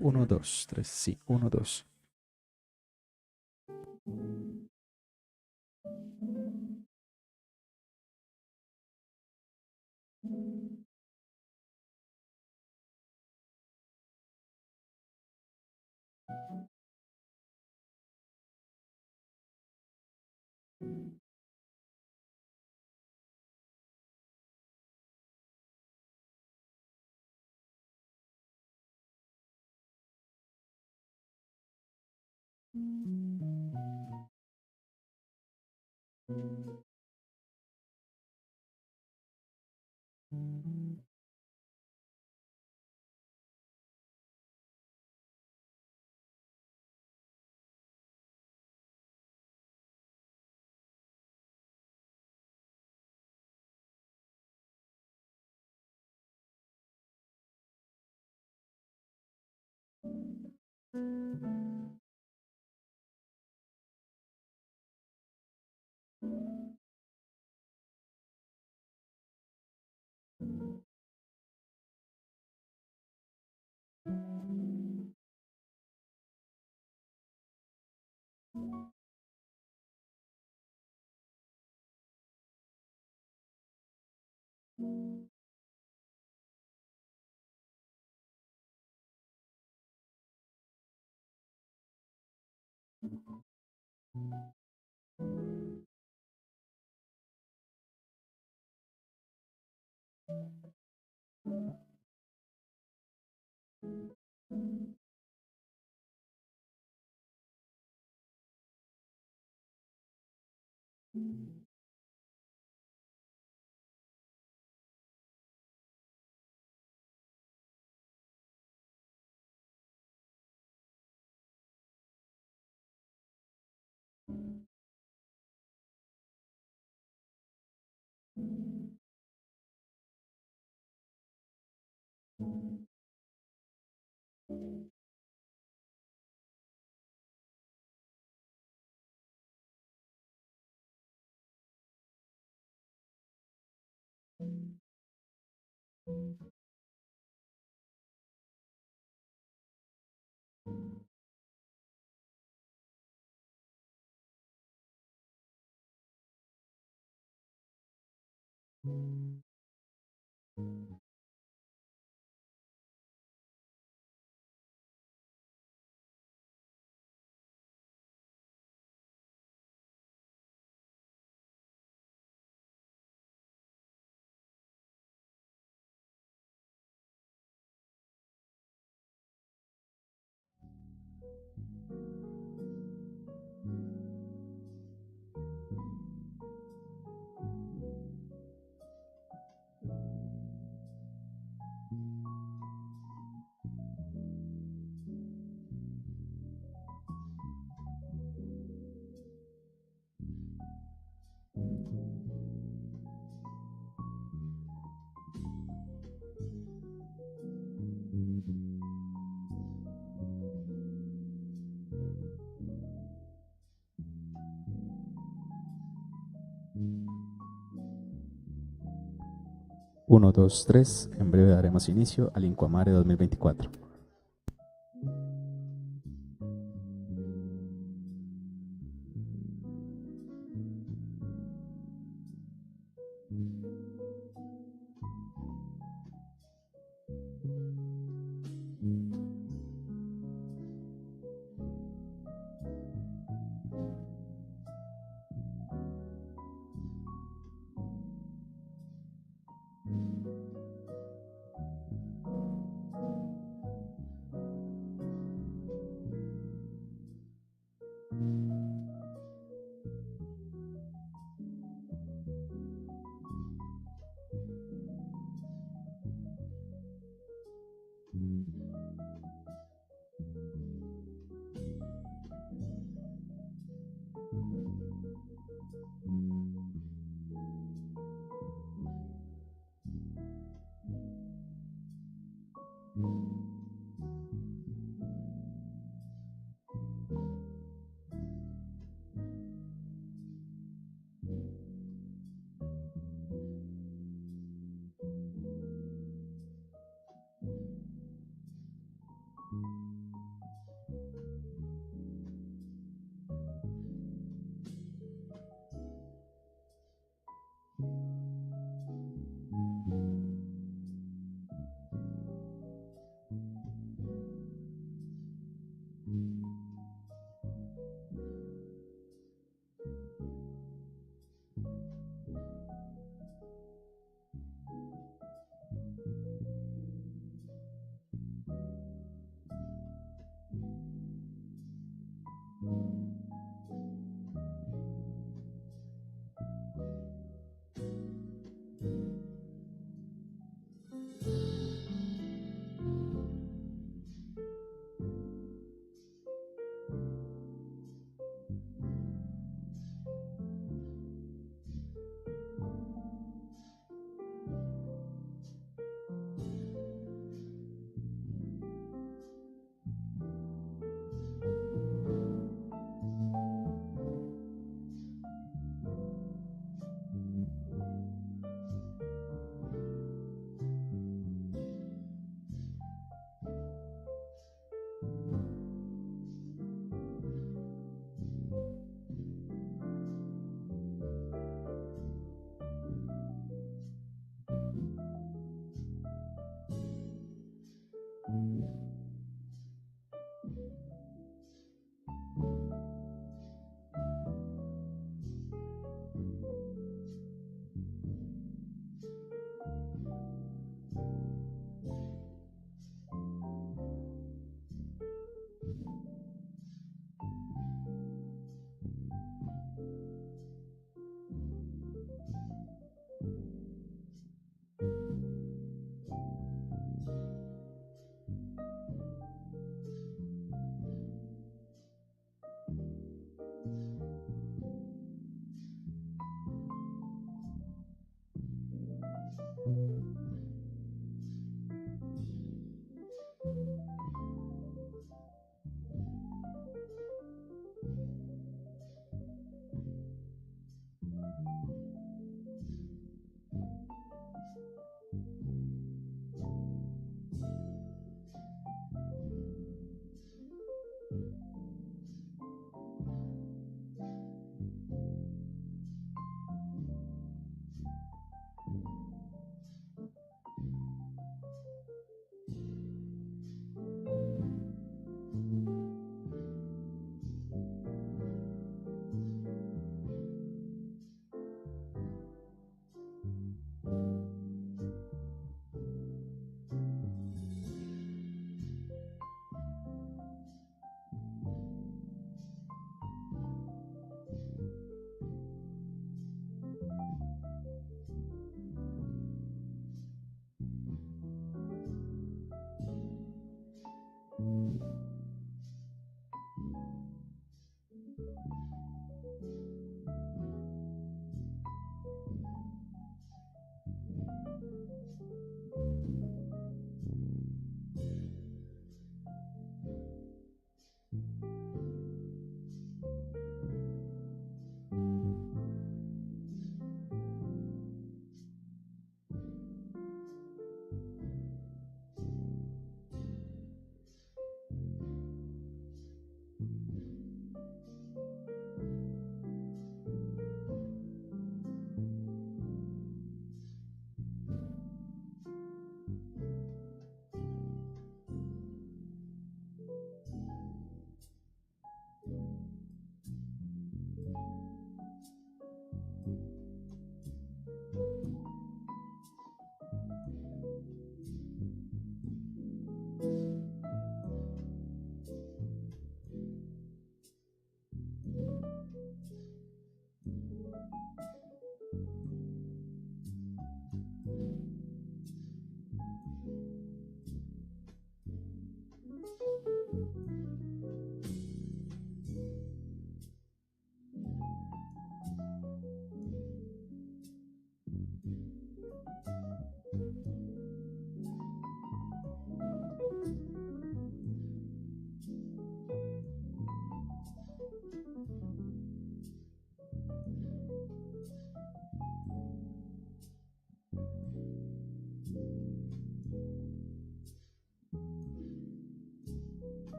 Uno, dos, tres, sí, uno, dos. 1, 2, 3. En breve daremos inicio al Inqua Mare 2024.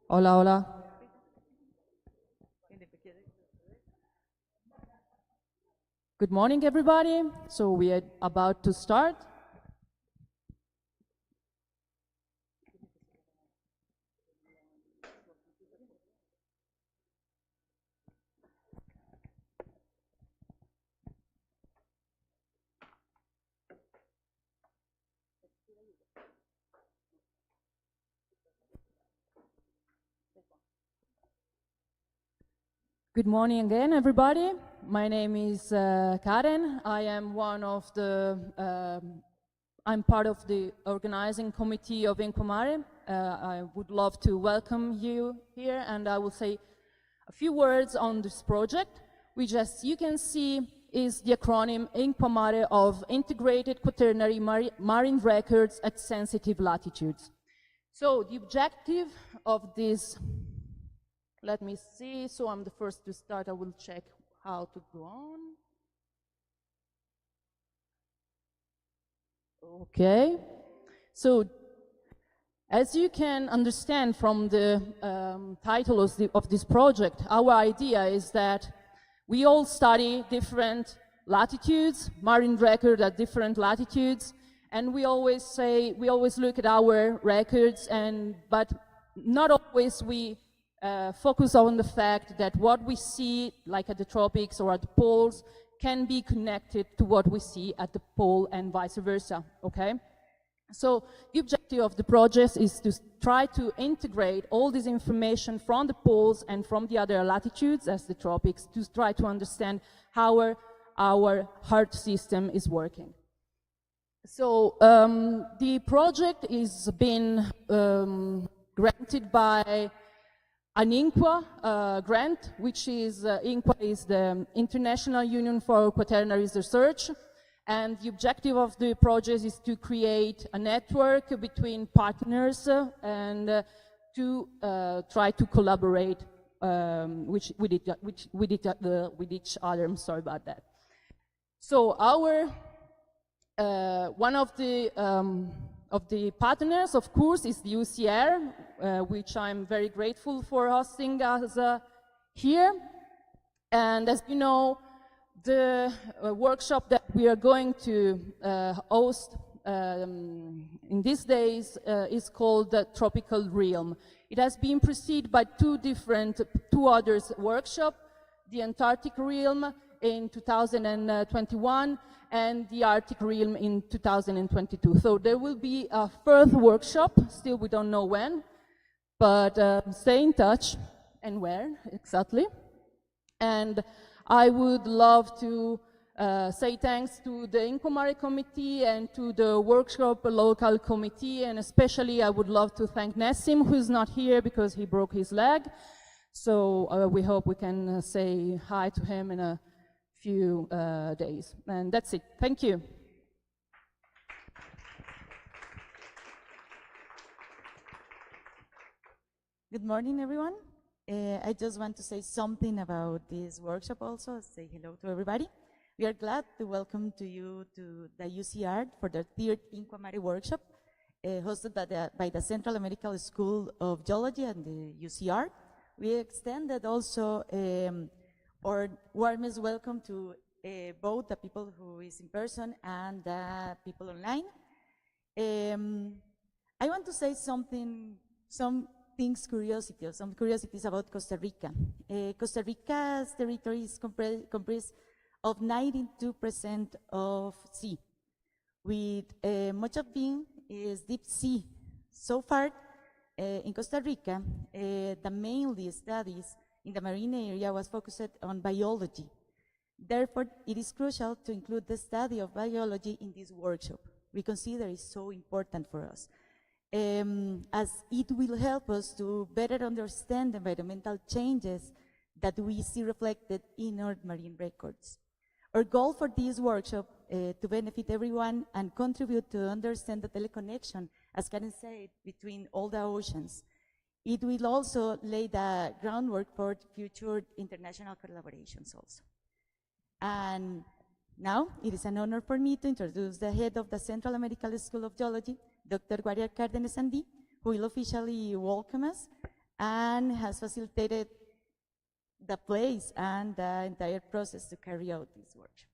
Hola, hola. Good morning, everybody. So we are about to start. Good morning again, everybody. My name is Karen. I am I'm part of the organizing committee of Inqua Mare. I would love to welcome you here, and I will say a few words on this project, which, as you can see, is the acronym Inqua Mare of Integrated Quaternary Marine Records at Sensitive Latitudes. So the objective of this, let me see, so I'm the first to start. I will check how to go on. Okay, so as you can understand from the title of this project, our idea is that we all study different latitudes, marine record at different latitudes, and we always look at our records, but not always we focus on the fact that what we see, like at the tropics or at the poles, can be connected to what we see at the pole and vice versa, okay? So the objective of the project is to try to integrate all this information from the poles and from the other latitudes as the tropics to try to understand how our Earth system is working. So the project is been granted by an Inqua grant, which is Inqua is the International Union for Quaternary Research, and the objective of the project is to create a network between partners and to try to collaborate with each other. I'm sorry about that. So our one of the partners, of course, is the UCR, which I'm very grateful for hosting us here. And as you know, the workshop that we are going to host in these days is called the Tropical Realm. It has been preceded by two other workshops, the Antarctic Realm in 2021 and the Arctic Realm in 2022. So there will be a third workshop, still we don't know when, but stay in touch and where exactly. And I would love to say thanks to the Inqua Mare committee and to the workshop local committee, and especially I would love to thank Nessim, who's not here because he broke his leg. So we hope we can say hi to him in a few days. And that's it. Thank you. Good morning, everyone. I just want to say something about this workshop also, say hello to everybody. We are glad to welcome you to the UCR for the third Inqua Mare workshop, hosted by the Central American School of Geology and the UCR. We extended also our warmest welcome to both the people who is in person and the people online. I want to say some curiosities about Costa Rica. Costa Rica's territory is comprised of 92% of sea, with much of being is deep sea. So far, in Costa Rica, the mainly studies in the marine area was focused on biology. Therefore, it is crucial to include the study of biology in this workshop. We consider it so important for us, as it will help us to better understand the environmental changes that we see reflected in our marine records. Our goal for this workshop to benefit everyone and contribute to understand the teleconnection, as Karen said, between all the oceans. It will also lay the groundwork for future international collaborations also. And now it is an honor for me to introduce the head of the Central American School of Geology, Dr. Guardia Cárdenas MD, who will officially welcome us and has facilitated the place and the entire process to carry out this workshop.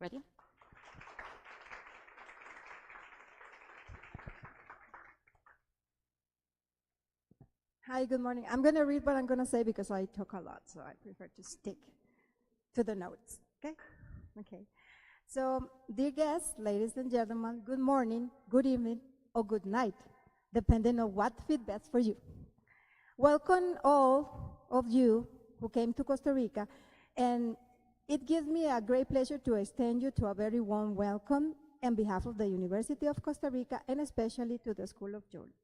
Guardia? Hi, good morning. I'm going to read what I'm going to say because I talk a lot, so I prefer to stick to the notes, okay? Okay. So, dear guests, ladies and gentlemen, good morning, good evening, or good night, depending on what fits best for you. Welcome all of you who came to Costa Rica, and it gives me a great pleasure to extend you to a very warm welcome on behalf of the University of Costa Rica, and especially to the School of Geology.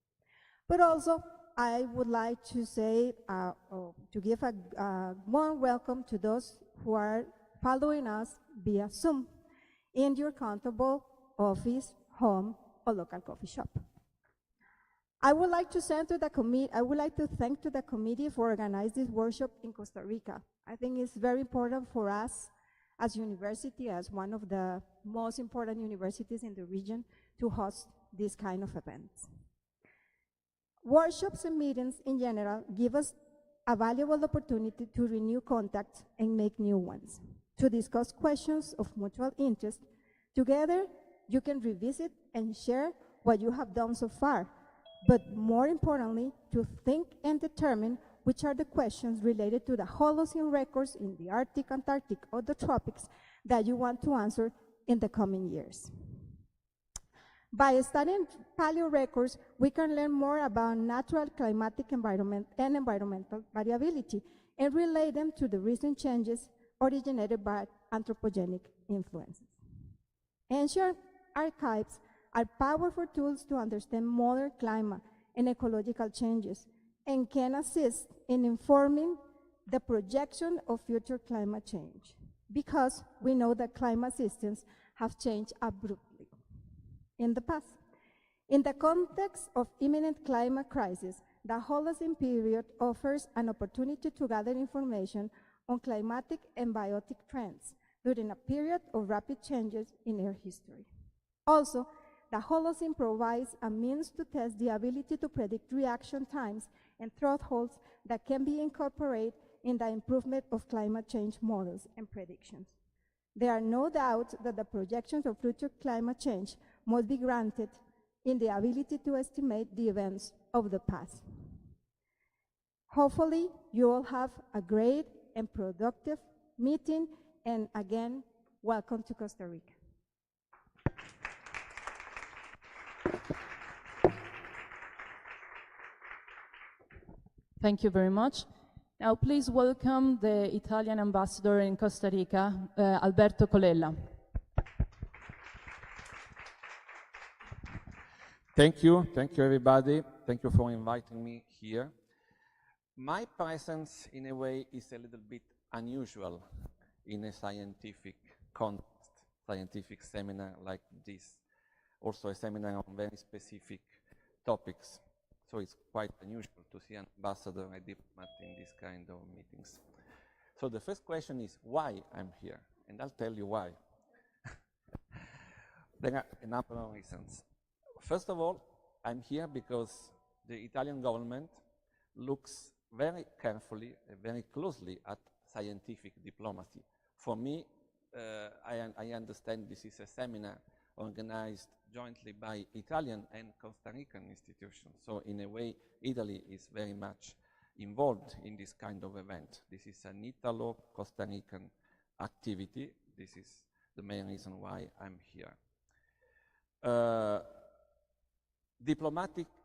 But also, I would like to say, to give a warm welcome to those who are following us via Zoom in your comfortable office, home, or local coffee shop. I would like to thank to the committee for organizing this workshop in Costa Rica. I think it's very important for us as university, as one of the most important universities in the region, to host this kind of events. Workshops and meetings in general give us a valuable opportunity to renew contacts and make new ones, to discuss questions of mutual interest. Together, you can revisit and share what you have done so far, but more importantly, to think and determine which are the questions related to the Holocene records in the Arctic, Antarctic, or the tropics that you want to answer in the coming years. By studying paleo records, we can learn more about natural climatic environment and environmental variability and relate them to the recent changes originated by anthropogenic influences. Ancient archives are powerful tools to understand modern climate and ecological changes and can assist in informing the projection of future climate change, because we know that climate systems have changed abruptly in the past. In the context of imminent climate crisis, the Holocene period offers an opportunity to gather information on climatic and biotic trends during a period of rapid changes in Earth history. Also, the Holocene provides a means to test the ability to predict reaction times and thresholds that can be incorporated in the improvement of climate change models and predictions. There are no doubts that the projections of future climate change must be granted in the ability to estimate the events of the past. Hopefully, you all have a great and productive meeting, and again, welcome to Costa Rica. Thank you very much. Now, please welcome the Italian ambassador in Costa Rica, Alberto Colella. Thank you everybody. Thank you for inviting me here. My presence, in a way, is a little bit unusual in a scientific context, scientific seminar like this. Also a seminar on very specific topics. So it's quite unusual to see an ambassador, a diplomat in this kind of meetings. So the first question is why I'm here, and I'll tell you why. There are a number of reasons. First of all, I'm here because the Italian government looks very carefully, very closely at scientific diplomacy. For me, I understand this is a seminar organized jointly by Italian and Costa Rican institutions. So in a way, Italy is very much involved in this kind of event. This is an Italo-Costa Rican activity. This is the main reason why I'm here.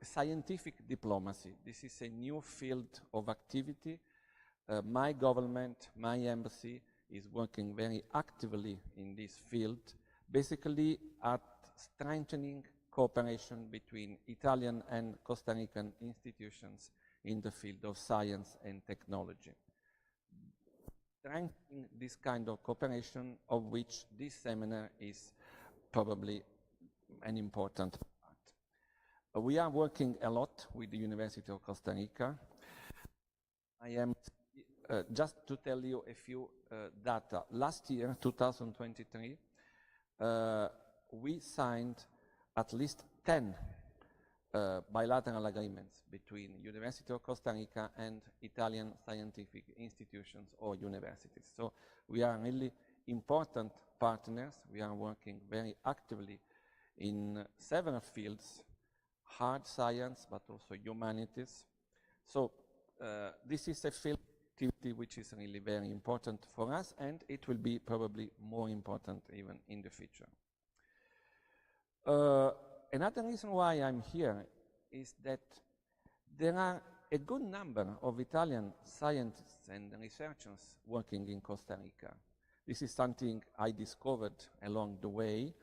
Scientific diplomacy. This is a new field of activity. My government, my embassy is working very actively in this field, basically at strengthening cooperation between Italian and Costa Rican institutions in the field of science and technology. Strengthening this kind of cooperation, of which this seminar is probably an important part. We are working a lot with the University of Costa Rica. I am, just to tell you a few data. Last year, 2023, we signed at least 10 bilateral agreements between University of Costa Rica and Italian scientific institutions or universities. So we are really important partners. We are working very actively in several fields, hard science, but also humanities. So this is a field activity which is really very important for us, and it will be probably more important even in the future. Another reason why I'm here is that there are a good number of Italian scientists and researchers working in Costa Rica. This is something I discovered along the way.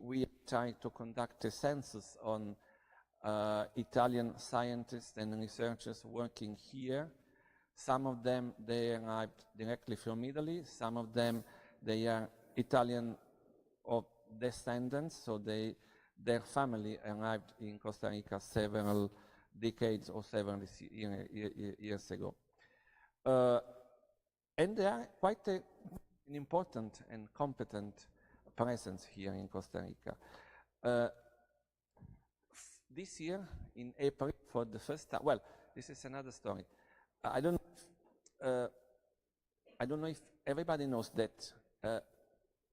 We tried to conduct a census on Italian scientists and researchers working here. Some of them, they arrived directly from Italy. Some of them, they are Italian of descendants, so their family arrived in Costa Rica several decades or several years ago. And they are quite an important and competent presence here in Costa Rica. This year, in April, for the first time, well, this is another story. I don't know if everybody knows that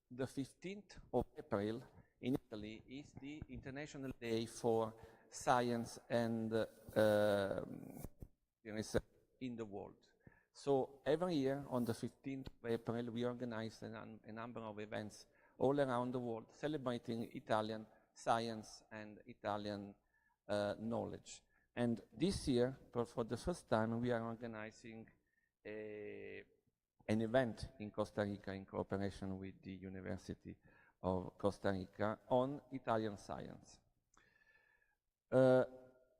the 15th of April in Italy is the International Day for Science and Research in the world. So every year on the 15th of April we organize a number of events all around the world celebrating Italian science and Italian knowledge. And this year, for the first time, we are organizing an event in Costa Rica in cooperation with the University of Costa Rica on Italian science.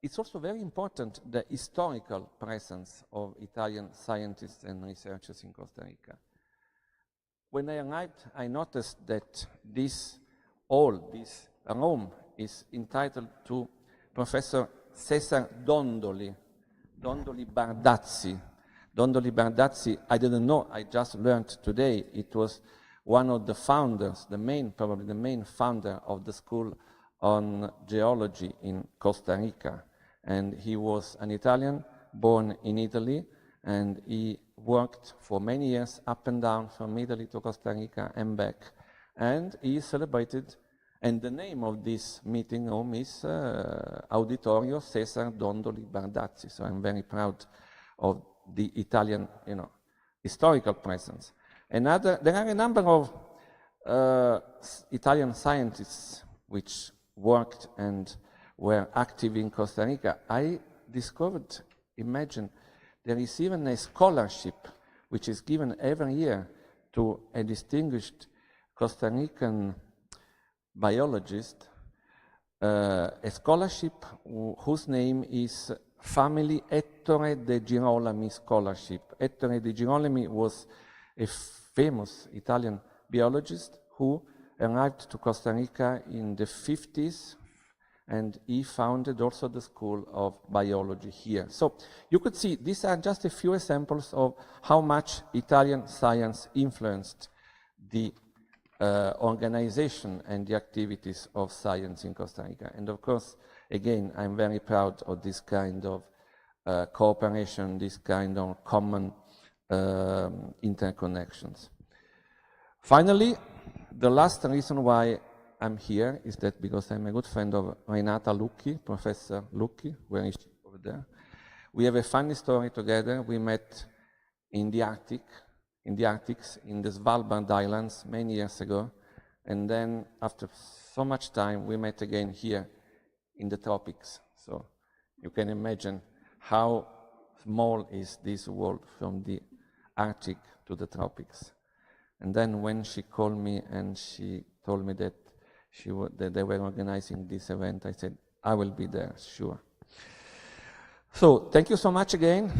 It's also very important the historical presence of Italian scientists and researchers in Costa Rica. When I arrived, I noticed that this room is entitled to Professor Cesar Dondoli Bardazzi. Dondoli Bardazzi, I didn't know, I just learned today, it was one of the founders, probably the main founder of the School on Geology in Costa Rica. And he was an Italian, born in Italy, and he worked for many years up and down from Italy to Costa Rica and back. And he celebrated, and the name of this meeting room is Auditorio Cesar Dondoli Bardazzi. So I'm very proud of the Italian, historical presence. There are a number of Italian scientists which worked and were active in Costa Rica. I discovered, imagine, there is even a scholarship which is given every year to a distinguished Costa Rican biologist, a scholarship whose name is Family Ettore de Girolami Scholarship. Ettore de Girolami was a famous Italian biologist who arrived to Costa Rica in the 50s, and he founded also the School of Biology here. So you could see these are just a few examples of how much Italian science influenced the organization and the activities of science in Costa Rica. And of course, again, I'm very proud of this kind of cooperation, this kind of common interconnections. Finally, the last reason why I'm here is that because I'm a good friend of Renata Lucchi, Professor Lucchi, where is she over there? We have a funny story together. We met in the Arctic, in the Svalbard Islands many years ago, and then after so much time we met again here in the tropics. So you can imagine how small is this world from the Arctic to the tropics. And then when she called me and she told me that that they were organizing this event, I said, I will be there, sure. So thank you so much again.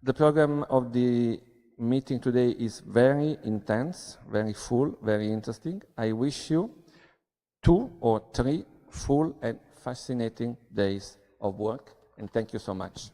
The program of the meeting today is very intense, very full, very interesting. I wish you 2 or 3 full and fascinating days of work, and thank you so much.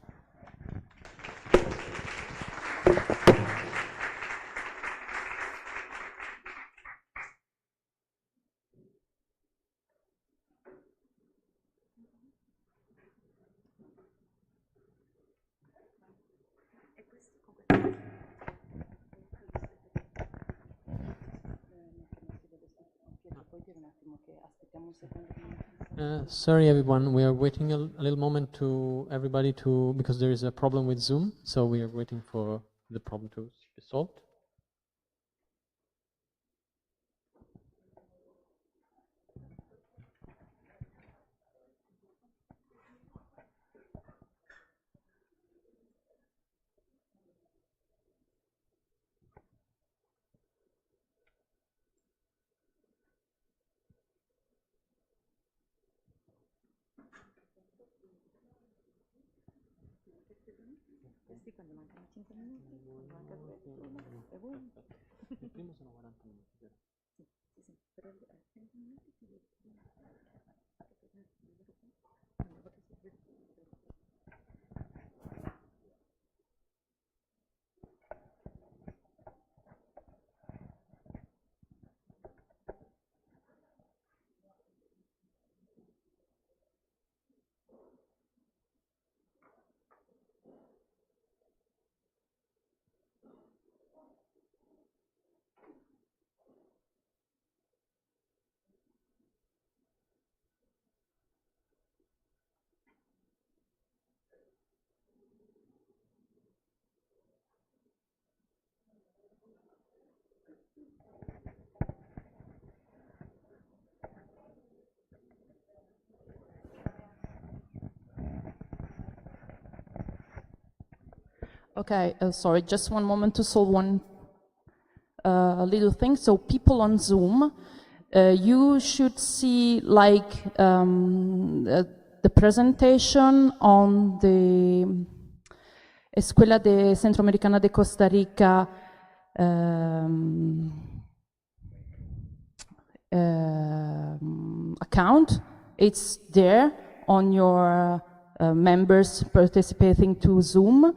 Sorry everyone, we are waiting a little moment to everybody because there is a problem with Zoom, so we are waiting for the problem to be solved. Okay, sorry, just one moment to solve one little thing. So people on Zoom, you should see like the presentation on the Escuela de Centroamericana de Costa Rica account. It's there on your members participating to Zoom.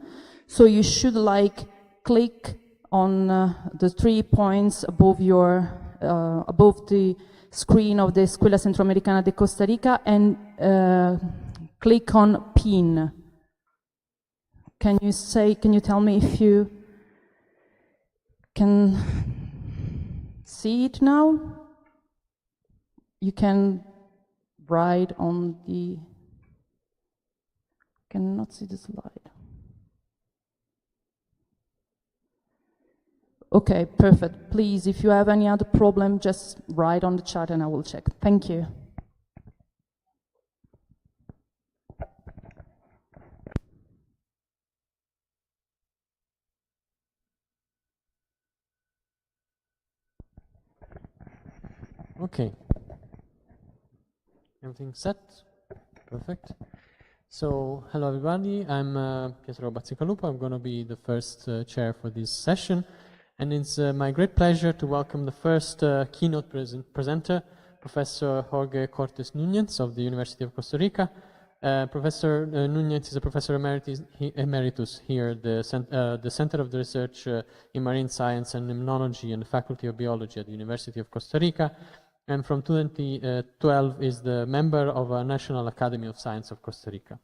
So you should like click on the 3 points above your above the screen of the Escuela Centroamericana de Costa Rica and click on PIN. Can you tell me if you can see it now? You can write on the, cannot see the slide. Okay, perfect. Please, if you have any other problem, just write on the chat and I will check. Thank you. Okay. Everything set? Perfect. So, hello everybody, I'm Pietro Bazzicalupo. I'm going to be the first chair for this session. And it's my great pleasure to welcome the first keynote presenter, Professor Jorge Cortes Núñez of the University of Costa Rica. Professor Núñez is a professor emeritus here at the Center of the Research in Marine Science and Immunology and the Faculty of Biology at the University of Costa Rica. And from 2012 is the member of a National Academy of Science of Costa Rica.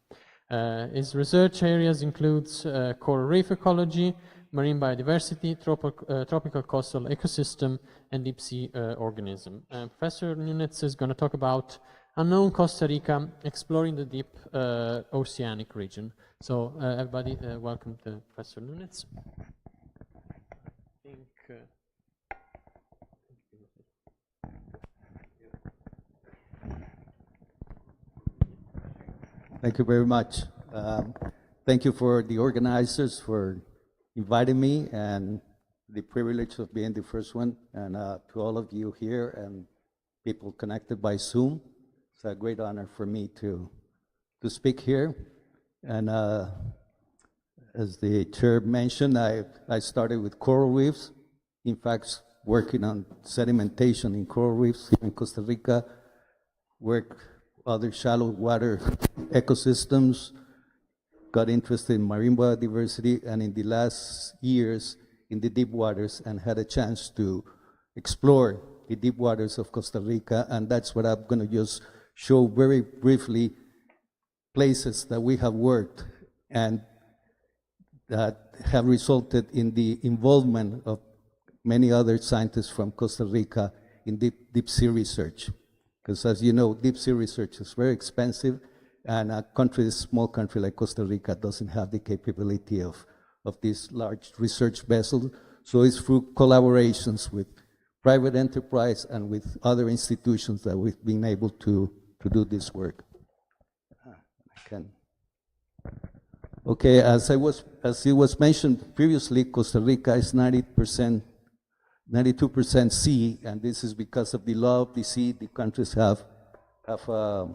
His research areas includes coral reef ecology, marine biodiversity, tropical coastal ecosystem, and deep sea organism. Professor Núñez is going to talk about unknown Costa Rica, exploring the deep oceanic region. So everybody, welcome to Professor Núñez. Thank you very much. Thank you for the organizers for inviting me and the privilege of being the first one, and to all of you here and people connected by Zoom. It's a great honor for me to speak here. And as the chair mentioned, I started with coral reefs. In fact, working on sedimentation in coral reefs here in Costa Rica, work other shallow water ecosystems, got interested in marine biodiversity, and in the last years in the deep waters, and had a chance to explore the deep waters of Costa Rica. And that's what I'm going to just show very briefly, places that we have worked and that have resulted in the involvement of many other scientists from Costa Rica in deep sea research. Because as you know, deep sea research is very expensive, and a small country like Costa Rica doesn't have the capability of these large research vessels. So it's through collaborations with private enterprise and with other institutions that we've been able to do this work. Okay, as it was mentioned previously, Costa Rica is 92% sea, and this is because of the law of the sea. The countries have a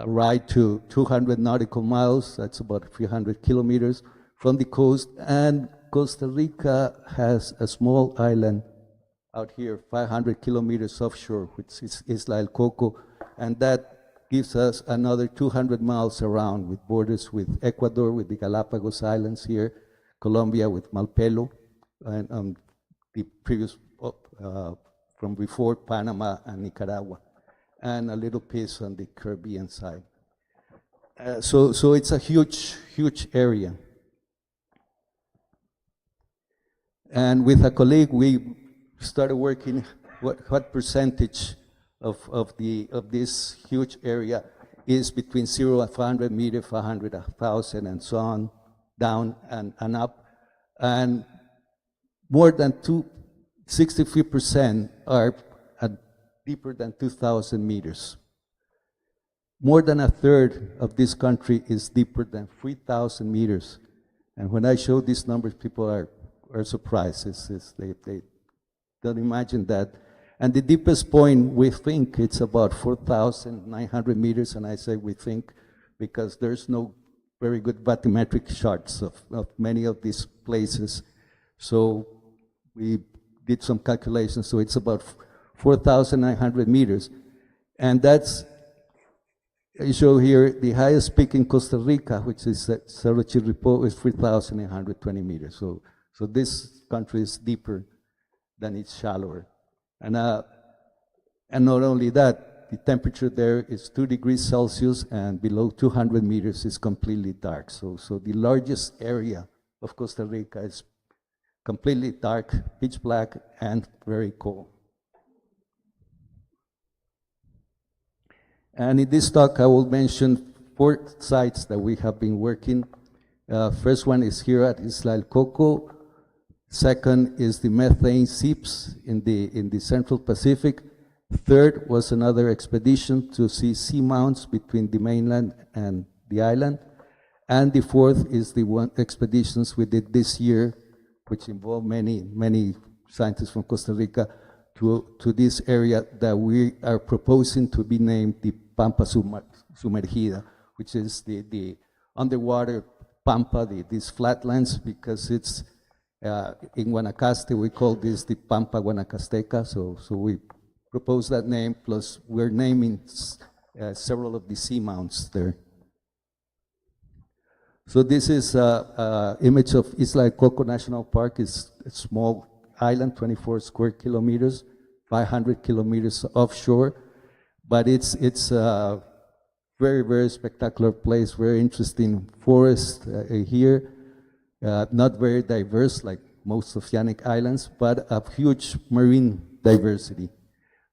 right to 200 nautical miles, that's about 300 kilometers from the coast, and Costa Rica has a small island out here, 500 kilometers offshore, which is Isla El Coco, and that gives us another 200 miles around, with borders with Ecuador, with the Galapagos Islands here, Colombia with Malpelo, and the previous, from before, Panama and Nicaragua, and a little piece on the Caribbean side. So it's a huge, huge area. And with a colleague, we started working what percentage of this huge area is between 0 and 500 meters, 500, 1,000, and so on, down and up. And more than 63% are at deeper than 2,000 meters. More than a third of this country is deeper than 3,000 meters. And when I show these numbers, people are surprised. They don't imagine that. And the deepest point, we think it's about 4,900 meters, and I say we think because there's no very good bathymetric charts of many of these places. So we did some calculations, so it's about 4,900 meters. And that's, I show here, the highest peak in Costa Rica, which is Cerro Chirripó, is 3,820 meters. So this country is deeper than it's shallower. And not only that, the temperature there is 2 degrees Celsius, and below 200 meters is completely dark. So the largest area of Costa Rica is completely dark, pitch black, and very cold. And in this talk, I will mention 4 sites that we have been working. First one is here at Isla El Coco. Second is the methane seeps in the Central Pacific. Third was another expedition to see seamounts between the mainland and the island. And the fourth is the one expeditions we did this year, which involved many scientists from Costa Rica, to this area that we are proposing to be named the Pampa Sumergida, which is the underwater Pampa, these flatlands, because it's in Guanacaste, we call this the Pampa Guanacasteca, so we propose that name, plus we're naming several of the seamounts there. So this is an image of Isla de Coco National Park. It's a small island, 24 square kilometers, 500 kilometers offshore, but it's a very, very spectacular place, very interesting forest here. Not very diverse like most oceanic islands, but a huge marine diversity.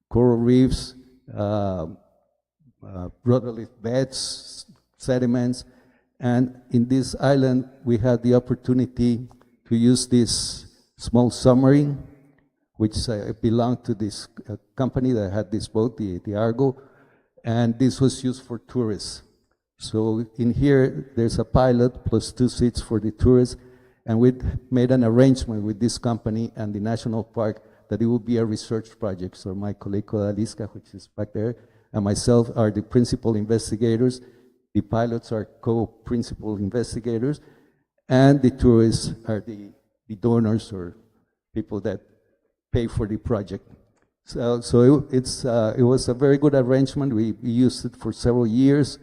Coral reefs, rhodolith beds, sediments, and in this island we had the opportunity to use this small submarine, which belonged to this company that had this boat, the Argo, and this was used for tourists. So in here, there's a pilot plus 2 seats for the tourists, and we made an arrangement with this company and the national park that it will be a research project. So my colleague Odalisca, which is back there, and myself are the principal investigators. The pilots are co-principal investigators, and the tourists are the donors or people that pay for the project. So it was a very good arrangement. We used it for several years.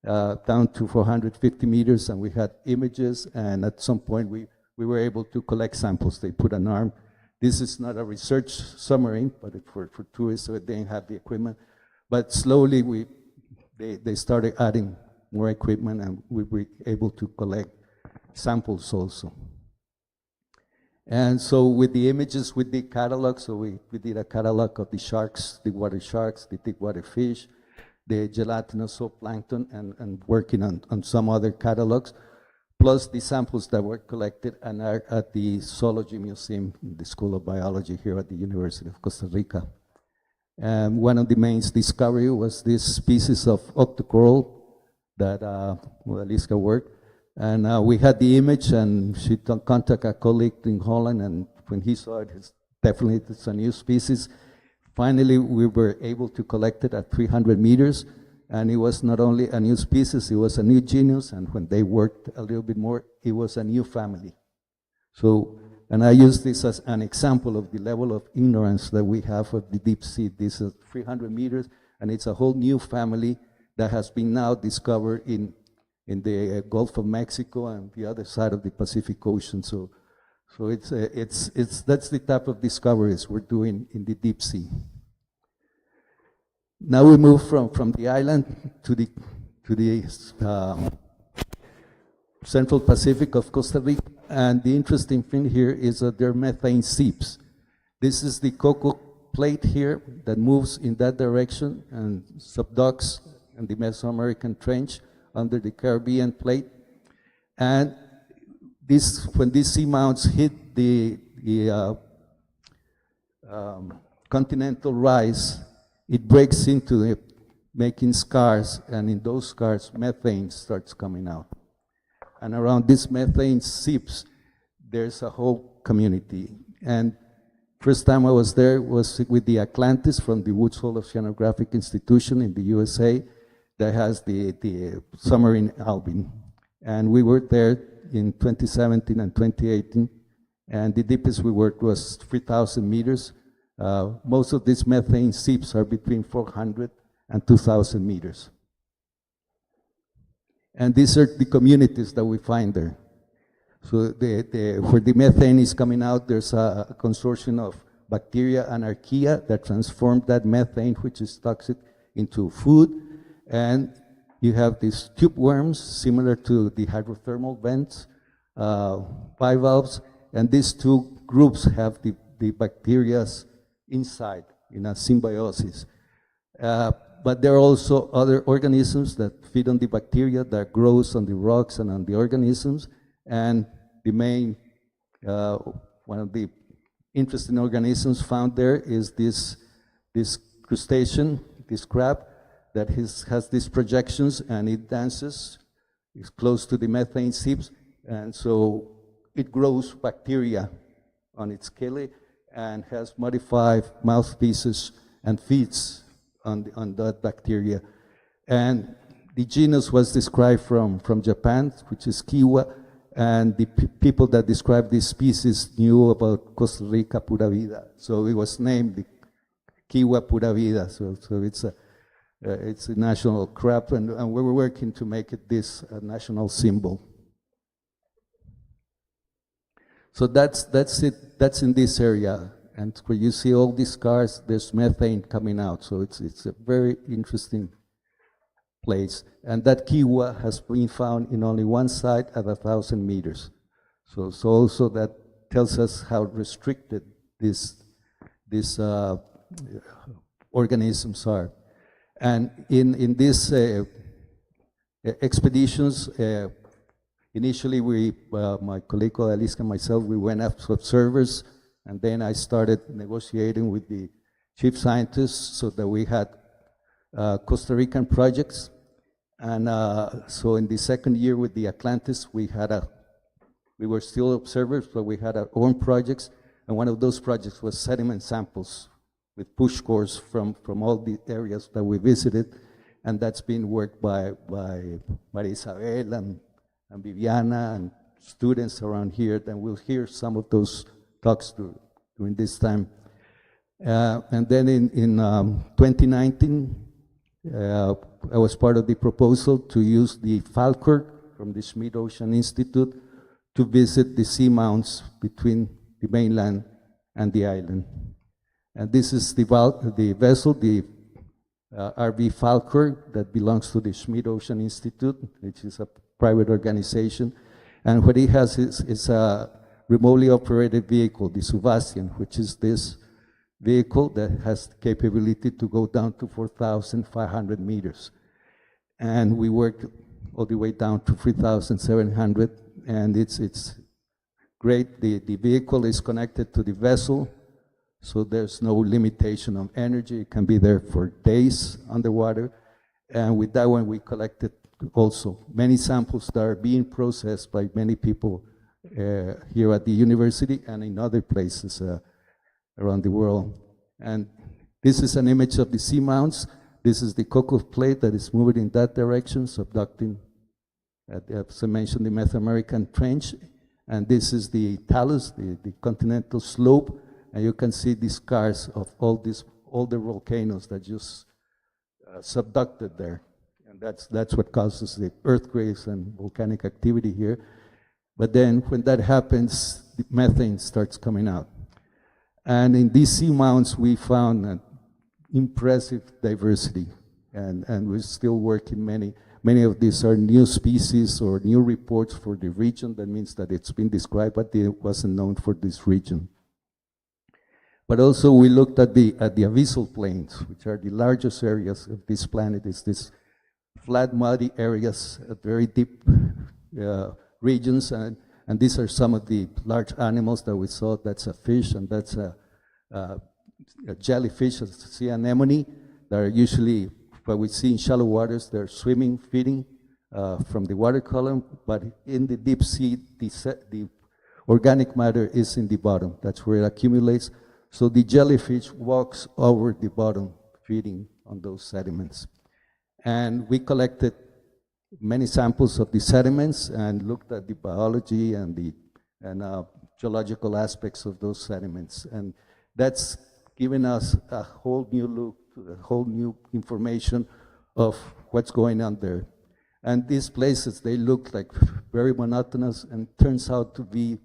Down to 450 meters, and we had images, and at some point we were able to collect samples. They put an arm. This is not a research submarine, but for tourists, so they didn't have the equipment. But slowly they started adding more equipment, and we were able to collect samples also. And so with the images, with the catalog, so we did a catalog of the sharks, the water sharks, the thick water fish, the gelatinous zooplankton, and working on some other catalogs, plus the samples that were collected and are at the Zoology Museum in the School of Biology here at the University of Costa Rica. And one of the main discovery was this species of octocoral that Aliska worked. And we had the image, and she contacted a colleague in Holland, and when he saw it, it's a new species. Finally, we were able to collect it at 300 meters, and it was not only a new species, it was a new genus, and when they worked a little bit more, it was a new family. So, and I use this as an example of the level of ignorance that we have of the deep sea. This is 300 meters, and it's a whole new family that has been now discovered in the Gulf of Mexico and the other side of the Pacific Ocean. So that's the type of discoveries we're doing in the deep sea. Now we move from the island to the Central Pacific of Costa Rica, and the interesting thing here is that there are methane seeps. This is the cocoa plate here that moves in that direction and subducts in the Mesoamerican Trench under the Caribbean plate. And when these seamounts hit the continental rise, it breaks into making scars, and in those scars, methane starts coming out. And around these methane seeps, there's a whole community. And first time I was there was with the Atlantis from the Woods Hole Oceanographic Institution in the USA that has the submarine Alvin. And we were there in 2017 and 2018, and the deepest we worked was 3,000 meters. Most of these methane seeps are between 400 and 2,000 meters. And these are the communities that we find there. So where the methane is coming out, there's a consortium of bacteria and archaea that transform that methane, which is toxic, into food. And you have these tube worms, similar to the hydrothermal vents, bivalves, and these two groups have the bacteria inside in a symbiosis. But there are also other organisms that feed on the bacteria that grows on the rocks and on the organisms. And the main, one of the interesting organisms found there is this crustacean, this crab, that has these projections, and it dances. It's close to the methane seeps, and so it grows bacteria on its chele and has modified mouthpieces and feeds on that bacteria. And the genus was described from Japan, which is Kiwa, and the people that described this species knew about Costa Rica Pura Vida, so it was named the Kiwa Pura Vida. So it's a national crab, and we were working to make it this national symbol. So that's it. That's in this area, and where you see all these scars, there's methane coming out. So it's a very interesting place, and that kiwa has been found in only one site at 1,000 meters. So also that tells us how restricted these organisms are. And in these expeditions, initially my colleague Aliska and myself, we went as observers, and then I started negotiating with the chief scientists so that we had Costa Rican projects. And so in the second year with the Atlantis, we were still observers, but we had our own projects, and one of those projects was sediment samples with push cores from all the areas that we visited, and that's been worked by Maria Isabel and Viviana and students around here. Then we'll hear some of those talks during this time. And then in 2019, I was part of the proposal to use the Falkor from the Schmidt Ocean Institute to visit the seamounts between the mainland and the island. And this is the vessel, the RV Falkor, that belongs to the Schmidt Ocean Institute, which is a private organization. And what it has is a remotely operated vehicle, the Sebastian, which is this vehicle that has the capability to go down to 4,500 meters. And we worked all the way down to 3,700, and it's great. The vehicle is connected to the vessel, so there's no limitation on energy. It can be there for days underwater. And with that one, we collected also many samples that are being processed by many people here at the university and in other places around the world. And this is an image of the seamounts. This is the cocoa plate that is moving in that direction, subducting, as I mentioned, the Mesoamerican Trench. And this is the talus, the continental slope. And you can see the scars of all the volcanoes that just subducted there. And that's what causes the earthquakes and volcanic activity here. But then when that happens, the methane starts coming out. And in these seamounts, we found an impressive diversity. And we're still working many of these are new species or new reports for the region. That means that it's been described, but it wasn't known for this region. But also we looked at the abyssal plains, which are the largest areas of this planet. It's this flat, muddy areas, very deep regions, and these are some of the large animals that we saw. That's a fish, and that's a jellyfish, a sea anemone, that are usually what we see in shallow waters. They're swimming, feeding from the water column, but in the deep sea, the organic matter is in the bottom. That's where it accumulates. So the jellyfish walks over the bottom, feeding on those sediments. And we collected many samples of the sediments and looked at the biology and the geological aspects of those sediments. And that's given us a whole new look, a whole new information of what's going on there. And these places, they look like very monotonous, and turns out to be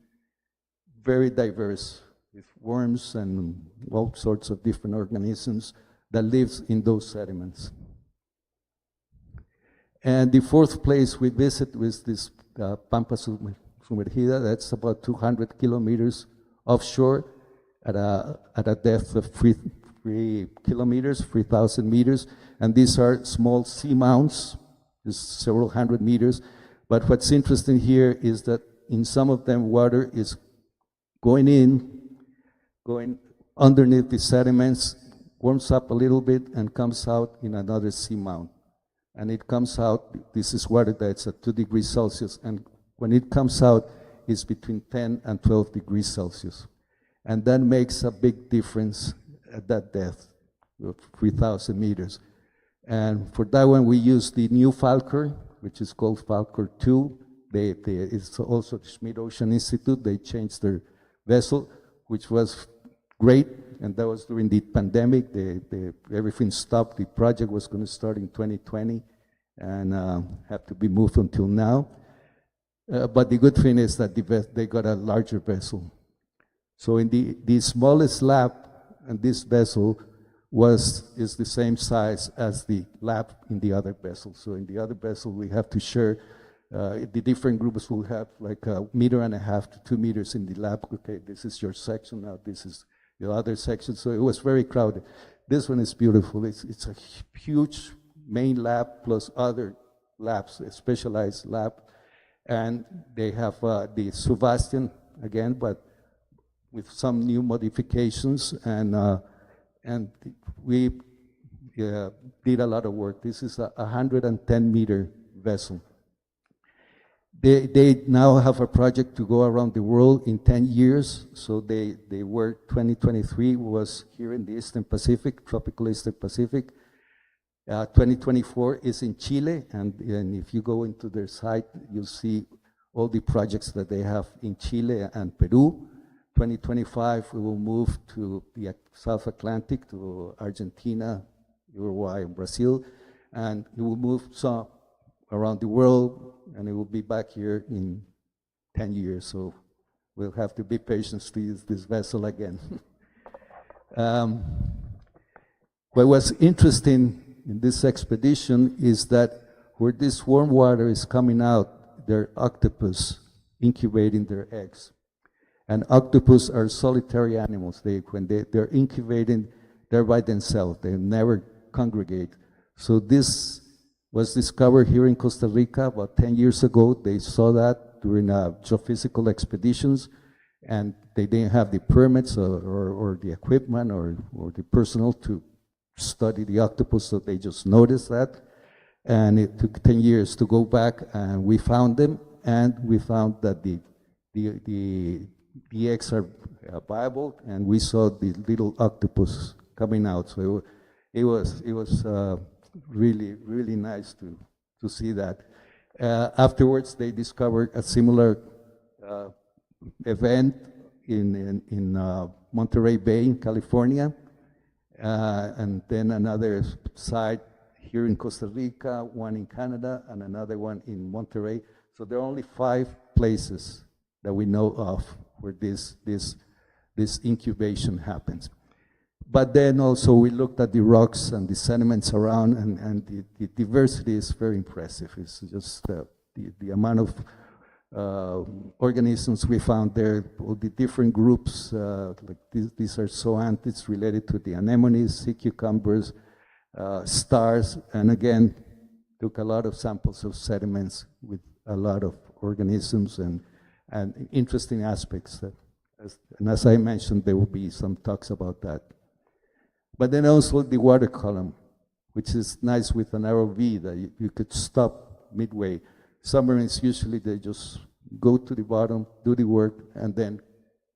very diverse, with worms and all sorts of different organisms that lives in those sediments. And the fourth place we visit was this Pampa Sumergida. That's about 200 kilometers offshore at a depth of 3 kilometers, 3,000 meters. And these are small seamounts, just several hundred meters. But what's interesting here is that in some of them, water is going underneath the sediments, warms up a little bit, and comes out in another seamount. And it comes out, this is water that's at 2 degrees Celsius, and when it comes out, it's between 10 and 12 degrees Celsius. And that makes a big difference at that depth of 3,000 meters. And for that one, we use the new Falcor, which is called Falcor 2. It's also the Schmidt Ocean Institute. They changed their vessel, which was great, and that was during the pandemic. Everything stopped. The project was going to start in 2020 and have to be moved until now. But the good thing is that they got a larger vessel. So in the smallest lab, and this vessel is the same size as the lab in the other vessel. So in the other vessel, we have to share. The different groups will have like 1.5 meters to 2 meters in the lab. Okay, this is your section now. This is the other section. So it was very crowded. This one is beautiful. It's a huge main lab plus other labs, a specialized lab, and they have the Sebastian again, but with some new modifications, and we did a lot of work. This is a 110-meter vessel. They now have a project to go around the world in 10 years. So they were, 2023 was here in the Eastern Pacific, tropical Eastern Pacific. 2024 is in Chile, and if you go into their site, you'll see all the projects that they have in Chile and Peru. 2025, we will move to the South Atlantic, to Argentina, Uruguay, and Brazil, and it will move some around the world, and it will be back here in 10 years. So we'll have to be patient to use this vessel again. What was interesting in this expedition is that where this warm water is coming out, there are octopus incubating their eggs. And octopus are solitary animals. They're incubating, they're by themselves. They never congregate. So this was discovered here in Costa Rica about 10 years ago. They saw that during geophysical expeditions, and they didn't have the permits or the equipment or the personnel to study the octopus, so they just noticed that. And it took 10 years to go back, and we found them, and we found that the eggs are viable, and we saw the little octopus coming out. So it was really, really nice to see that. Afterwards, they discovered a similar event in Monterey Bay in California, and then another site here in Costa Rica, one in Canada, and another one in Monterey. So there are only 5 places that we know of where this incubation happens. But then also we looked at the rocks and the sediments around, and the diversity is very impressive. It's just the amount of organisms we found there, all the different groups, like these are zoanthids related to the anemones, sea cucumbers, stars, and again, took a lot of samples of sediments with a lot of organisms and interesting aspects. And as I mentioned, there will be some talks about that. But then also the water column, which is nice with an ROV that you could stop midway. Submarines, usually they just go to the bottom, do the work, and then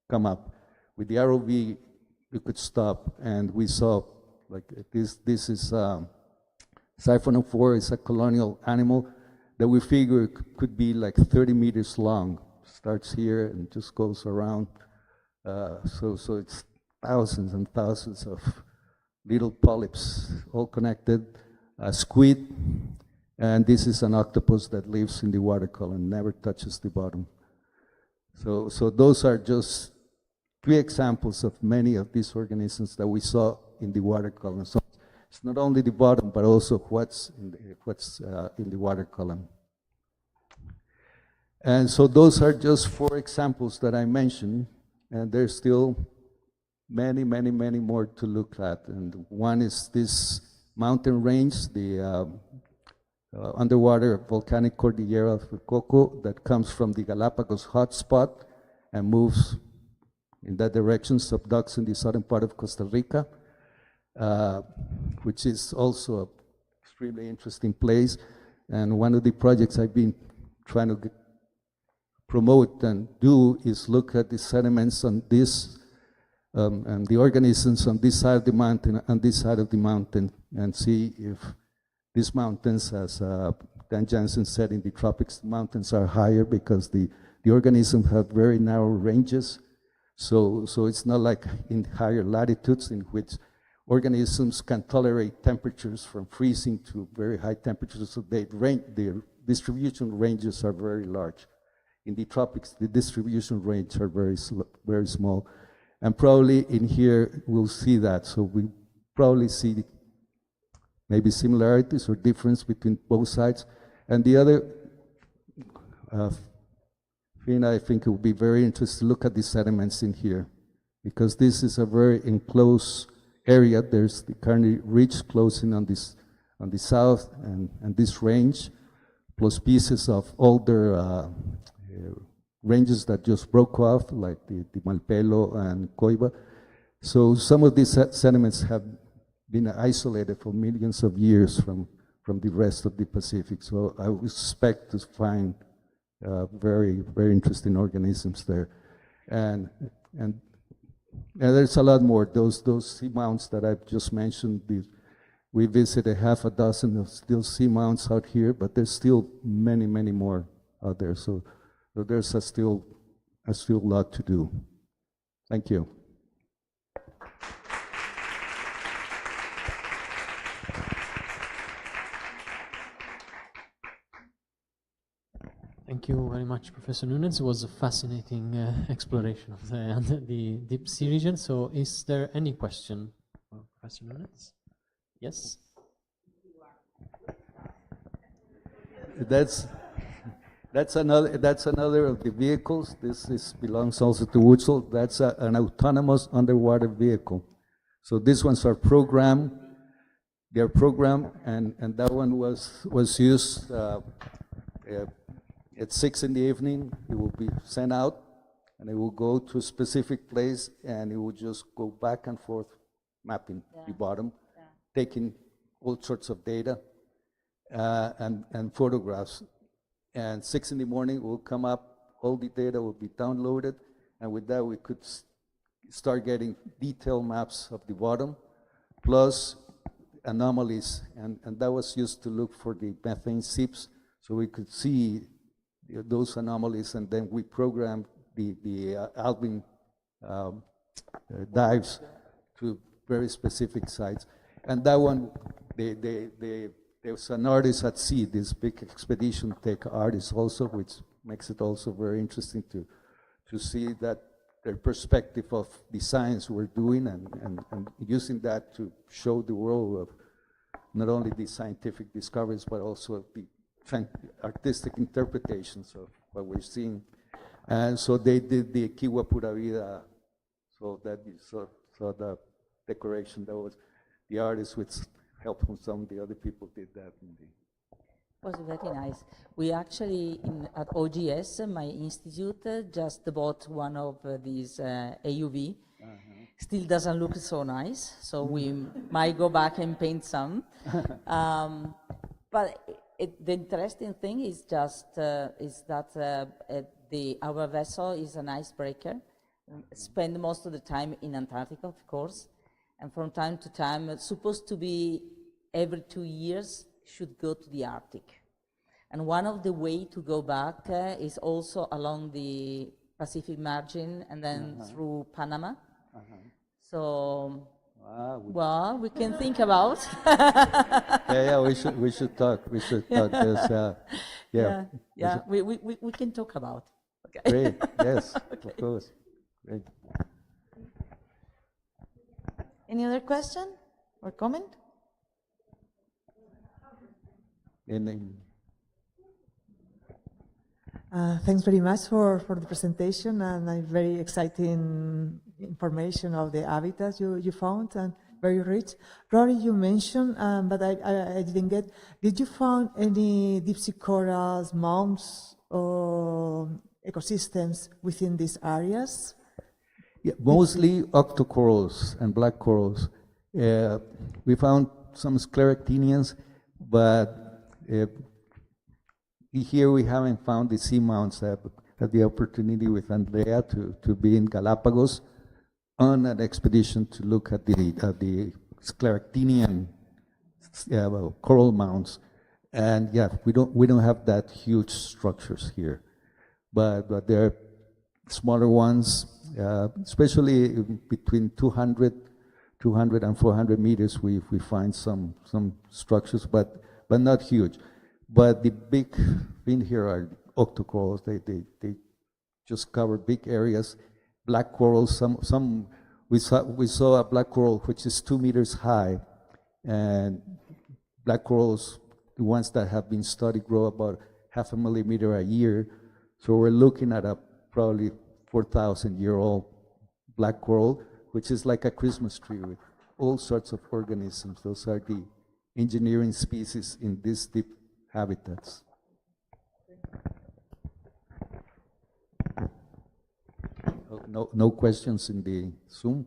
come up. With the ROV, you could stop, and we saw, like, this is siphonophore, is a colonial animal that we figure could be like 30 meters long. Starts here and just goes around. So it's thousands and thousands of little polyps, all connected. Squid, and this is an octopus that lives in the water column, never touches the bottom. So those are just 3 examples of many of these organisms that we saw in the water column. So it's not only the bottom, but also what's in the water column. And so those are just 4 examples that I mentioned, and there's still many, many, many more to look at. And one is this mountain range, the underwater volcanic Cordillera of Coco that comes from the Galapagos hotspot and moves in that direction, subducts in the southern part of Costa Rica, which is also an extremely interesting place. And one of the projects I've been trying to promote and do is look at the sediments on this and the organisms on this side of the mountain and this side of the mountain, and see if these mountains, as Dan Jansen said, in the tropics, the mountains are higher because the organisms have very narrow ranges. So it's not like in higher latitudes in which organisms can tolerate temperatures from freezing to very high temperatures, so their distribution ranges are very large. In the tropics, the distribution ranges are very small. And probably in here, we'll see that. So we probably see maybe similarities or difference between both sides. And the other thing I think it would be very interesting to look at the sediments in here, because this is a very enclosed area. There's the Kearney Ridge closing on the south, and this range, plus pieces of older ranges that just broke off, like the Malpelo and Coiba. So some of these sediments have been isolated for millions of years from the rest of the Pacific. So I would expect to find very, very interesting organisms there. And there's a lot more. Those seamounts that I've just mentioned, we visited 6 of still seamounts out here, but there's still many, many more out there. So there's still a lot to do. Thank you. Thank you very much, Professor Nunes. It was a fascinating exploration of the deep sea region. So is there any question for Professor Nunes? Yes? That's another of the vehicles. This belongs also to Woodsell. That's an autonomous underwater vehicle. So these ones are programmed. They're programmed, and that one was used at 6 in the evening. It will be sent out, and it will go to a specific place, and it will just go back and forth, mapping the bottom, taking all sorts of data and photographs. And 6 in the morning, it will come up, all the data will be downloaded, and with that, we could start getting detailed maps of the bottom, plus anomalies, and that was used to look for the methane seeps, so we could see those anomalies, and then we programmed the Alvin dives to very specific sites. And that one, there was an artist at sea, this big expedition take artist also, which makes it also very interesting to see that their perspective of the science we're doing and using that to show the world of not only the scientific discoveries, but also the artistic interpretations of what we're seeing. And so they did the Kiwa Pura Vida, so that you saw the decoration. That was the artist with help from some of the other people did that. Was very nice. We actually, at OGS, my institute, just bought one of these AUV. Still doesn't look so nice, so we might go back and paint some. But the interesting thing is just that our vessel is an icebreaker. Spend most of the time in Antarctica, of course, and from time to time, it's supposed to be every 2 years, should go to the Arctic. And one of the way to go back is also along the Pacific margin and then through Panama. So, well, we can think about. Yeah, we should talk. We should talk. We can talk about. Okay. Great. Yes, okay. Of course. Great. Any other question or comment? Thanks very much for the presentation and very exciting information of the habitats you found and very rich. Rory, you mentioned, but I didn't get, did you find any deep sea corals, mounds, or ecosystems within these areas? Yeah, mostly octocorals and black corals. We found some scleractinians, but here we haven't found the seamounts. I had the opportunity with Andrea to be in Galapagos on an expedition to look at the scleractinian coral mounts, and yeah, we don't have that huge structures here, but there are smaller ones, especially between 200 and 400 meters. We find some structures, but not huge. But the big thing here are octocorals. They just cover big areas. Black corals. Some we saw a black coral which is 2 meters high, and black corals, the ones that have been studied, grow about 0.5 millimeter a year. So we're looking at a probably 4,000-year-old black coral, which is like a Christmas tree with all sorts of organisms. Those are the engineering species in these deep habitats. No questions in the Zoom?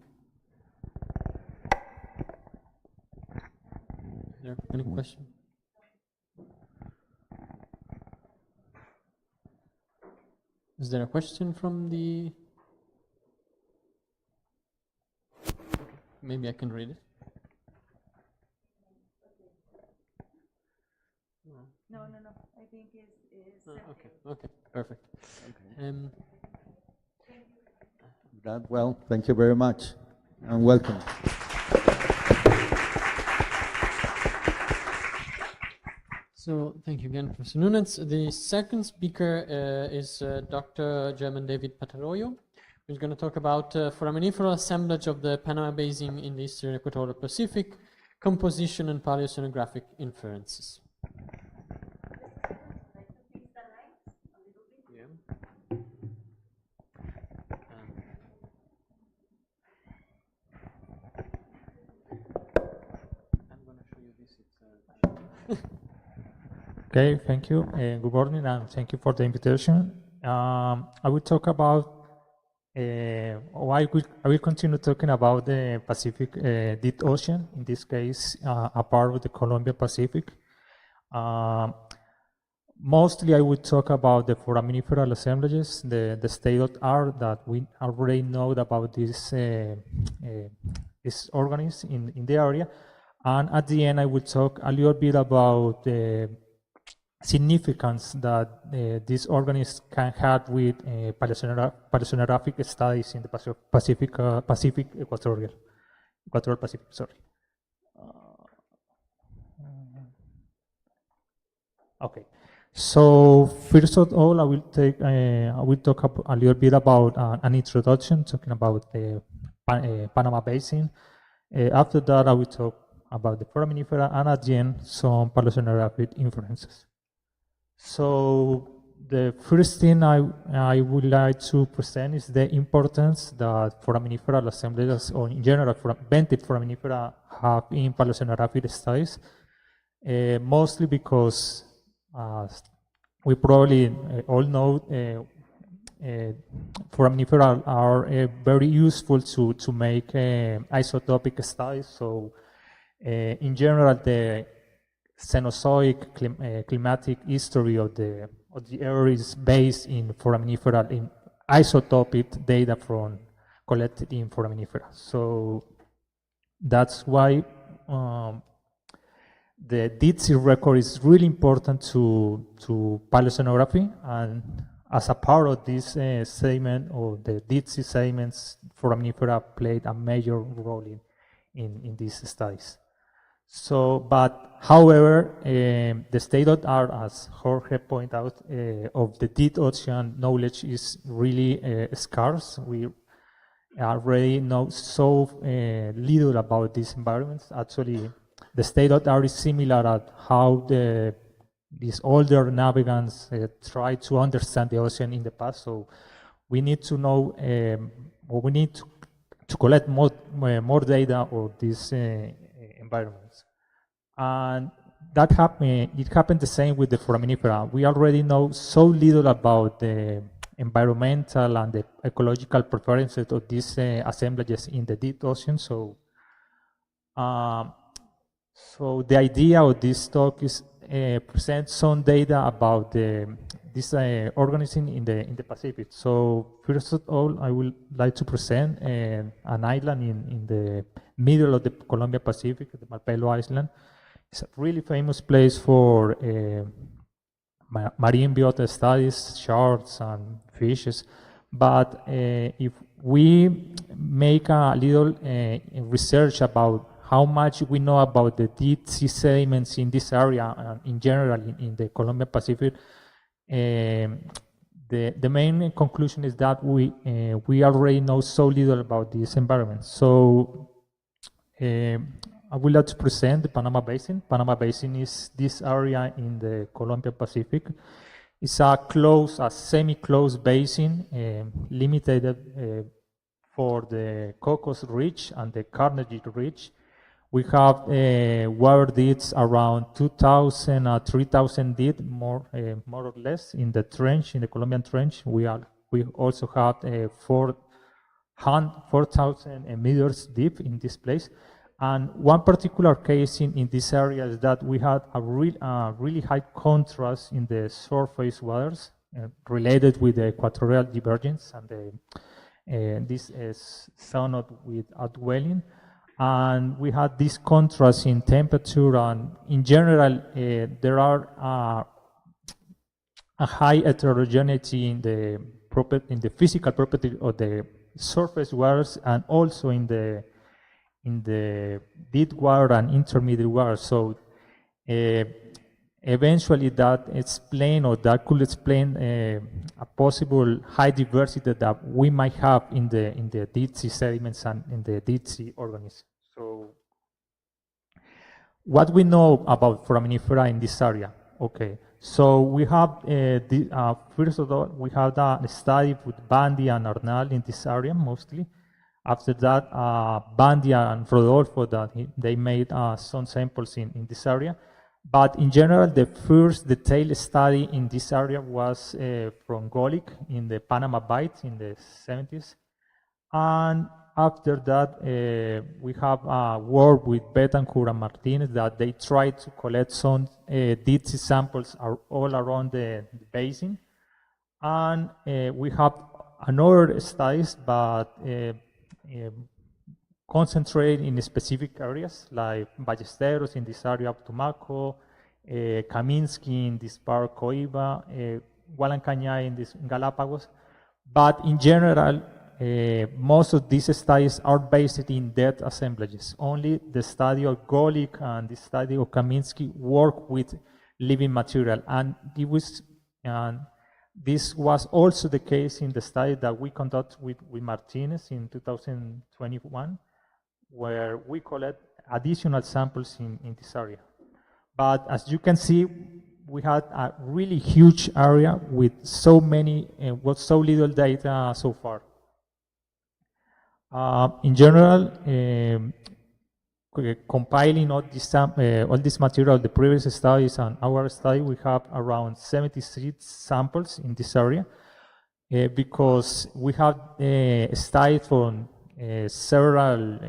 Is there any question? Is there a question from the... Maybe I can read it. No. I think it's Okay, perfect. Okay. Well, thank you very much, and welcome. So thank you again, Professor Nunes. The second speaker is Dr. German David Patarroyo, who's going to talk about foraminiferal assemblage of the Panama Basin in the Eastern Equatorial Pacific, composition and paleoceanographic inferences. Okay, thank you. Good morning, and thank you for the invitation. I will talk about, I will continue talking about the Pacific Deep Ocean, in this case, a part of the Columbia Pacific. Mostly, I will talk about the foraminiferal assemblages, the state of art that we already know about these organisms in the area. And at the end, I will talk a little bit about the significance that these organisms can have with paleoceanographic studies in the Pacific equatorial Pacific. Sorry. Okay. So first of all, I will talk a little bit about an introduction, talking about the Panama Basin. After that, I will talk about the foraminifera, and at the end, some paleoceanographic inferences. So the first thing I would like to present is the importance that foraminiferal assemblages, or in general, vented foraminifera have in paleoceanographic studies, mostly because we probably all know foraminifera are very useful to make isotopic studies. So in general, the Cenozoic climatic history of the Earth is based in foraminifera, in isotopic data from collected in foraminifera. So that's why the deep sea record is really important to paleoceanography, and as a part of this segment, or the deep sea segments, foraminifera played a major role in these studies. So, but however, the state of art, as Jorge pointed out, of the deep ocean knowledge is really scarce. We already know so little about these environments. Actually, the state of art is similar at how these older navigants try to understand the ocean in the past. So we need to know, or we need to collect more data of these environments. And that happened. It happened the same with the foraminifera. We already know so little about the environmental and the ecological preferences of these assemblages in the deep ocean. So, so the idea of this talk is present some data about this organism in the Pacific. So first of all, I would like to present an island in the middle of the Columbia Pacific, the Malpelo Island. It's a really famous place for marine biota studies, sharks and fishes. But if we make a little research about how much we know about the deep sea sediments in this area and in general in the Columbia Pacific, the main conclusion is that we already know so little about this environment. So I would like to present the Panama Basin. Panama Basin is this area in the Columbia Pacific. It's a semi-closed basin, limited for the Cocos Ridge and the Carnegie Ridge. We have water depths around 2,000 or 3,000 deep, more or less, in the trench, in the Colombian Trench. We also have 4,000 meters deep in this place. And one particular case in this area is that we had a really high contrast in the surface waters related with the equatorial divergence, and this is somewhat with outwelling. And we had this contrast in temperature, and in general, there are a high heterogeneity in the physical property of the surface waters, and also in the deep water and intermediate water. So eventually that could explain a possible high diversity that we might have in the deep sea sediments and in the deep sea organisms. So what we know about foraminifera in this area? Okay, so we have first of all, we have a study with Bandi and Arnal in this area mostly. After that, Bandia and Rodolfo, they made some samples in this area. But in general, the first detailed study in this area was from Golik in the Panama Bight in the 70s. And after that, we have worked with Betancourt and Martinez that they tried to collect some deep sea samples all around the basin. And we have another studies, but concentrate in specific areas like Ballesteros in this area of Tumaco, Kaminsky in this part of Coiba, Gualancañay in this Galapagos. But in general, most of these studies are based in dead assemblages. Only the study of Golik and the study of Kaminsky work with living material. And this was also the case in the study that we conducted with Martinez in 2021, where we collect additional samples in this area. But as you can see, we had a really huge area with so many, so little data so far. In general, compiling all this material, the previous studies and our study, we have around 76 samples in this area because we have studied from several,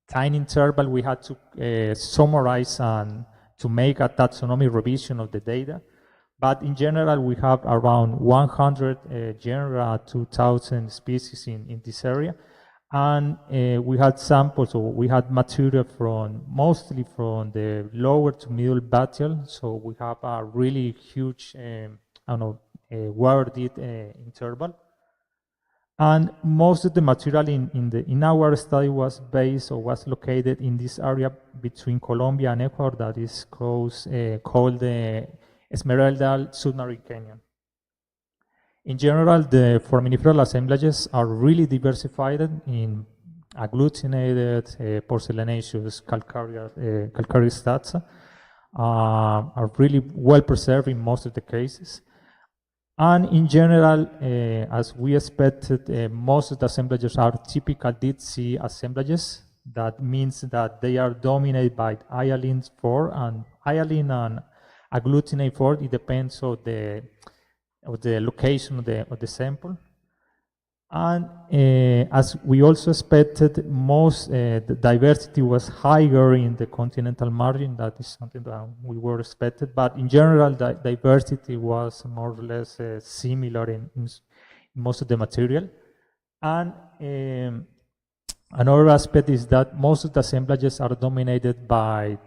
time interval. We had to summarize and to make a taxonomy revision of the data. But in general, we have around 100 genera, 2,000 species in this area. And we had samples, or we had material mostly from the lower to middle bathyal. So we have a really huge, water depth interval. And most of the material in our study was based or was located in this area between Colombia and Ecuador that is called the Esmeralda Submarine Canyon. In general, the foraminiferal assemblages are really diversified in agglutinated, porcelaneous, calcareous taxa, are really well preserved in most of the cases. And in general, as we expected, most of the assemblages are typical deep sea assemblages. That means that they are dominated by hyaline 4 and hyaline and agglutinate 4. It depends on the location of the sample. And as we also expected, most the diversity was higher in the continental margin. That is something that we were expected. But in general, the diversity was more or less similar in most of the material. And another aspect is that most of the assemblages are dominated by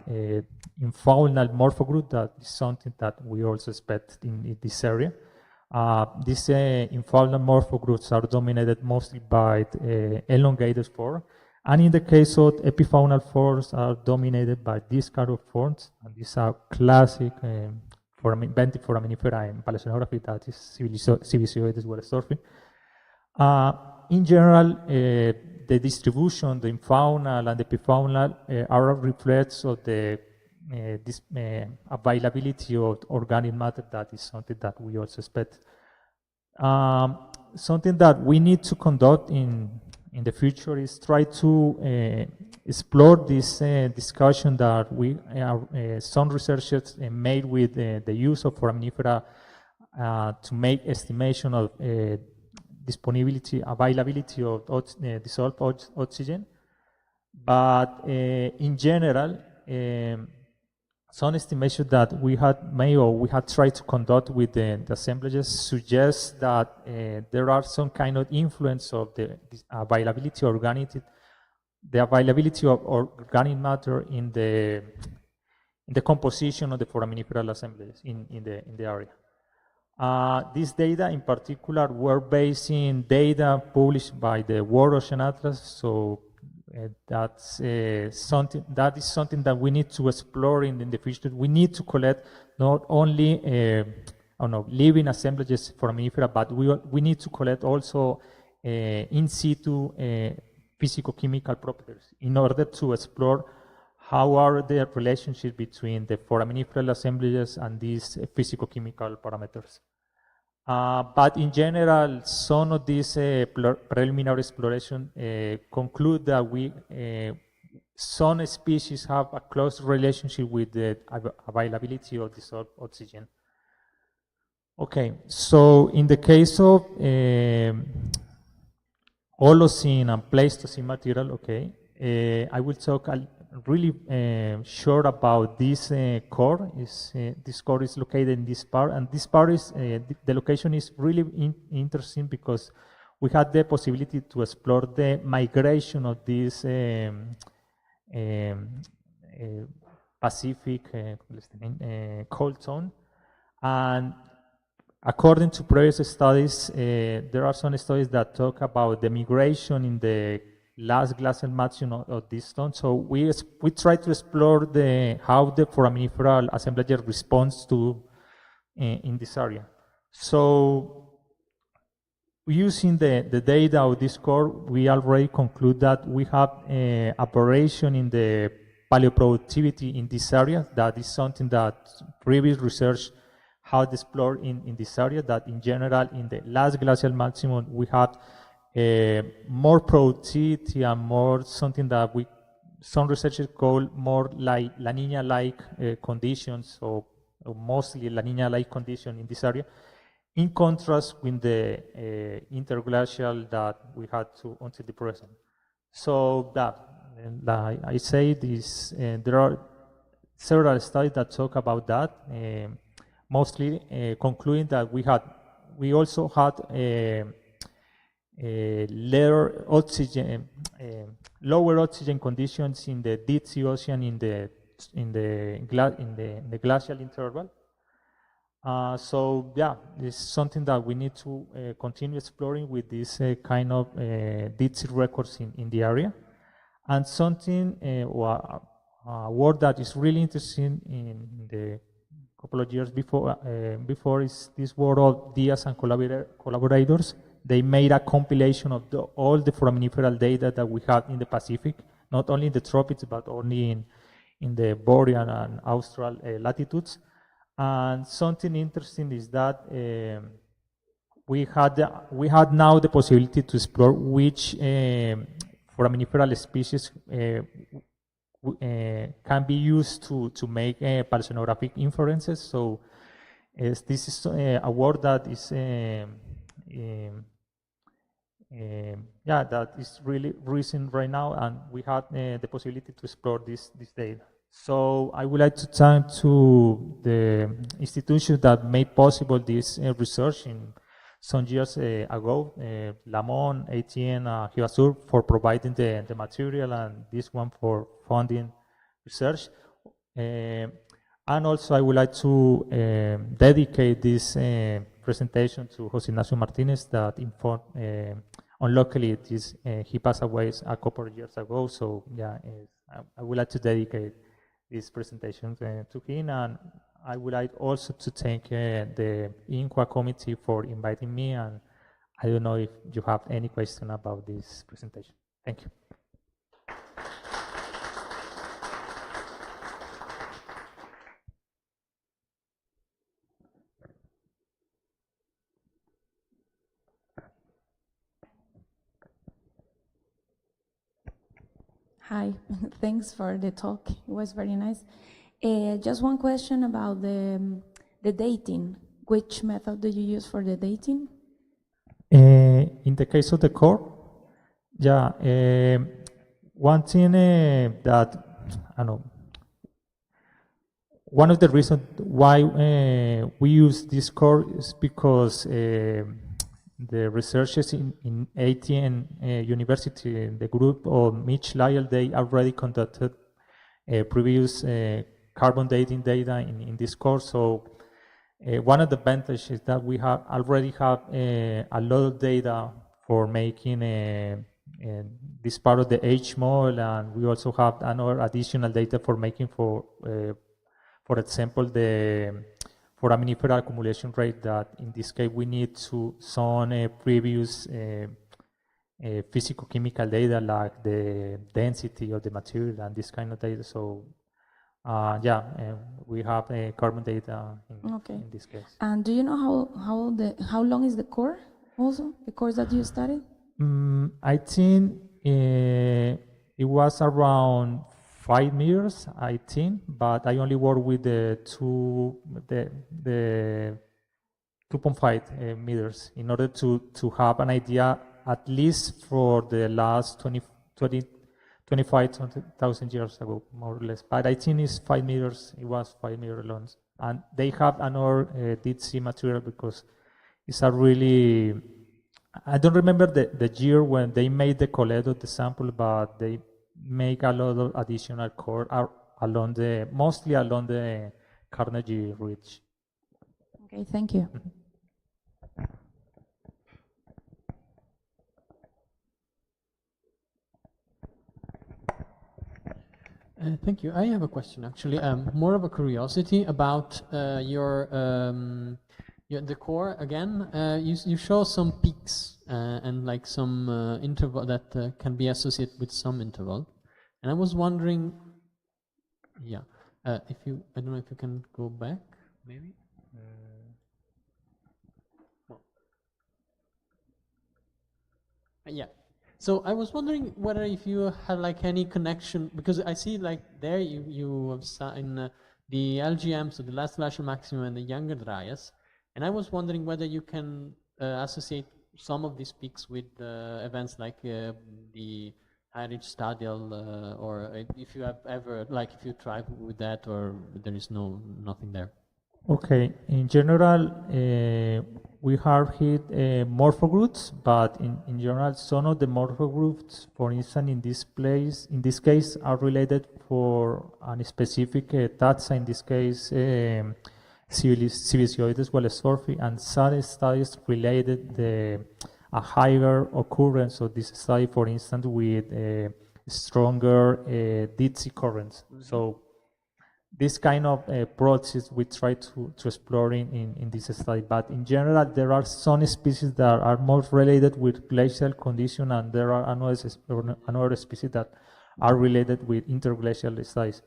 infaunal morphogroup. That is something that we also expect in this area. These infaunal morphogroups are dominated mostly by elongated forms, and in the case of epifaunal forms are dominated by these kind of forms, and these are classic benthic foraminifera in paleoceanography, that is Civicioides wellestorfi. In general, the distribution, the infaunal and the epifaunal are reflects of the this availability of organic matter. That is something that we also expect. Something that we need to conduct in the future is try to explore this discussion that we some researchers made with the use of foraminifera to make estimation of availability of dissolved oxygen. But in general, some estimation that we had made or we had tried to conduct with the assemblages suggests that there are some kind of influence of the availability of organic matter in the composition of the foraminiferal assemblages in the area. These data in particular were based in data published by the World Ocean Atlas, so that is something that we need to explore in the future. We need to collect not only living assemblages foraminifera, but we need to collect also in situ physicochemical properties in order to explore how are the relationship between the foraminiferal assemblages and these physicochemical parameters. But in general, some of these preliminary exploration conclude that we some species have a close relationship with the availability of dissolved oxygen. Okay, so in the case of Holocene and Pleistocene material, okay, I will talk really short about this core. This core is located in this part, and this part is the location is really interesting because we had the possibility to explore the migration of this Pacific cold zone, and according to previous studies, there are some studies that talk about the migration in the last glacial maximum of this zone. So we try to explore how the foraminiferal assemblages responds to in this area. So using the data of this core, we already conclude that we have aberration in the paleoproductivity in this area. That is something that previous research had explored in this area, that in general in the last glacial maximum we had more productivity and more something that some researchers call more like La Nina-like conditions, or mostly La Nina-like condition in this area, in contrast with the interglacial that we had until the present. So I say this, there are several studies that talk about that, mostly concluding that we also had lower oxygen conditions in the deep sea ocean in the glacial interval. So yeah, it's something that we need to continue exploring with this kind of deep sea records in the area. And something, a word that is really interesting in the couple of years before is this word of Diaz and collaborators. They made a compilation of all the foraminiferal data that we have in the Pacific, not only in the tropics, but only in the boreal and austral latitudes. And something interesting is that we had now the possibility to explore which foraminiferal species can be used to make paleoceanographic inferences. So this is a word that is that is really recent right now, and we had the possibility to explore this data. So I would like to thank to the institutions that made possible this research in some years ago, Lamont, ATN, Hivasur, for providing the material, and this one for funding research. And also I would like to dedicate this presentation to Jose Ignacio Martinez that informed, unluckily he passed away a couple of years ago, so yeah, I would like to dedicate this presentation to him, and I would like also to thank the Inqua committee for inviting me, and I don't know if you have any question about this presentation. Thank you. Hi, thanks for the talk. It was very nice. Just one question about the dating. Which method do you use for the dating? In the case of the core, yeah, one thing that, I don't know, one of the reasons why we use this core is because the researchers in ATN University, the group of Mitch Lyle, they already conducted previous carbon dating data in this course. So one of the advantages is that we already have a lot of data for making this part of the H model, and we also have another additional data for making for example, the foraminiferal accumulation rate, that in this case we need some previous physical-chemical data like the density of the material and this kind of data. So we have carbon data in this case. And do you know how long is the core also, the course that you studied? I think It was around 5 meters, I think, but I only work with the 2.5 meters in order to have an idea, at least for the last 25,000 years ago, more or less. But I think it's 5 meters, it was 5 meters long. And they have another deep sea material because it's a really, I don't remember the year when they made the collect of the sample, but they make a lot of additional core mostly along the Carnegie Ridge. Okay, thank you. Thank you. I have a question, actually, more of a curiosity about the core again. You show some peaks and like some interval that can be associated with some interval, and I was wondering, yeah, if you, I don't know if you can go back, maybe. Yeah. So I was wondering whether if you had like any connection, because I see like there you have in the LGM, so the last glacial maximum and the Younger Dryas, and I was wondering whether you can associate some of these peaks with events like the Heinrich Stadial, or if you have ever, like if you tried with that, or there is nothing there. Okay, in general, we have hit morphogroups, but in general, some of the morphogroups, for instance, in this case, are related for a specific taxa, in this case, Civicioides wallesdorfi, and some studies related a higher occurrence of this study, for instance, with stronger deep sea currents. So this kind of process we try to explore in this study, but in general there are some species that are more related with glacial condition, and there are another species that are related with interglacial studies.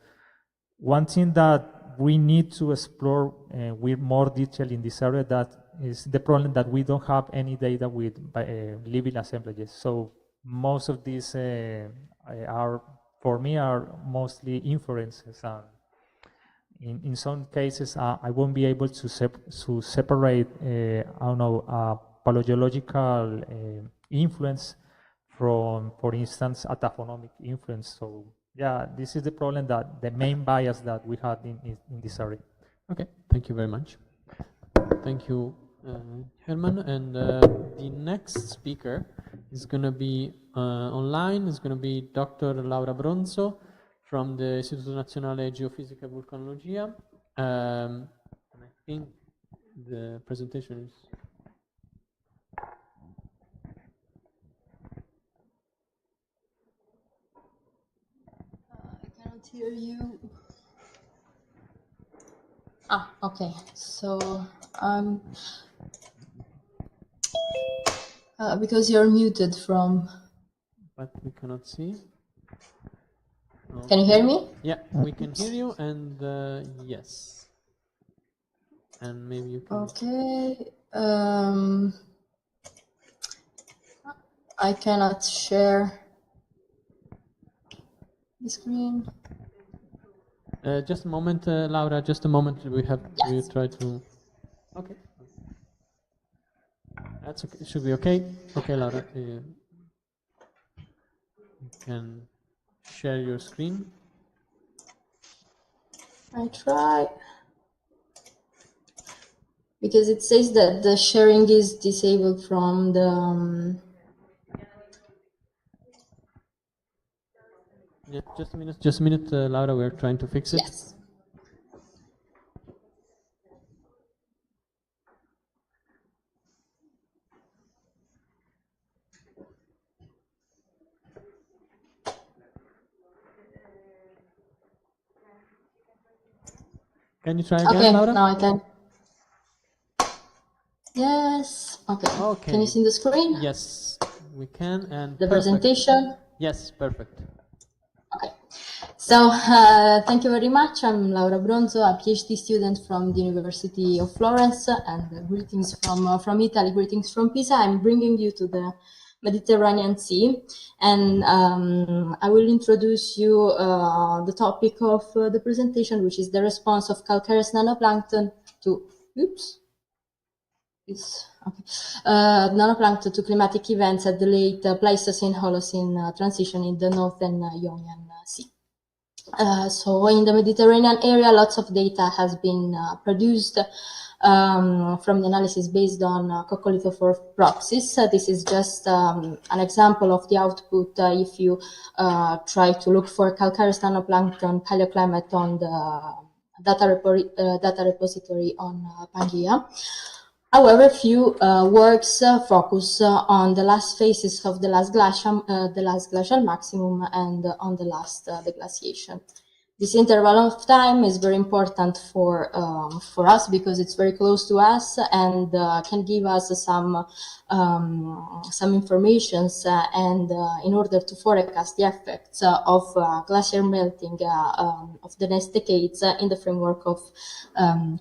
One thing that we need to explore with more detail in this area, that is the problem that we don't have any data with living assemblages. So most of these for me are mostly inferences, and in some cases, I won't be able to separate, I don't know, paleogeological influence from, for instance, a taphonomic influence. So, yeah, this is the problem, that the main bias that we had in this area. Okay, thank you very much. Thank you, Herman. And the next speaker is going to be online. It's going to be Dr. Laura Bronzo from the Istituto Nazionale Geofisica e Vulcanologia. And I think the presentation is... I cannot hear you. Okay. So, because you're muted from... But we cannot see. Okay. Can you hear me? Yeah, we can hear you, and yes. And maybe you can... Okay. I cannot share the screen. Just a moment, Laura, just a moment. We have to try to... Okay. That's okay. It should be okay. Okay, Laura. You can share your screen. I try. Because it says that the sharing is disabled from the... Yeah, just a minute, Laura, we're trying to fix it. Yes. Can you try again, Laura? Now I can. Yes. Okay. Can you see the screen? Yes, we can. And the presentation? Yes, perfect. Okay. So, thank you very much. I'm Laura Bronzo, a PhD student from the University of Florence, and greetings from Italy, greetings from Pisa. I'm bringing you to the Mediterranean Sea, and I will introduce you the topic of the presentation, which is the response of calcareous nanoplankton to, nanoplankton to climatic events at the late Pleistocene-Holocene transition in the northern Ionian Sea. So in the Mediterranean area, lots of data has been produced from the analysis based on coccolithophore proxies. This is just an example of the output if you try to look for calcareous nanoplankton paleoclimate on the data repository on Pangaea. However, few works focus on the last phases of the last glacial maximum and on the last deglaciation. This interval of time is very important for us because it's very close to us and can give us some information and in order to forecast the effects of glacier melting of the next decades in the framework of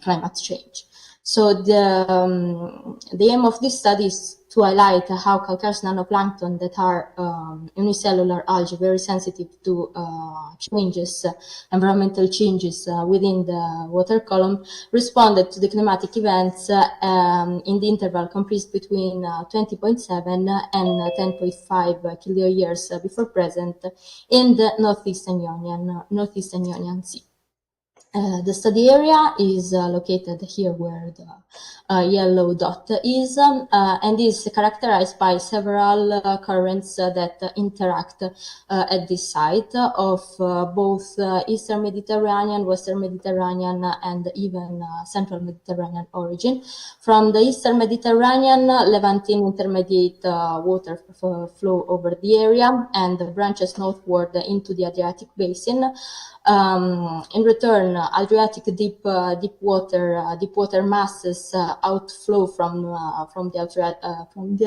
climate change. So the aim of this study is to highlight how calcareous nanoplankton that are unicellular algae, very sensitive to changes, environmental changes within the water column, responded to the climatic events in the interval comprised between 20.7 and 10.5 kiloyears before present in the northeastern Ionian Sea. The study area is located here where the yellow dot is and is characterized by several currents that interact at this site of both Eastern Mediterranean, Western Mediterranean and even Central Mediterranean origin. From the Eastern Mediterranean, Levantine intermediate water flow over the area and branches northward into the Adriatic Basin. In return, Adriatic deep water masses outflow from the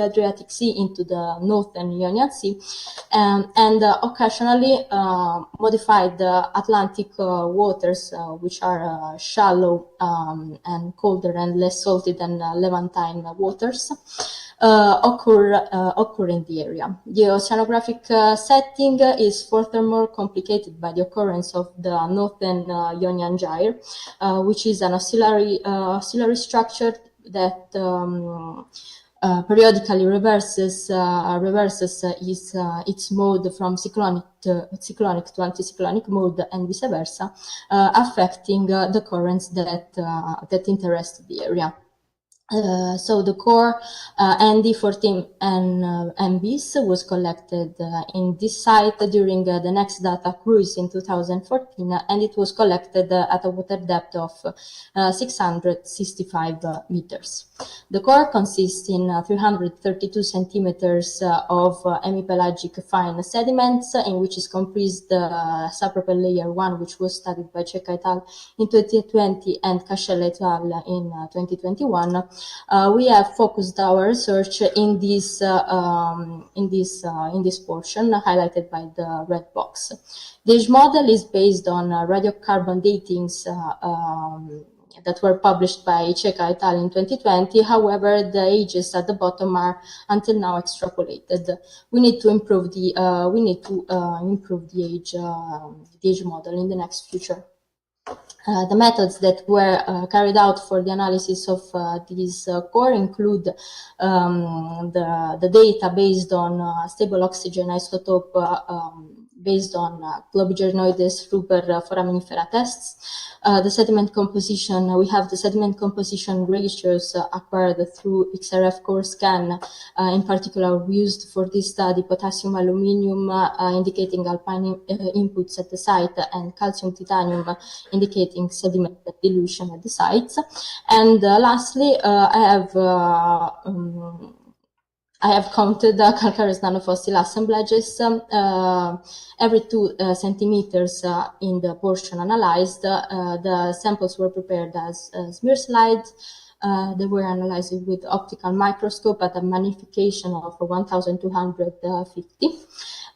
Adriatic Sea into the northern Ionian Sea, and occasionally modified Atlantic waters, which are shallow and colder and less salty than Levantine waters. Occur in the area. The oceanographic setting is furthermore complicated by the occurrence of the northern Ionian Gyre, which is an oscillary structure that periodically reverses its mode from cyclonic to anticyclonic mode and vice versa, affecting the currents that interest the area. So the core ND14 and MBs was collected in this site during the next data cruise in 2014, and it was collected at a water depth of 665 meters. The core consists in 332 centimeters of hemipelagic fine sediments, in which is comprised subpropel layer 1, which was studied by Cecca et al. In 2020 and Cascella et al. In 2021. We have focused our research in this portion highlighted by the red box. The age model is based on radiocarbon datings that were published by Cecca et al. In 2020. However, the ages at the bottom are until now extrapolated. We need to improve the age model in the next future. The methods that were carried out for the analysis of this core include the data based on stable oxygen isotope based on Globigerinoides Ruber foraminifera tests. The sediment composition, we have the sediment composition ratios acquired through XRF core scan. In particular, we used for this study potassium aluminium indicating alpine inputs at the site and calcium titanium indicating sediment dilution at the sites. And lastly, I have counted calcareous nanofossil assemblages every 2 centimeters in the portion analyzed. The samples were prepared as smear slides. They were analyzed with optical microscope at a magnification of 1250.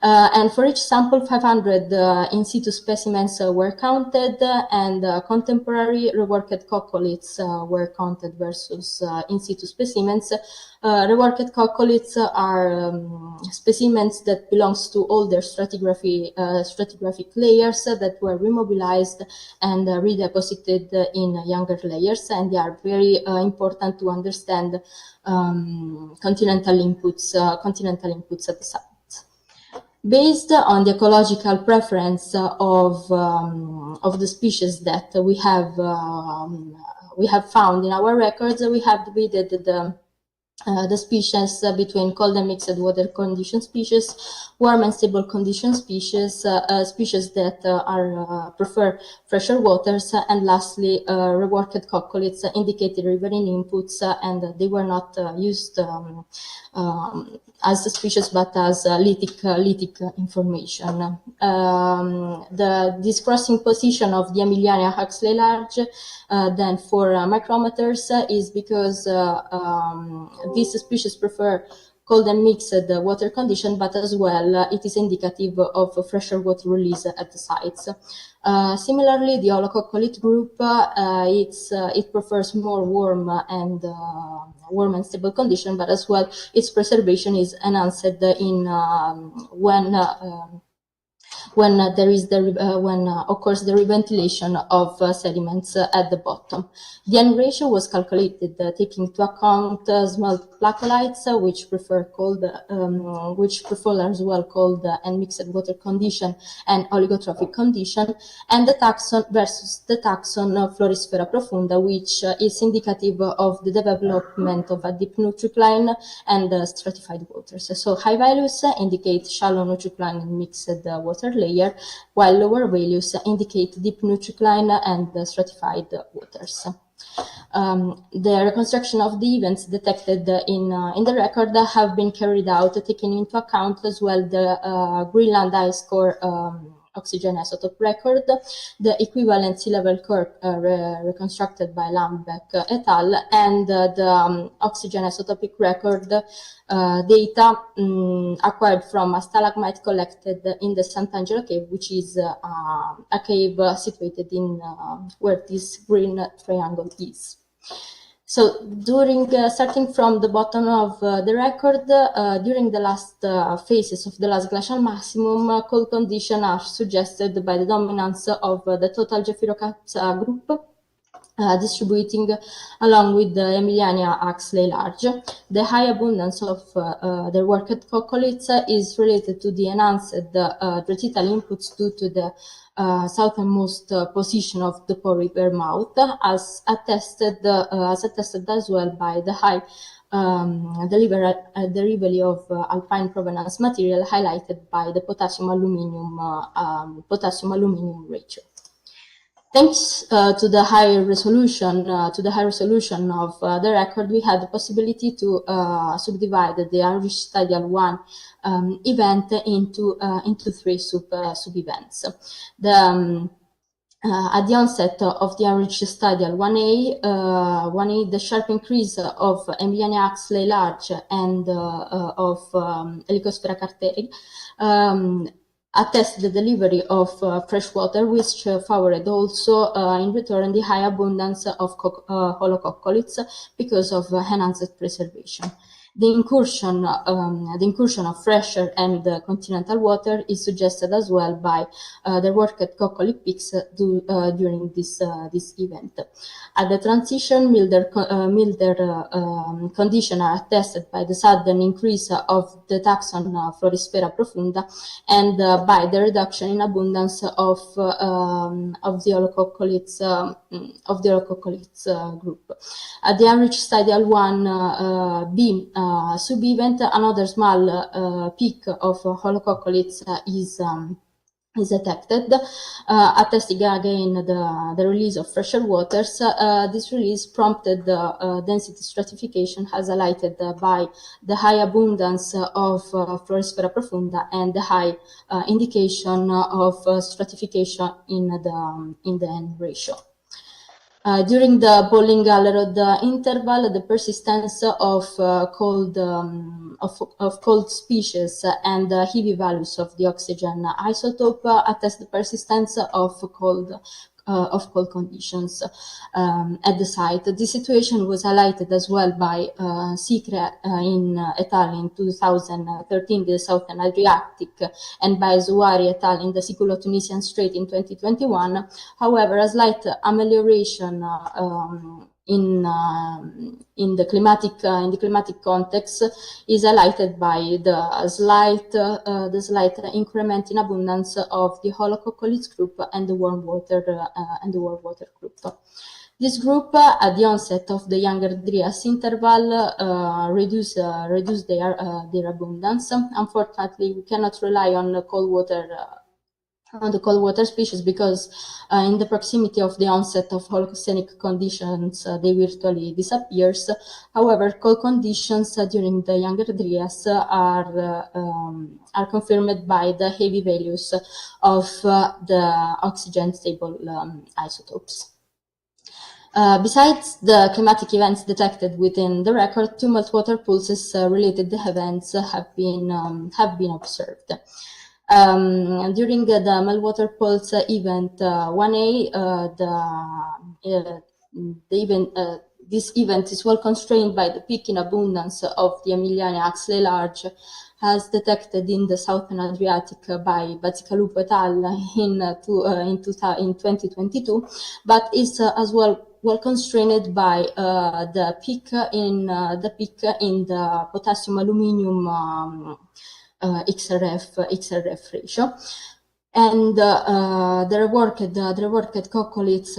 And for each sample, 500 in situ specimens were counted, and contemporary reworked coccoliths were counted versus in situ specimens. Reworked coccoliths are specimens that belongs to older stratigraphic layers that were remobilized and redeposited in younger layers, and they are very important to understand continental inputs at the site. Based on the ecological preference of the species that we have found in our records, we have divided the species between cold and mixed water condition species, warm and stable condition species, species that prefer fresher waters, and lastly, reworked coccoliths indicated riverine inputs, and they were not used as a species but as lithic information. This crossing position of the Emiliania Huxley large then for micrometers is because these species prefer cold and mixed water condition, but as well it is indicative of fresher water release at the sites. Similarly, the holococcolith group, it prefers more warm and stable condition, but as well its preservation is enhanced in when occurs the reventilation of sediments at the bottom. The N ratio was calculated taking into account smelt placolites, which prefer as well cold and mixed water condition and oligotrophic condition, and the taxon versus the taxon Florisfera profunda, which is indicative of the development of a deep nutricline and stratified waters. So high values indicate shallow nutricline and mixed water layer, while lower values indicate deep nutricline and stratified waters. The reconstruction of the events detected in the record have been carried out, taking into account as well the Greenland ice core oxygen isotope record, the equivalent sea level curve reconstructed by Lambeck et al., and the oxygen isotopic record data acquired from a stalagmite collected in the Sant'Angelo cave, which is a cave situated in where this green triangle is. So starting from the bottom of the record, during the last phases of the last glacial maximum, cold conditions are suggested by the dominance of the total Geophyrocaps group, distributing along with the Emiliania Huxley large. The high abundance of the worked coccoliths is related to the enhanced tretital inputs due to the southernmost position of the Po River mouth, as attested as well by the high delivery of alpine provenance material highlighted by the potassium aluminium ratio. Thanks to the high resolution of the record, we had the possibility to subdivide the Irish Stadial 1 event into three sub-events. At the onset of the Irish Stadial 1A, the sharp increase of Emiliania Huxley large and of Helicosphaera carteri attest the delivery of fresh water, which favored also in return the high abundance of holococcoliths because of enhanced preservation. The incursion of fresher and continental water is suggested as well by the work at coccolith peaks during this event. At the transition, milder conditions are attested by the sudden increase of the taxon Florisfera profunda and by the reduction in abundance of the holococcoliths group. At the average Stadial 1B sub-event, another small peak of holococcoliths is detected, attesting again the release of fresher waters. This release prompted density stratification, as highlighted by the high abundance of Florisfera profunda and the high indication of stratification in the N ratio. During the Bolling-Galerod interval, the persistence of cold species and heavy values of the oxygen isotope attest the persistence of cold conditions at the site. This situation was highlighted as well by Sicre et al. In 2013, the Southern Adriatic, and by Zouari et al. In the Siculo-Tunisian Strait in 2021. However, a slight amelioration in the climatic context is highlighted by the slight increment in abundance of the holococcolids group and the warm water group. This group, at the onset of the Younger Dryas interval, reduced their abundance. Unfortunately, we cannot rely on the cold water species because in the proximity of the onset of holocenic conditions, they virtually disappears. However, cold conditions during the Younger Dryas are confirmed by the heavy values of the oxygen stable isotopes. Besides the climatic events detected within the record, two meltwater pulses related events have been observed. During the meltwater pulse event 1A, this event is well constrained by the peak in abundance of the Emiliani Huxley large, as detected in the Southern Adriatic by Bazzicalupo et al. In 2022, but is as well constrained by the peak in the potassium aluminium XRF ratio, and the reworked coccolids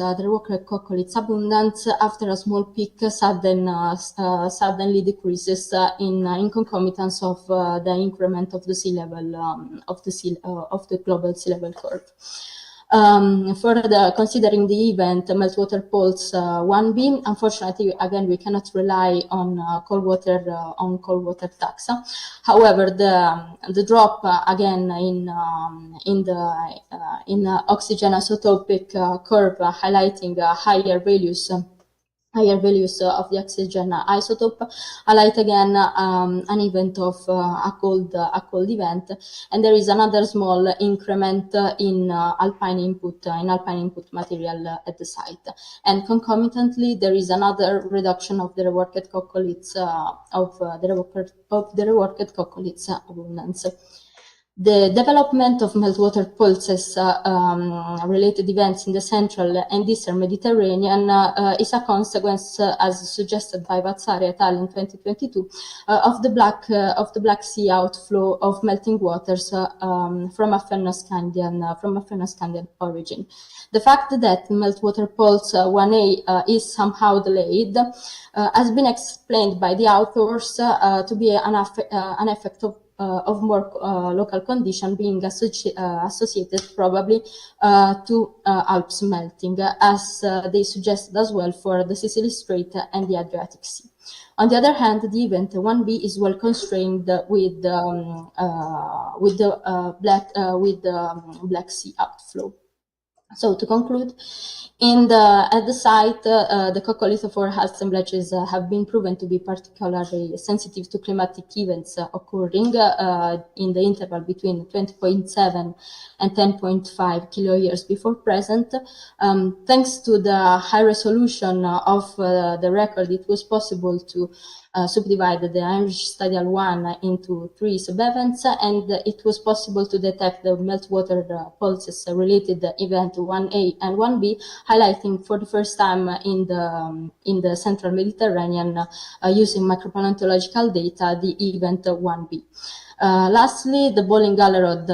abundance after a small peak suddenly decreases in concomitance of the increment of the sea level of the global sea level curve. Further, considering the event meltwater pulse 1B, unfortunately, again, we cannot rely on cold water taxa. However, the drop again in oxygen isotopic curve, highlighting higher values of the oxygen isotope, highlight again an event of a cold event, and there is another small increment in alpine input material at the site, and concomitantly there is another reduction of the reworked coccolids abundance. The development of meltwater pulses related events in the central and eastern Mediterranean is a consequence, as suggested by Vazzari et al. In 2022, of the Black Sea outflow of melting waters from a Fennoscandian origin. The fact that meltwater pulse 1A is somehow delayed has been explained by the authors to be an effect of more local condition being associated probably to Alps melting, as they suggested as well for the Sicily Strait and the Adriatic Sea. On the other hand, the event 1B is well constrained with the Black Sea outflow. So to conclude, at the site, the coccolithophore assemblages have been proven to be particularly sensitive to climatic events occurring in the interval between 20.7 and 10.5 kiloyears before present. Thanks to the high resolution of the record, it was possible to subdivide the Heinrich Stadial 1 into 3 sub-events, and it was possible to detect the meltwater pulses related event 1A and 1B, highlighting for the first time in the central Mediterranean using micropaleontological data the event 1B. Lastly, the Bolling-Galerod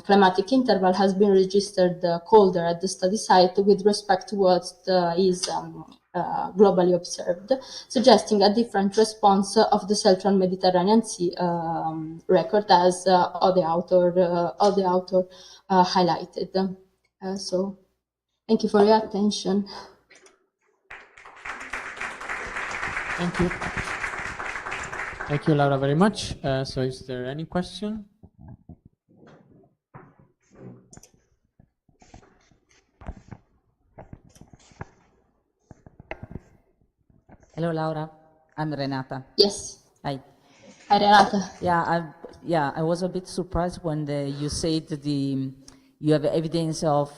climatic interval has been registered colder at the study site with respect to what is globally observed, suggesting a different response of the Central Mediterranean Sea record, as all the author highlighted. So, thank you for your attention. Thank you. Thank you, Laura, very much. So is there any question? Hello, Laura. I'm Renata. Yes. Hi. Hi, Renata. Yeah, I was a bit surprised when you said you have evidence of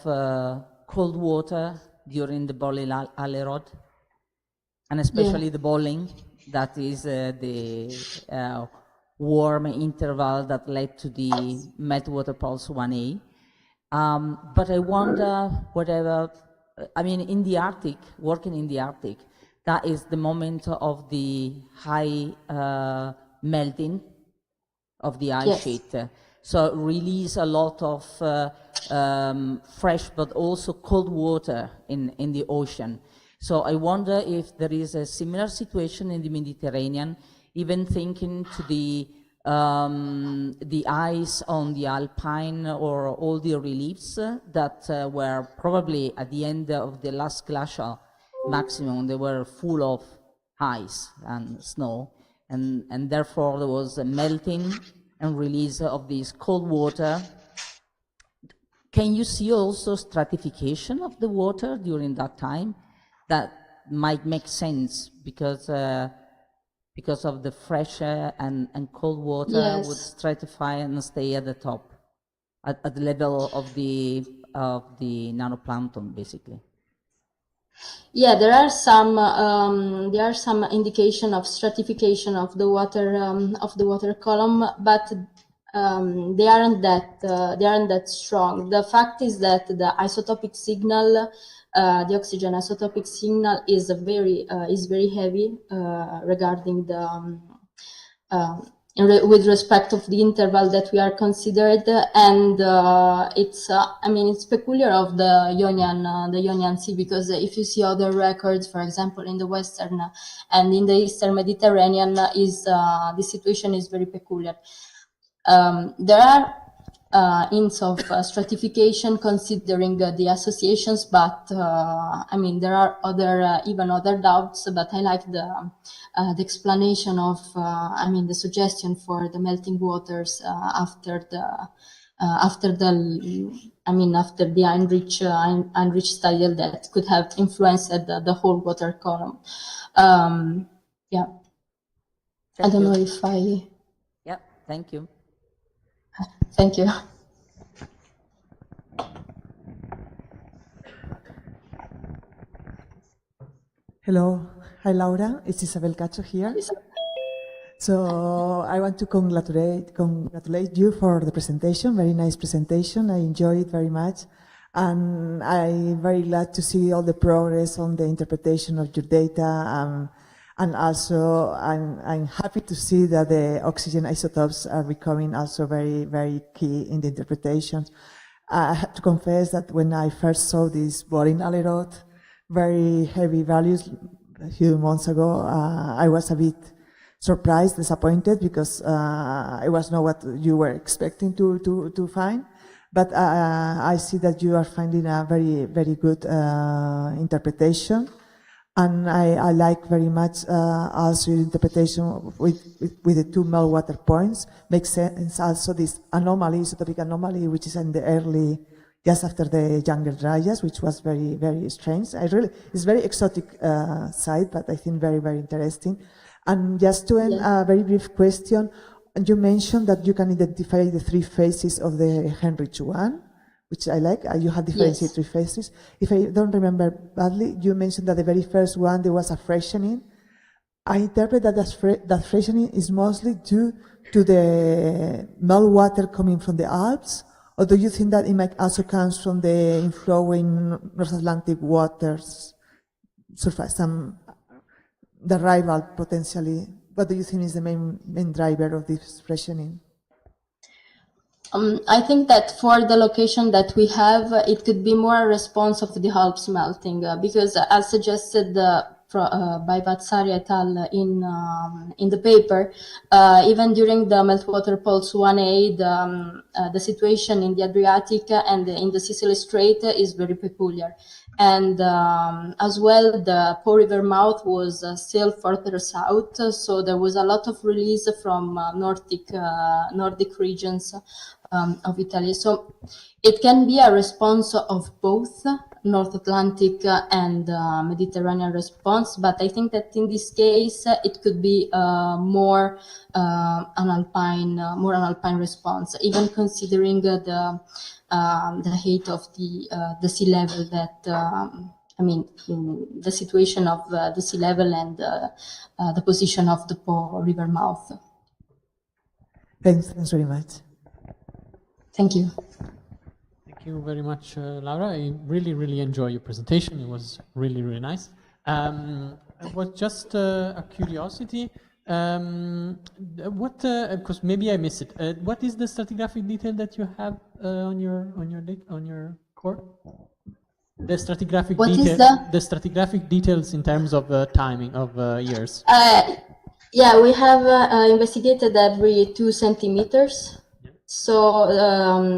cold water during the boiling alerod, and especially the boiling, that is the warm interval that led to the meltwater pulse 1A. But I wonder whether, I mean, in the Arctic, working in the Arctic, that is the moment of the high melting of the ice sheet. So release a lot of fresh but also cold water in the ocean. So I wonder if there is a similar situation in the Mediterranean, even thinking to the ice on the Alpine or all the reliefs that were probably at the end of the last glacial maximum, they were full of ice and snow, and therefore there was a melting and release of this cold water. Can you see also stratification of the water during that time? That might make sense because of the fresh air and cold water would stratify and stay at the top, at the level of the nanoplankton, basically. Yeah, there are some indication of stratification of the water column, but they aren't that strong. The fact is that the isotopic signal, the oxygen isotopic signal, is very heavy regarding the with respect of the interval that we are considered, and it's peculiar of the Ionian Sea, because if you see other records, for example, in the Western and in the Eastern Mediterranean, the situation is very peculiar. There are hints of stratification considering the associations, but there are other doubts. But I like the explanation of the suggestion for the melting waters after the Heinrich study that could have influenced the whole water column. Yeah, I don't know if I. Yeah, thank you. Thank you. Hello. Hi, Laura. It's Isabel Cacho here. So I want to congratulate you for the presentation. Very nice presentation. I enjoyed it very much. And I'm very glad to see all the progress on the interpretation of your data. And also, I'm happy to see that the oxygen isotopes are becoming also very, very key in the interpretations. I have to confess that when I first saw this boiling alerod, very heavy values a few months ago, I was a bit surprised, disappointed, because it was not what you were expecting to find. But I see that you are finding a very, very good interpretation. And I like very much also your interpretation with the two meltwater points. Makes sense also this anomaly, isotopic anomaly, which is in the early, just after the younger dryas, which was very, very strange. It's very exotic site, but I think very, very interesting. And just to end, a very brief question. You mentioned that you can identify the three phases of the Heinrich 1, which I like. You have differentiated three phases. If I don't remember badly, you mentioned that the very first one, there was a freshening. I interpret that that freshening is mostly due to the meltwater coming from the Alps, or do you think that it might also come from the inflowing North Atlantic waters, the arrival potentially? What do you think is the main driver of this freshening? I think that for the location that we have, it could be more a response of the Alps melting, because as suggested by Vatsari et al. In the paper, even during the meltwater pulse 1A, the situation in the Adriatic and in the Sicily Strait is very peculiar. And as well, the Po River mouth was still further south, so there was a lot of release from Nordic regions of Italy. So it can be a response of both North Atlantic and Mediterranean response, but I think that in this case it could be more an alpine response, even considering the height of the sea level that. The situation of the sea level and the position of the Po river mouth. Thanks very much. Thank you. Thank you very much, Laura. I really enjoyed your presentation. It was really nice. It was just a curiosity. Because maybe I missed it. What is the stratigraphic detail that you have on your core? The stratigraphic the stratigraphic details in terms of timing of years. Yeah, we have investigated every 2 centimeters. So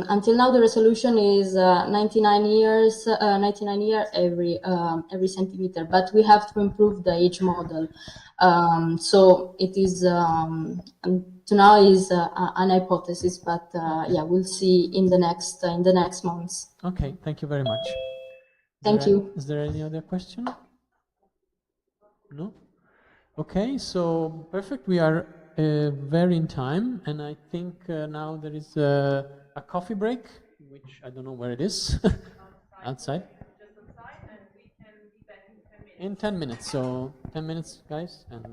until now, the resolution is 99 years every centimeter. But we have to improve the age model. So it is to now is an hypothesis, but yeah, we'll see in the next months. Okay, thank you very much. Thank you. Is there any other question? No? Okay, so perfect. We are very in time, and I think now there is a coffee break, which I don't know where it is. Outside? Just outside, and we can be back in 10 minutes. So 10 minutes, guys. And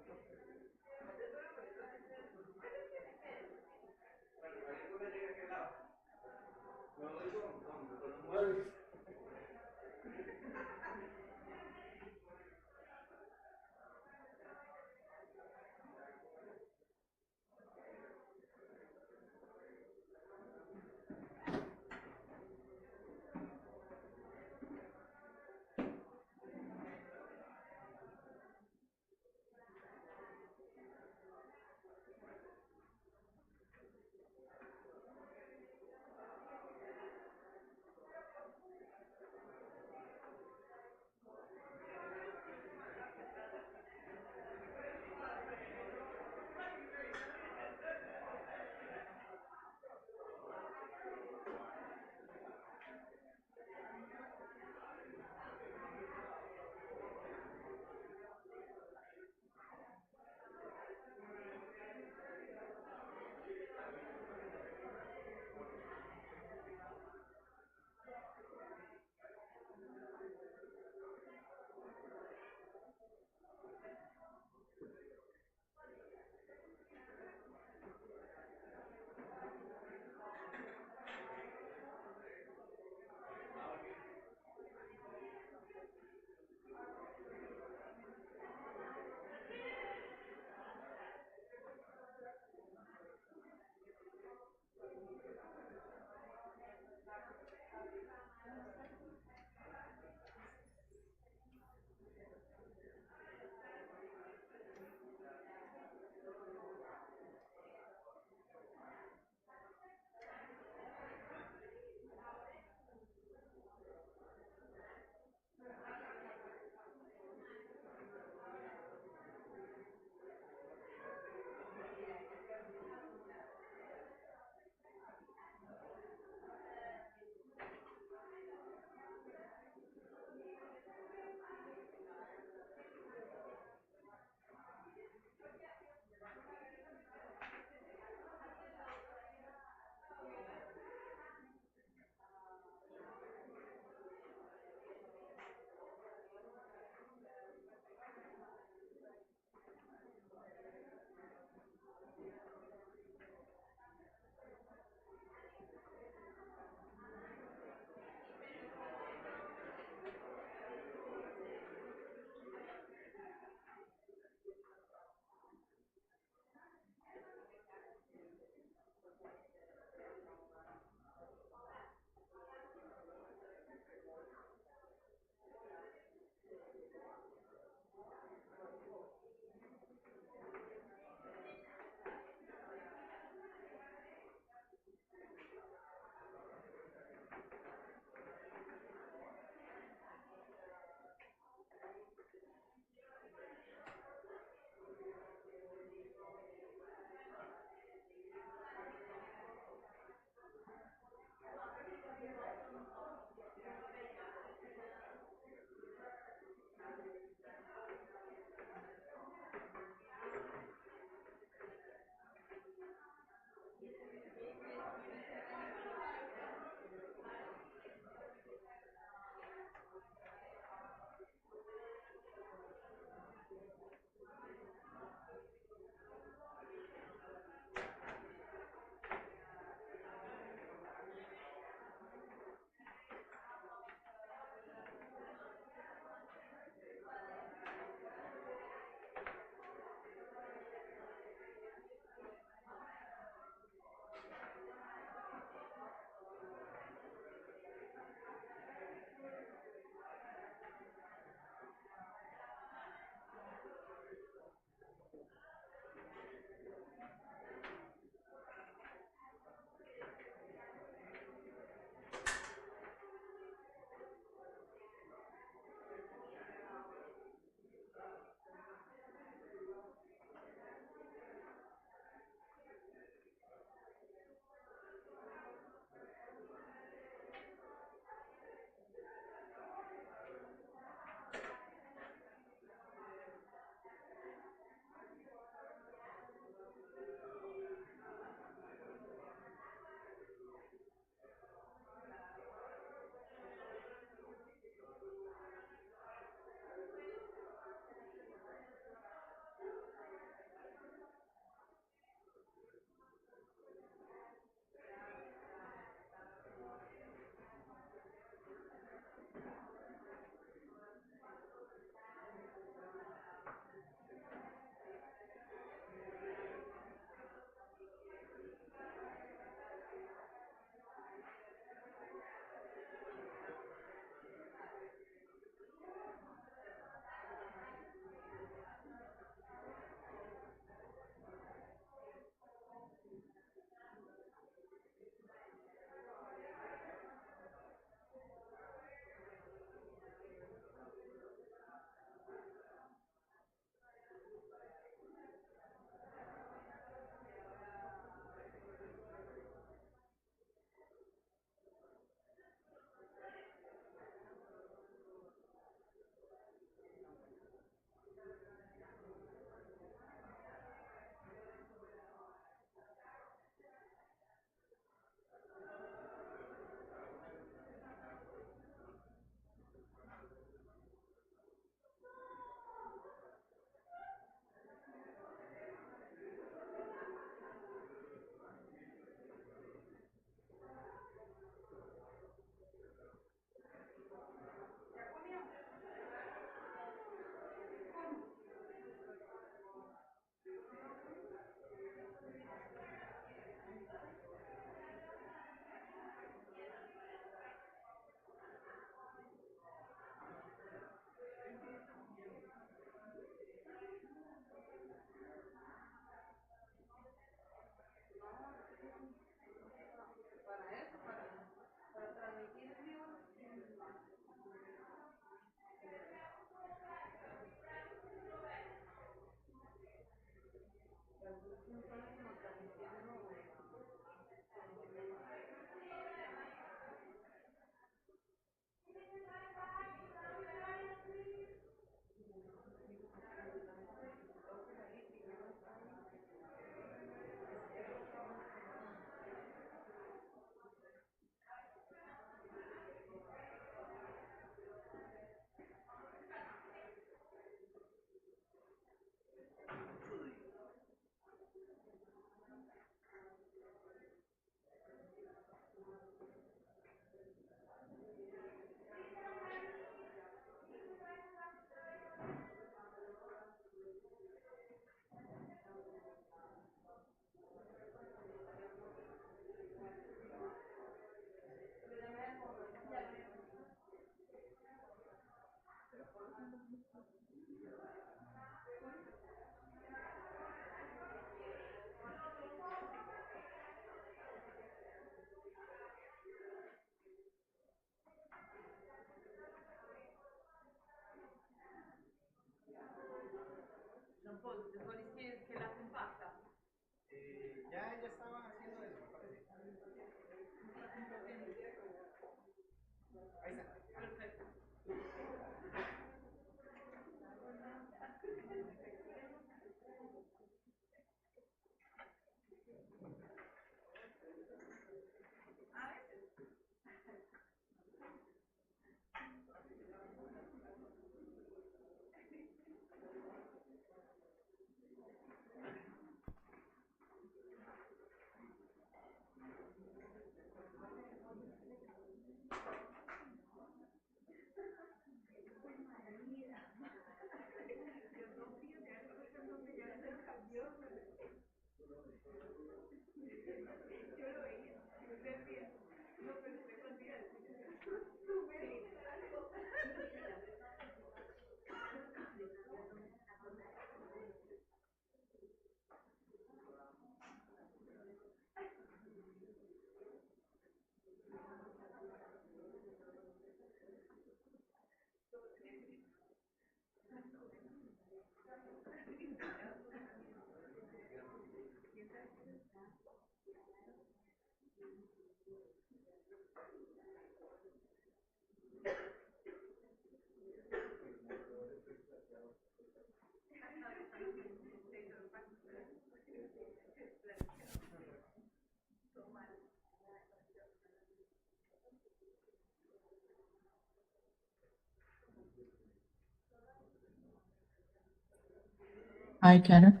Hi, Karen.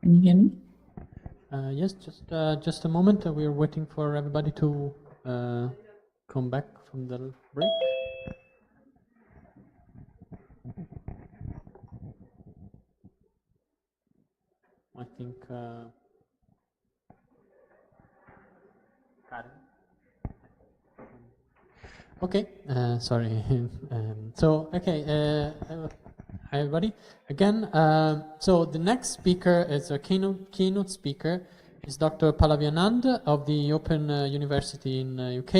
Can you hear me? Yes, just a moment. We're waiting for everybody to come back from the break. I think Karen. Okay, sorry. Hi everybody. Again, so the next speaker is a keynote speaker. Is Dr. Pallavianand of the Open University in UK.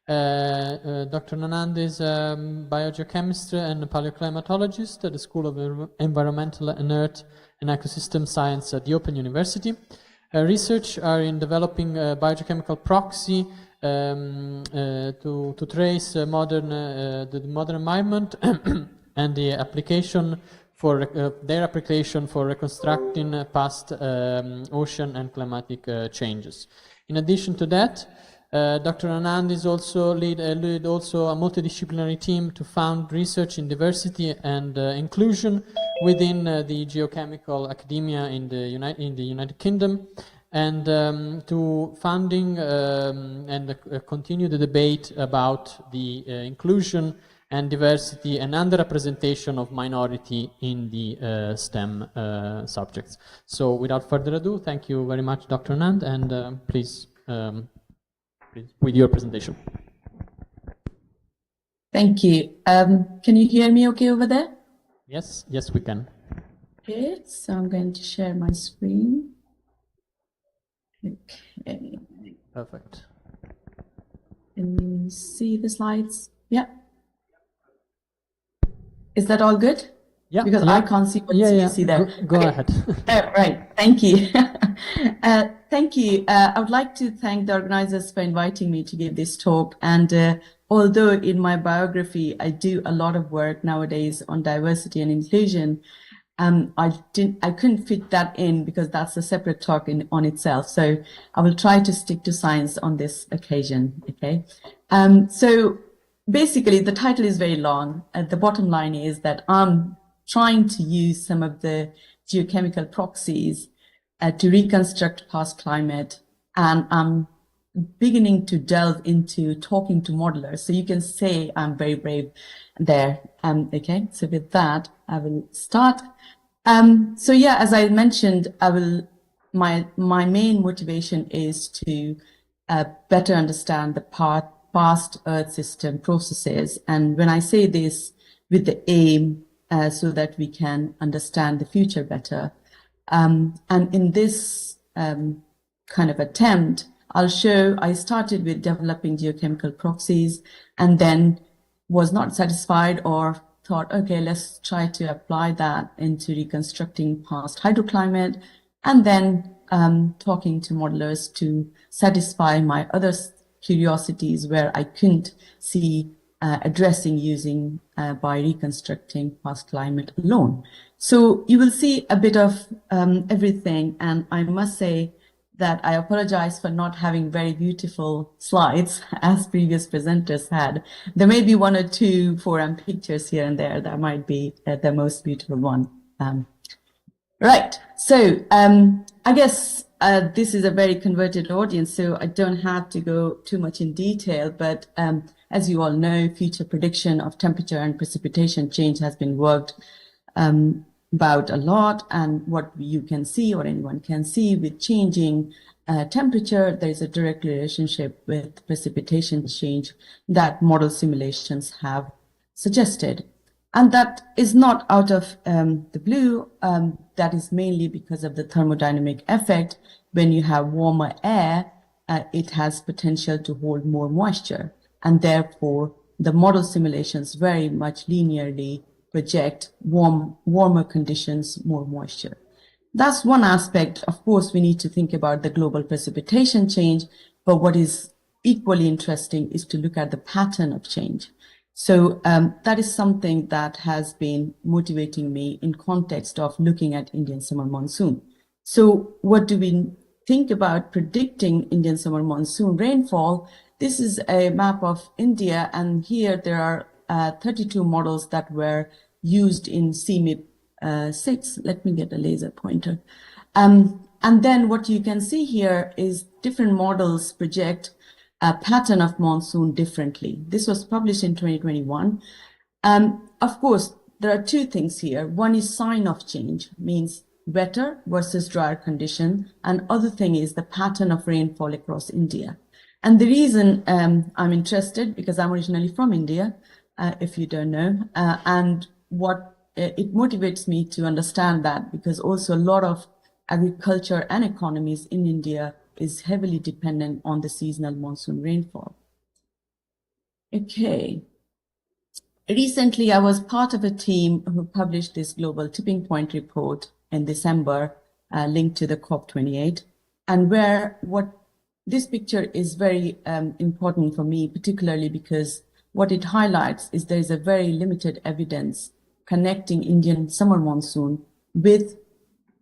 Dr. Nanand is a biogeochemist and a paleoclimatologist at the School of Environmental and Earth and Ecosystem Science at the Open University. Her research are in developing biogeochemical proxy to trace the modern environment and the application for their application for reconstructing past ocean and climatic changes. In addition to that, Dr. Anand is also lead also a multidisciplinary team to found research in diversity and inclusion within the geochemical academia in the United Kingdom, and to founding and continue the debate about the inclusion and diversity and underrepresentation of minority in the STEM subjects. So without further ado, thank you very much, Dr. Anand, and please with your presentation. Thank you. Can you hear me okay over there? Yes, we can. Good. So I'm going to share my screen. Okay. Perfect. Can you see the slides? Yeah. Is that all good? Yeah. Because I can't see what you see there. Go ahead. Right. Thank you. Thank you. I would like to thank the organizers for inviting me to give this talk. And although in my biography, I do a lot of work nowadays on diversity and inclusion, I couldn't fit that in because that's a separate talk on itself. So I will try to stick to science on this occasion. Okay. So basically, the title is very long. The bottom line is that I'm trying to use some of the geochemical proxies to reconstruct past climate, and I'm beginning to delve into talking to modelers. So you can say I'm very brave there. Okay, so with that, I will start. So yeah, as I mentioned, my main motivation is to better understand the past Earth system processes. And when I say this with the aim so that we can understand the future better. And in this kind of attempt, I started with developing geochemical proxies and then was not satisfied or thought, okay, let's try to apply that into reconstructing past hydroclimate, and then talking to modelers to satisfy my other curiosities where I couldn't see addressing using by reconstructing past climate alone. So you will see a bit of everything, and I must say that I apologize for not having very beautiful slides as previous presenters had. There may be one or two forum pictures here and there that might be the most beautiful one. Right, so I guess this is a very converted audience, so I don't have to go too much in detail, but as you all know, future prediction of temperature and precipitation change has been worked about a lot, and what you can see or anyone can see with changing temperature, there is a direct relationship with precipitation change that model simulations have suggested. And that is not out of the blue. That is mainly because of the thermodynamic effect. When you have warmer air, it has potential to hold more moisture. And therefore, the model simulations very much linearly project warmer conditions, more moisture. That's one aspect. Of course, we need to think about the global precipitation change. But what is equally interesting is to look at the pattern of change. So that is something that has been motivating me in context of looking at Indian summer monsoon. So what do we think about predicting Indian summer monsoon rainfall? This is a map of India, and here there are 32 models that were used in CMIP 6. Let me get a laser pointer. And then what you can see here is different models project a pattern of monsoon differently. This was published in 2021. Of course, there are two things here. One is sign of change, means wetter versus drier condition. And other thing is the pattern of rainfall across India. And the reason I'm interested, because I'm originally from India, if you don't know, and what it motivates me to understand that, because also a lot of agriculture and economies in India is heavily dependent on the seasonal monsoon rainfall. Okay. Recently, I was part of a team who published this global tipping point report in December, linked to the COP28, and where what this picture is very important for me, particularly because what it highlights is there is a very limited evidence connecting Indian summer monsoon with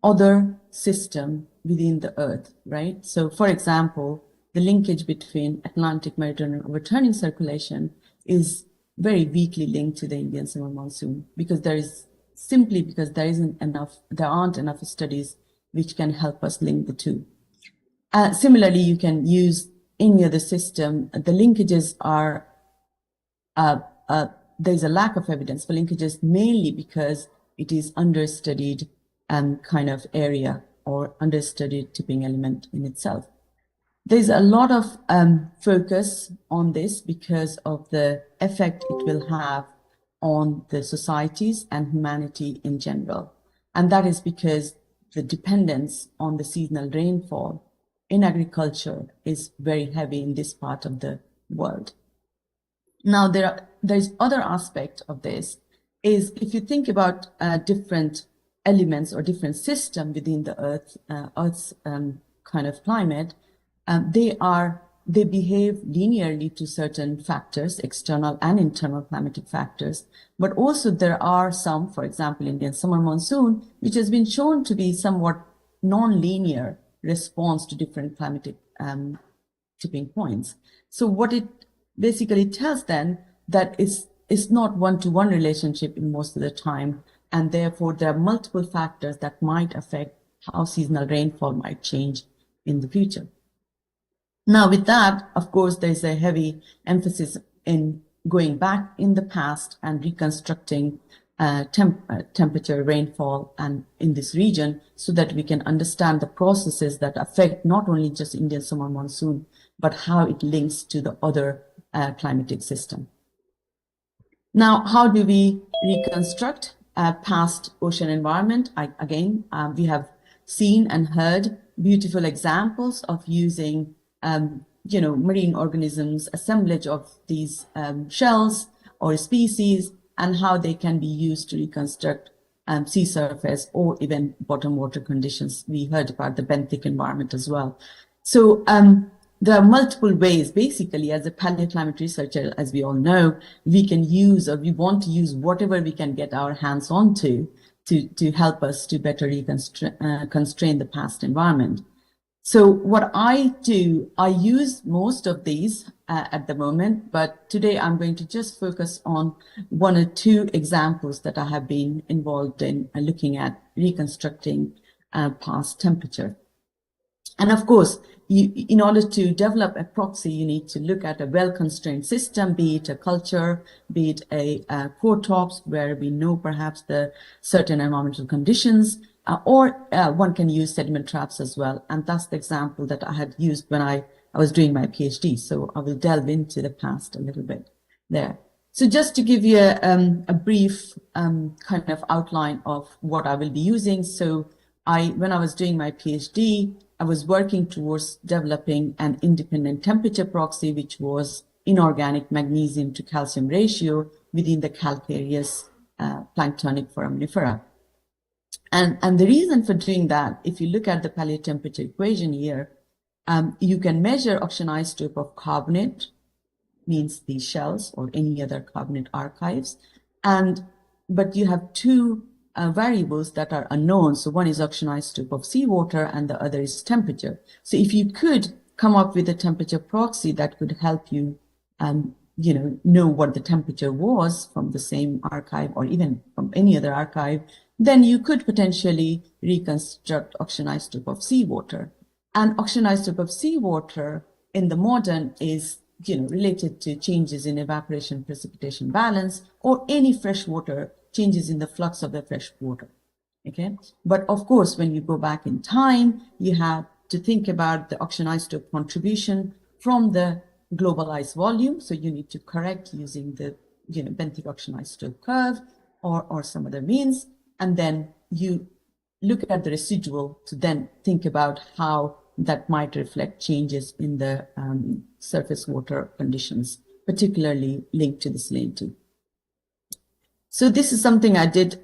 other system within the Earth, right? So, for example, the linkage between Atlantic Mediterranean overturning circulation is very weakly linked to the Indian summer monsoon, because there aren't enough studies which can help us link the two. Similarly, you can use any other system. The linkages are there's a lack of evidence for linkages, mainly because it is understudied kind of area or understudied tipping element in itself. There's a lot of focus on this because of the effect it will have on the societies and humanity in general. And that is because the dependence on the seasonal rainfall in agriculture is very heavy in this part of the world. Now, there's other aspect of this is if you think about different elements or different system within the Earth's kind of climate, they behave linearly to certain factors, external and internal climatic factors. But also there are some, for example, Indian summer monsoon, which has been shown to be somewhat non-linear response to different climatic tipping points. So what it basically tells then that it's not one-to-one relationship in most of the time, and therefore there are multiple factors that might affect how seasonal rainfall might change in the future. Now, with that, of course, there's a heavy emphasis in going back in the past and reconstructing temperature, rainfall, and in this region, so that we can understand the processes that affect not only just Indian summer monsoon, but how it links to the other climatic system. Now, how do we reconstruct past ocean environment? We have seen and heard beautiful examples of using marine organisms, assemblage of these shells or species and how they can be used to reconstruct sea surface or even bottom water conditions. We heard about the benthic environment as well. So there are multiple ways, basically, as a paleoclimate researcher, as we all know, we can use, or we want to use, whatever we can get our hands onto to help us to better constrain the past environment. So what I do, I use most of these at the moment, but today I'm going to just focus on one or two examples that I have been involved in looking at reconstructing past temperature. And of course, in order to develop a proxy, you need to look at a well-constrained system, be it a culture, be it a core tops, where we know perhaps the certain environmental conditions, or one can use sediment traps as well. And that's the example that I had used when I was doing my PhD. So I will delve into the past a little bit there. So just to give you a brief kind of outline of what I will be using. So when I was doing my PhD, I was working towards developing an independent temperature proxy, which was inorganic magnesium to calcium ratio within the calcareous planktonic foraminifera. And the reason for doing that, if you look at the paleotemperature equation here, you can measure oxygen isotope of carbonate, means these shells or any other carbonate archives, but you have two variables that are unknown. So one is oxygen isotope of seawater and the other is temperature. So if you could come up with a temperature proxy that could help you, know what the temperature was from the same archive or even from any other archive, then you could potentially reconstruct oxygen isotope of seawater. And oxygen isotope of seawater in the modern is related to changes in evaporation precipitation balance or any freshwater changes in the flux of the fresh water. Okay, but of course, when you go back in time, you have to think about the oxygen isotope contribution from the global ice volume. So you need to correct using the benthic oxygen isotope curve or some other means, and then you look at the residual to then think about how that might reflect changes in the surface water conditions, particularly linked to the salinity. So this is something I did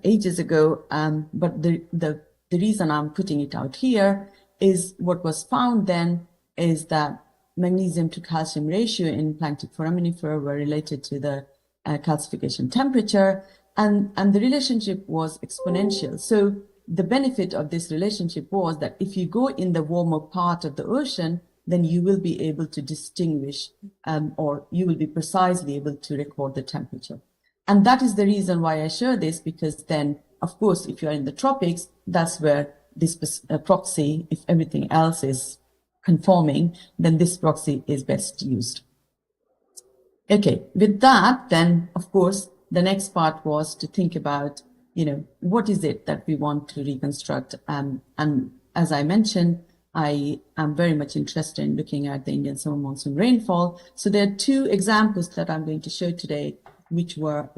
ages ago, but the reason I'm putting it out here is what was found then is that magnesium to calcium ratio in planktic foraminifera were related to the calcification temperature, and the relationship was exponential. So the benefit of this relationship was that if you go in the warmer part of the ocean, then you will be able to distinguish or you will be precisely able to record the temperature. And that is the reason why I share this, because then, of course, if you're in the tropics, that's where this proxy, if everything else is conforming, then this proxy is best used. Okay, with that, then, of course, the next part was to think about, what is it that we want to reconstruct? And as I mentioned, I am very much interested in looking at the Indian summer monsoon rainfall. So there are two examples that I'm going to show today, which were,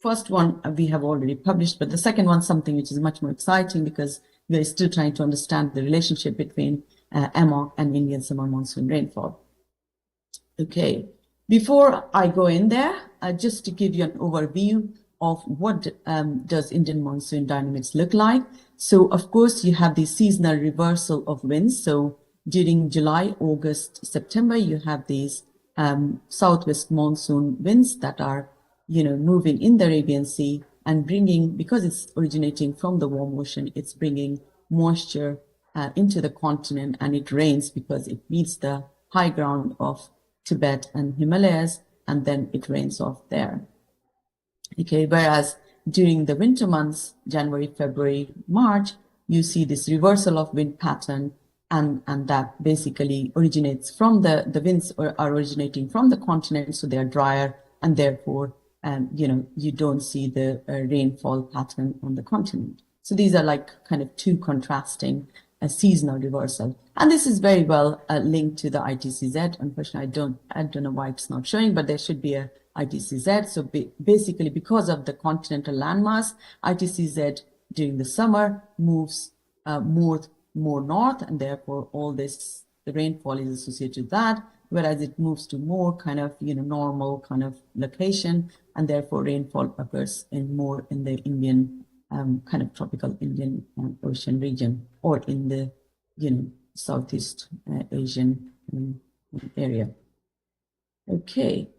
first one we have already published, but the second one, something which is much more exciting because we're still trying to understand the relationship between AMOC and Indian summer monsoon rainfall. Okay, before I go in there, just to give you an overview of what does Indian monsoon dynamics look like. So of course you have the seasonal reversal of winds. So during July, August, September, you have these southwest monsoon winds that are, moving in the Arabian Sea and bringing, because it's originating from the warm ocean, it's bringing moisture into the continent, and it rains because it meets the high ground of Tibet and Himalayas, and then it rains off there. Okay, whereas during the winter months, January, February, March, you see this reversal of wind pattern, and that basically originates from the winds are originating from the continent, so they are drier, and therefore, you don't see the rainfall pattern on the continent. So these are like kind of two contrasting seasonal reversal. And this is very well linked to the ITCZ. Unfortunately, I don't know why it's not showing, but there should be a ITCZ. So basically, because of the continental landmass, ITCZ during the summer moves more north, and therefore all this, the rainfall is associated with that. whereas it moves to more kind of, normal kind of location, and therefore rainfall occurs more in the Indian, kind of tropical Indian Ocean region, or in the, Southeast Asian area. Okay.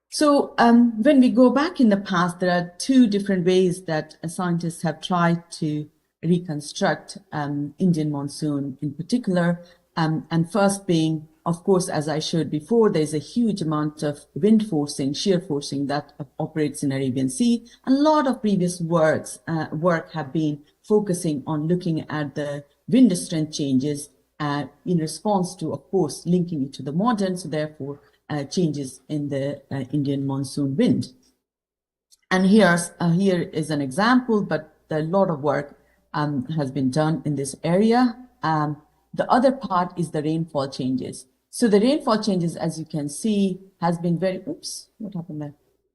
So when we go back in the past, there are two different ways that scientists have tried to reconstruct Indian monsoon in particular. And first being, of course, as I showed before, there's a huge amount of wind forcing, shear forcing that operates in Arabian Sea. A lot of previous work have been focusing on looking at the wind strength changes in response to, of course, linking it to the modern, so therefore changes in the Indian monsoon wind. And here is an example, but a lot of work has been done in this area. The other part is the rainfall changes. So the rainfall changes, as you can see, has been very,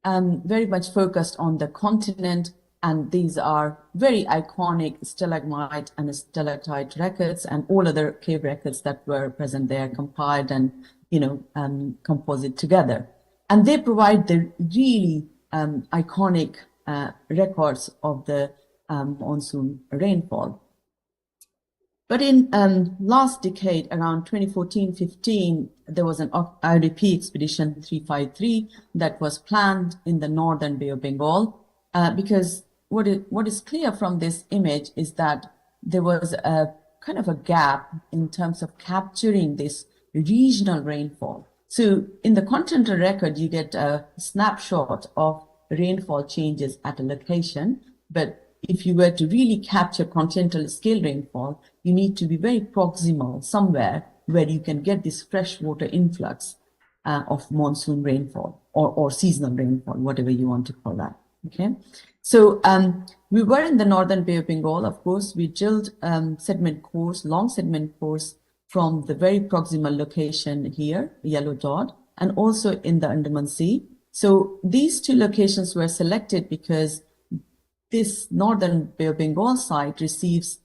very much focused on the continent. And these are very iconic stalagmite and stalactite records and all other cave records that were present there, compiled and composite together. And they provide the really iconic records of the monsoon rainfall. But in last decade, around 2014-15, there was an IODP expedition 353 that was planned in the northern Bay of Bengal, because what is clear from this image is that there was a kind of a gap in terms of capturing this regional rainfall. So in the continental record, you get a snapshot of rainfall changes at a location. But if you were to really capture continental scale rainfall, you need to be very proximal somewhere where you can get this freshwater influx of monsoon rainfall or seasonal rainfall, whatever you want to call that. Okay. So we were in the northern Bay of Bengal. Of course, we drilled sediment cores, long sediment cores, from the very proximal location here, yellow dot, and also in the Andaman Sea. So these two locations were selected because this northern Bay of Bengal site receives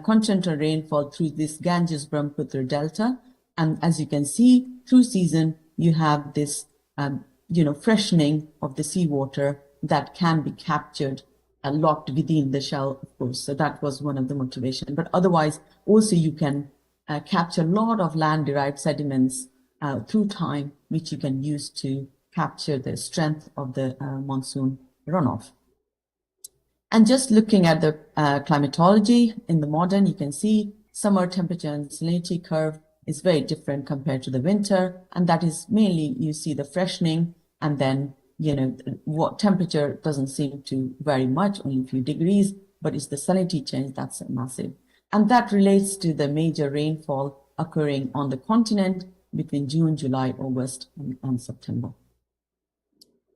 continental rainfall through this Ganges-Brahmaputra delta. And as you can see, through season, you have this, freshening of the seawater that can be captured and locked within the shell, of course. So that was one of the motivations. But otherwise, also you can capture a lot of land-derived sediments through time, which you can use to capture the strength of the monsoon runoff. And just looking at the climatology in the modern, you can see summer temperature and salinity curve is very different compared to the winter. And that is mainly, you see the freshening, and then, what temperature doesn't seem to vary much, only a few degrees, but it's the salinity change that's massive. And that relates to the major rainfall occurring on the continent between June, July, August, and September.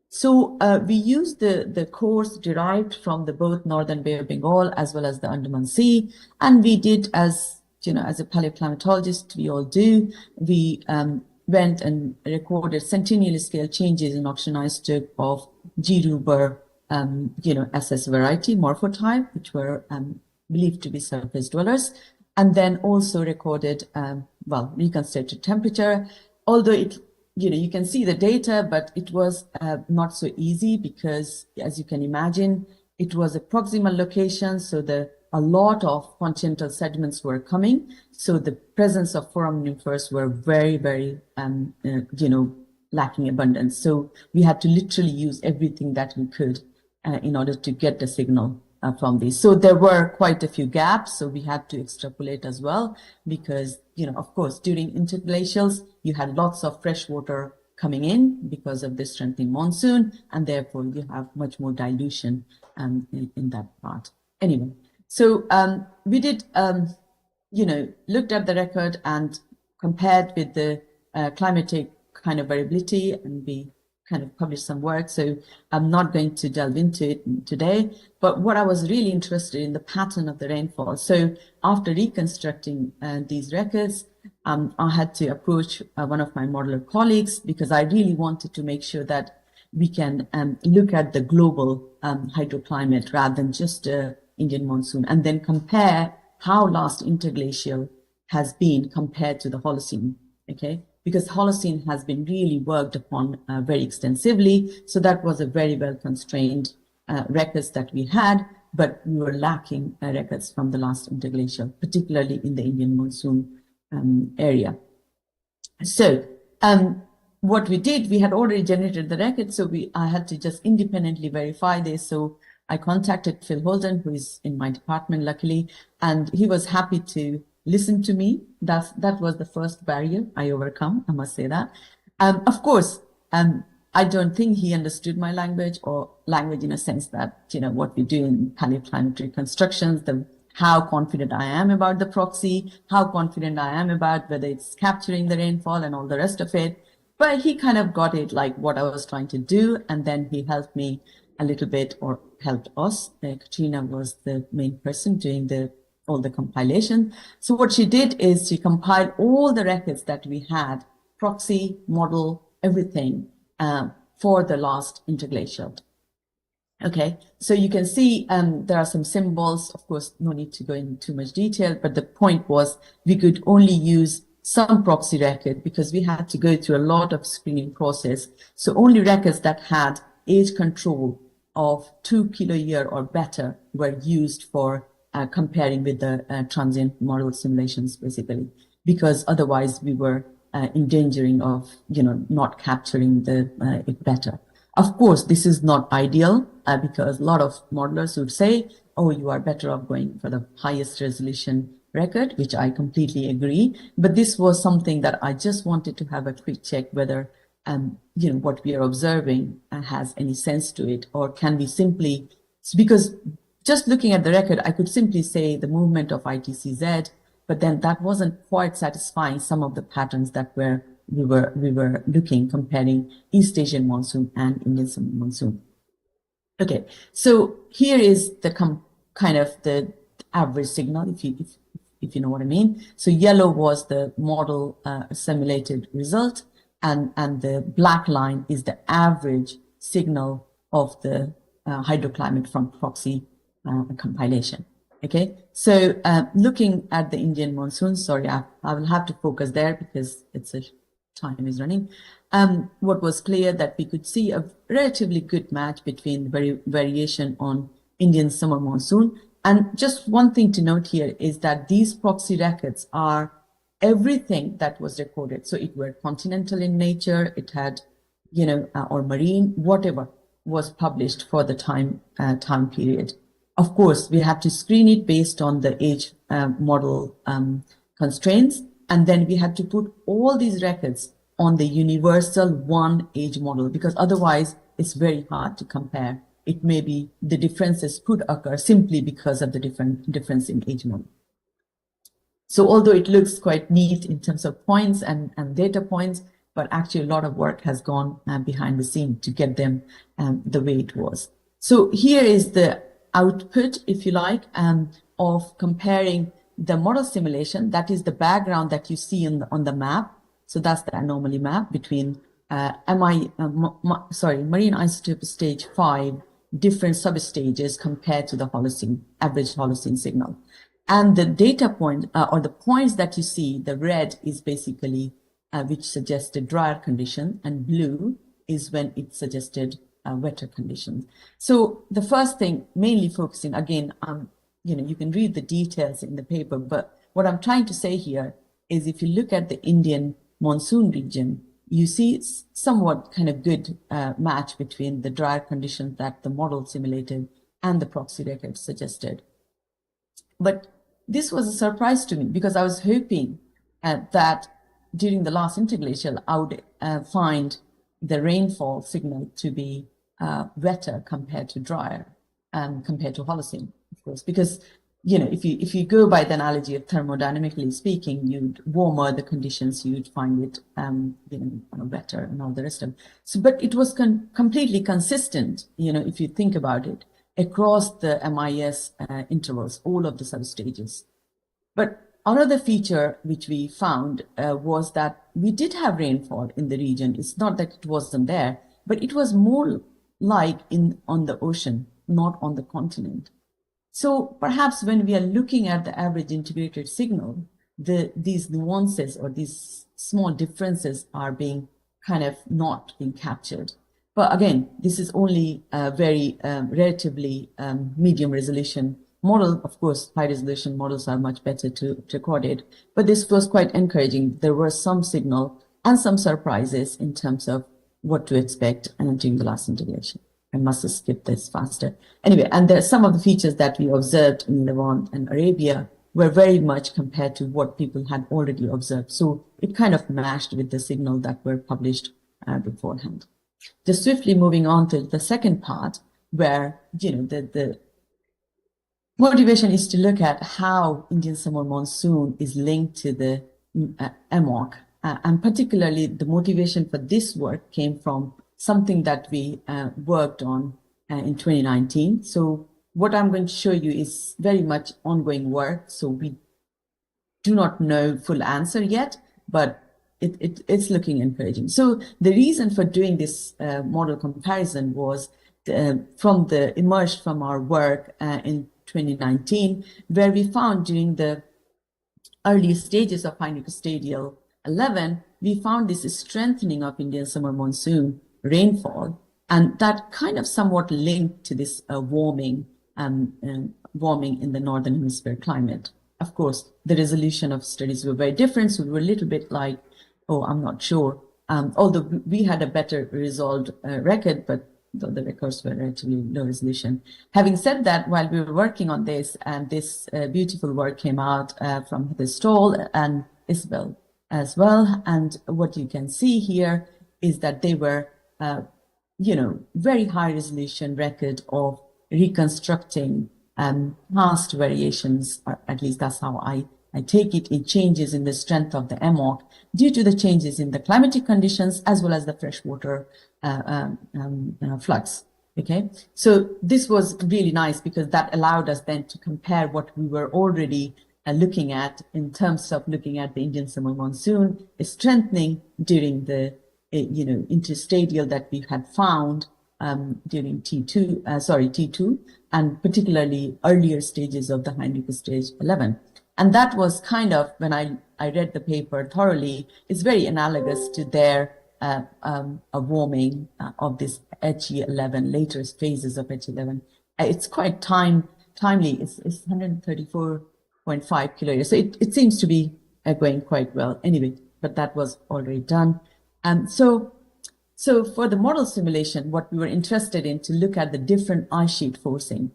So we used the cores derived from both northern Bay of Bengal as well as the Andaman Sea, and we did, as a paleoclimatologist, we all do. We went and recorded centennial scale changes in oxygen isotope of G-Ruber, SS variety morphotype, which were believed to be surface dwellers, and then also recorded, reconstructed temperature, although you can see the data, but it was not so easy because, as you can imagine, it was a proximal location, so a lot of continental sediments were coming. So the presence of foraminifers were very, very, lacking abundance. So we had to literally use everything that we could in order to get the signal from these. So there were quite a few gaps, so we had to extrapolate as well, because, of course, during interglacials, you had lots of fresh water coming in because of the strengthening monsoon, and therefore you have much more dilution in that part. Anyway, so we did, looked at the record and compared with the climatic kind of variability, and we kind of published some work, so I'm not going to delve into it today. But what I was really interested in, the pattern of the rainfall. So after reconstructing these records, I had to approach one of my modeler colleagues because I really wanted to make sure that we can look at the global hydroclimate rather than just Indian monsoon, and then compare how last interglacial has been compared to the Holocene. okay? Because Holocene has been really worked upon very extensively. So that was a very well constrained records that we had, but we were lacking records from the last interglacial, particularly in the Indian monsoon area. So what we did, we had already generated the record, so I had to just independently verify this. So I contacted Phil Holden, who is in my department, luckily, and he was happy to listen to me. That was the first barrier I overcome, I must say that. Of course, I don't think he understood my language, or language in a sense that, you know, what we do in paleoplanetary constructions, how confident I am about the proxy, how confident I am about whether it's capturing the rainfall and all the rest of it. But he kind of got it, like what I was trying to do, and then he helped me a little bit, or helped us. Katrina was the main person doing all the compilation. So what she did is she compiled all the records that we had, proxy, model, everything, for the last interglacial. Okay, so you can see there are some symbols. Of course, no need to go into too much detail, but the point was we could only use some proxy record because we had to go through a lot of screening process. So only records that had age control of 2 kilo-year or better were used for comparing with the transient model simulations, basically, because otherwise we were endangering of, you know, not capturing it better. Of course, this is not ideal because a lot of modelers would say, oh, you are better off going for the highest resolution record, which I completely agree. But this was something that I just wanted to have a quick check whether, you know, what we are observing has any sense to it, or can we simply, because just looking at the record, I could simply say the movement of ITCZ, but then that wasn't quite satisfying some of the patterns that we were looking, comparing East Asian monsoon and Indian summer monsoon. Okay, so here is the kind of the average signal, if you know what I mean. So yellow was the model simulated result, and the black line is the average signal of the hydroclimate from proxy compilation. Okay, so looking at the Indian monsoon, sorry, I will have to focus there because time is running. What was clear that we could see a relatively good match between the variation on Indian summer monsoon. And just one thing to note here is that these proxy records are everything that was recorded. So it were continental in nature, it had, you know, or marine, whatever was published for the time period. Of course, we had to screen it based on the age model constraints, and then we had to put all these records on the universal one age model, because otherwise it's very hard to compare. It may be the differences could occur simply because of the difference in age model. So although it looks quite neat in terms of points and data points, but actually a lot of work has gone behind the scene to get them the way it was. So here is the output, if you like, of comparing the model simulation. That is the background that you see on the map. So that's the anomaly map between marine isotope stage 5, different substages compared to the Holocene, average Holocene signal. And the data point, or the points that you see, the red is basically which suggested drier condition, and blue is when it suggested wetter conditions. So the first thing, mainly focusing again on, you know, you can read the details in the paper, but what I'm trying to say here is if you look at the Indian monsoon region, you see somewhat kind of good match between the drier conditions that the model simulated and the proxy records suggested. But this was a surprise to me because I was hoping that during the last interglacial, I would find the rainfall signal to be wetter compared to drier and compared to Holocene, of course, because, you know, if you go by the analogy of thermodynamically speaking, you'd warmer the conditions, you'd find it, you know, wetter and all the rest of it. So, but it was completely consistent, you know, if you think about it, across the MIS intervals, all of the substages. But another feature which we found was that we did have rainfall in the region. It's not that it wasn't there, but it was more like on the ocean, not on the continent. So perhaps when we are looking at the average integrated signal, these nuances or these small differences are being kind of not being captured. But again, this is only a very relatively medium resolution model. Of course, high resolution models are much better to record it, but this was quite encouraging. There were some signal and some surprises in terms of what to expect during the last integration. I must have skipped this faster. Anyway, and there are some of the features that we observed in Levant and Arabia were very much compared to what people had already observed. So it kind of matched with the signal that were published beforehand. Just swiftly moving on to the second part, where the motivation is to look at how Indian summer monsoon is linked to the EMOC. And particularly the motivation for this work came from something that we worked on in 2019. So what I'm going to show you is very much ongoing work. So we do not know full answer yet, but it's looking encouraging. So the reason for doing this model comparison was emerged from our work in 2019, where we found during the early stages of Hindukostadial 11, we found this strengthening of Indian summer monsoon rainfall, and that kind of somewhat linked to this warming in the northern hemisphere climate. Of course, the resolution of studies were very different, so we were a little bit like, oh, I'm not sure. Although we had a better resolved record, but the records were relatively low resolution. Having said that, while we were working on this, and this beautiful work came out from the Stoll and Isabel as well, and what you can see here is that they were, very high resolution record of reconstructing past variations, or at least that's how I take it, in changes in the strength of the EMOC due to the changes in the climatic conditions as well as the freshwater flux. Okay, so this was really nice because that allowed us then to compare what we were already looking at in terms of looking at the Indian summer monsoon strengthening during the interstadial that we had found during T2, and particularly earlier stages of the Hindukostadial 11. And that was kind of, when I read the paper thoroughly, it's very analogous to their a warming of this HE11, later phases of HE11. It's quite timely. It's 134.5 kiloyears. So it seems to be going quite well. Anyway, but that was already done. So for the model simulation, what we were interested in to look at the different ice sheet forcing.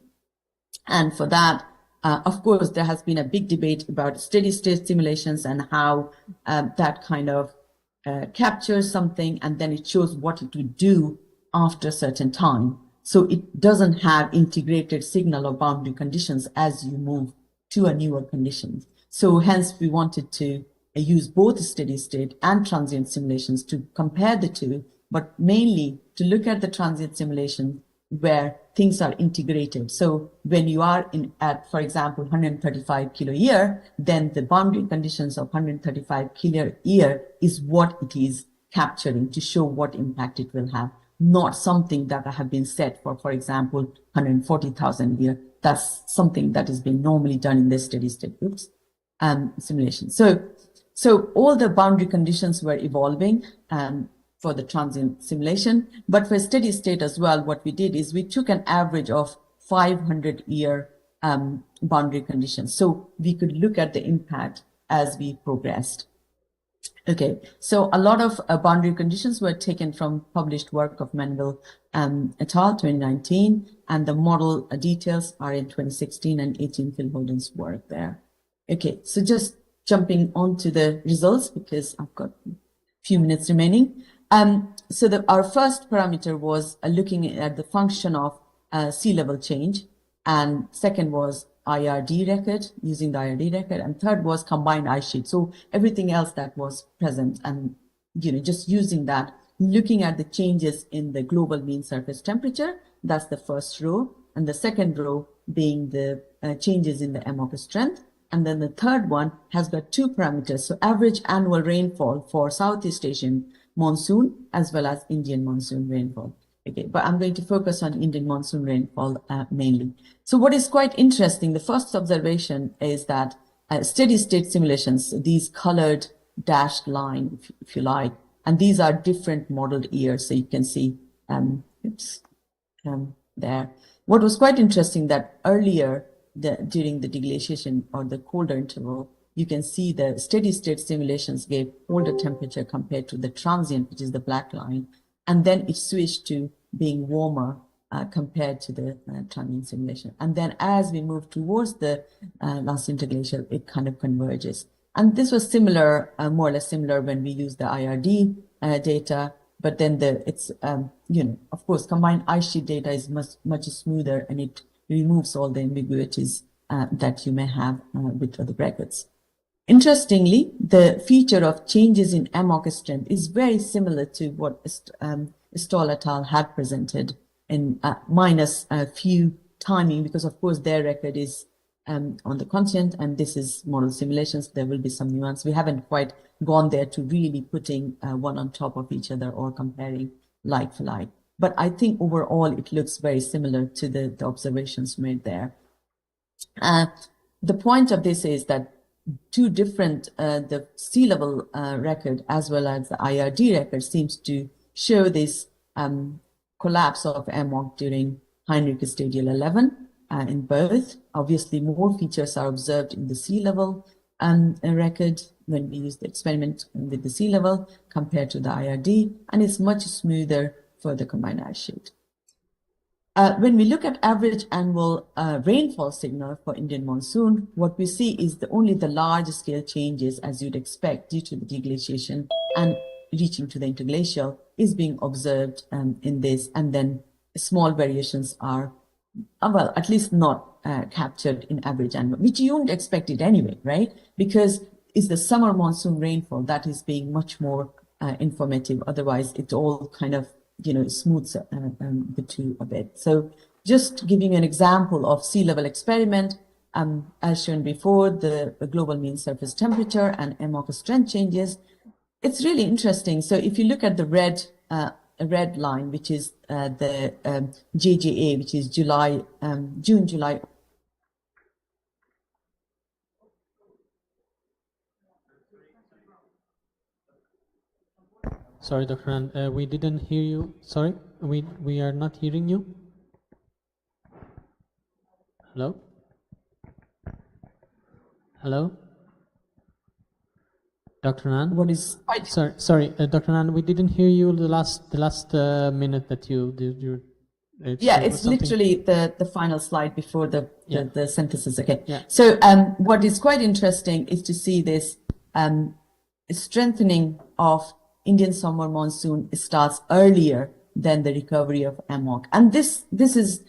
And for that, of course, there has been a big debate about steady state simulations and how that kind of captures something and then it shows what it would do after a certain time. So it doesn't have integrated signal or boundary conditions as you move to a newer condition. So hence we wanted to use both steady state and transient simulations to compare the two, but mainly to look at the transient simulation where things are integrated. So when you are at, for example, 135 kilo year, then the boundary conditions of 135 kilo year is what it is capturing to show what impact it will have, not something that have been set for example, 140,000 year. That's something that is being normally done in the steady state groups simulation. So all the boundary conditions were evolving for the transient simulation, but for steady state as well, what we did is we took an average of 500-year boundary conditions. So we could look at the impact as we progressed. Okay, so a lot of boundary conditions were taken from published work of Menville et al. 2019, and the model details are in 2016 and 18 Phil Holden's work there. Okay, so just jumping on to the results because I've got a few minutes remaining. So our first parameter was looking at the function of sea level change, and second was IRD record, using the IRD record, and third was combined ice sheet. So everything else that was present, and just using that, looking at the changes in the global mean surface temperature, that's the first row, and the second row being the changes in the EMOC strength. And then the third one has got two parameters. So average annual rainfall for Southeast Asian monsoon as well as Indian monsoon rainfall. Okay, but I'm going to focus on Indian monsoon rainfall mainly. So what is quite interesting, the first observation is that steady state simulations, these colored dashed line, if you like, and these are different modeled years. So you can see, there. What was quite interesting that earlier during the deglaciation or the colder interval, you can see the steady state simulations gave colder temperature compared to the transient, which is the black line, and then it switched to being warmer compared to the transient simulation. And then as we move towards the last interglacial, it kind of converges. And this was similar, more or less similar when we used the IRD data, but then it's, of course, combined ice sheet data is much smoother, and it removes all the ambiguities that you may have with other records. Interestingly, the feature of changes in amok strength is very similar to what Stoll et al. Had presented, in minus a few timing, because of course their record is on the continent, and this is model simulations. There will be some nuance. We haven't quite gone there to really putting one on top of each other or comparing like for like. But I think overall it looks very similar to the observations made there. The point of this is that two different, the sea level record as well as the IRD record seems to show this collapse of amok during Heinrich Stadial 11 in both. Obviously, more features are observed in the sea level record when we use the experiment with the sea level compared to the IRD, and it's much smoother for the combined ice sheet. When we look at average annual rainfall signal for Indian monsoon, what we see is only the large scale changes, as you'd expect, due to the deglaciation and reaching to the interglacial is being observed in this, and then small variations are, well, at least not captured in average annual, which you wouldn't expect it anyway, right? Because it's the summer monsoon rainfall that is being much more informative. Otherwise, it all kind of, smooths the two a bit. So just giving an example of sea level experiment, as shown before, the global mean surface temperature and amok strength changes. It's really interesting. So if you look at the red line, which is the JJA, which is June, July. Sorry, Dr. Ann, we didn't hear you. Sorry, we are not hearing you. Hello? Hello? Dr. Ann? What is... Sorry, Dr. Ann, we didn't hear you the last minute that you yeah, it's literally the final slide before the synthesis. Okay. Yeah. So what is quite interesting is to see this strengthening of Indian summer monsoon starts earlier than the recovery of amok. And this is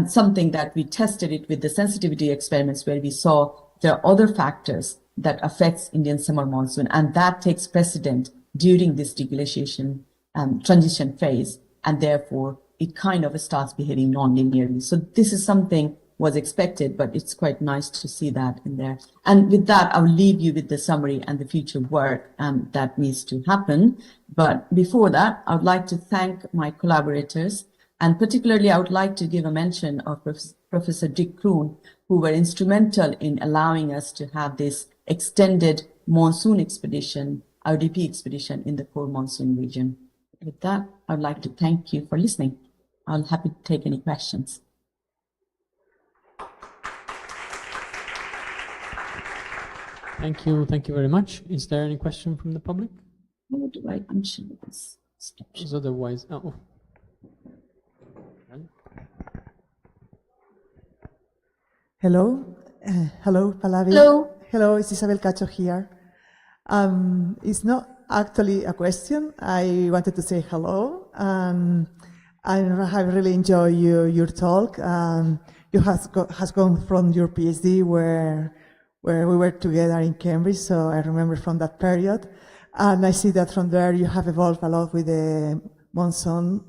something that we tested it with the sensitivity experiments, where we saw there are other factors that affects Indian summer monsoon, and that takes precedent during this deglaciation transition phase, and therefore it kind of starts behaving non-linearly. So this is something was expected, but it's quite nice to see that in there. And with that, I'll leave you with the summary and the future work that needs to happen. But before that, I would like to thank my collaborators, and particularly I would like to give a mention of Professor Dick Kroon, who were instrumental in allowing us to have this extended monsoon expedition, RDP expedition in the core monsoon region. With that, I would like to thank you for listening. I'm happy to take any questions. Thank you very much. Is there any question from the public? How do I mention this? Otherwise, oh. Hello, hello, Pallavi. Hello. Hello, it's Isabel Cacho here. It's not actually a question. I wanted to say hello. I have really enjoyed your talk. You has gone from your PhD where we were together in Cambridge, so I remember from that period. And I see that from there you have evolved a lot with the monsoon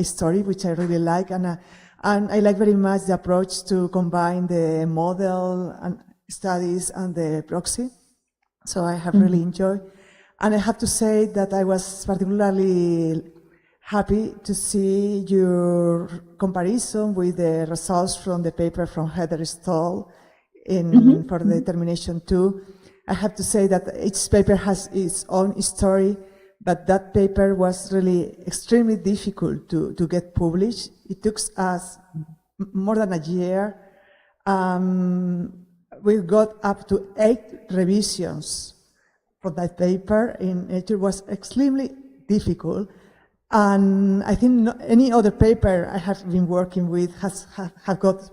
story, which I really like. And I like very much the approach to combine the model and studies and the proxy. So I have really enjoyed. And I have to say that I was particularly happy to see your comparison with the results from the paper from Heather Stoll for the determination 2. I have to say that each paper has its own story, but that paper was really extremely difficult to get published. It took us more than a year. We got up to 8 revisions for that paper, and it was extremely difficult. And I think any other paper I have been working with have got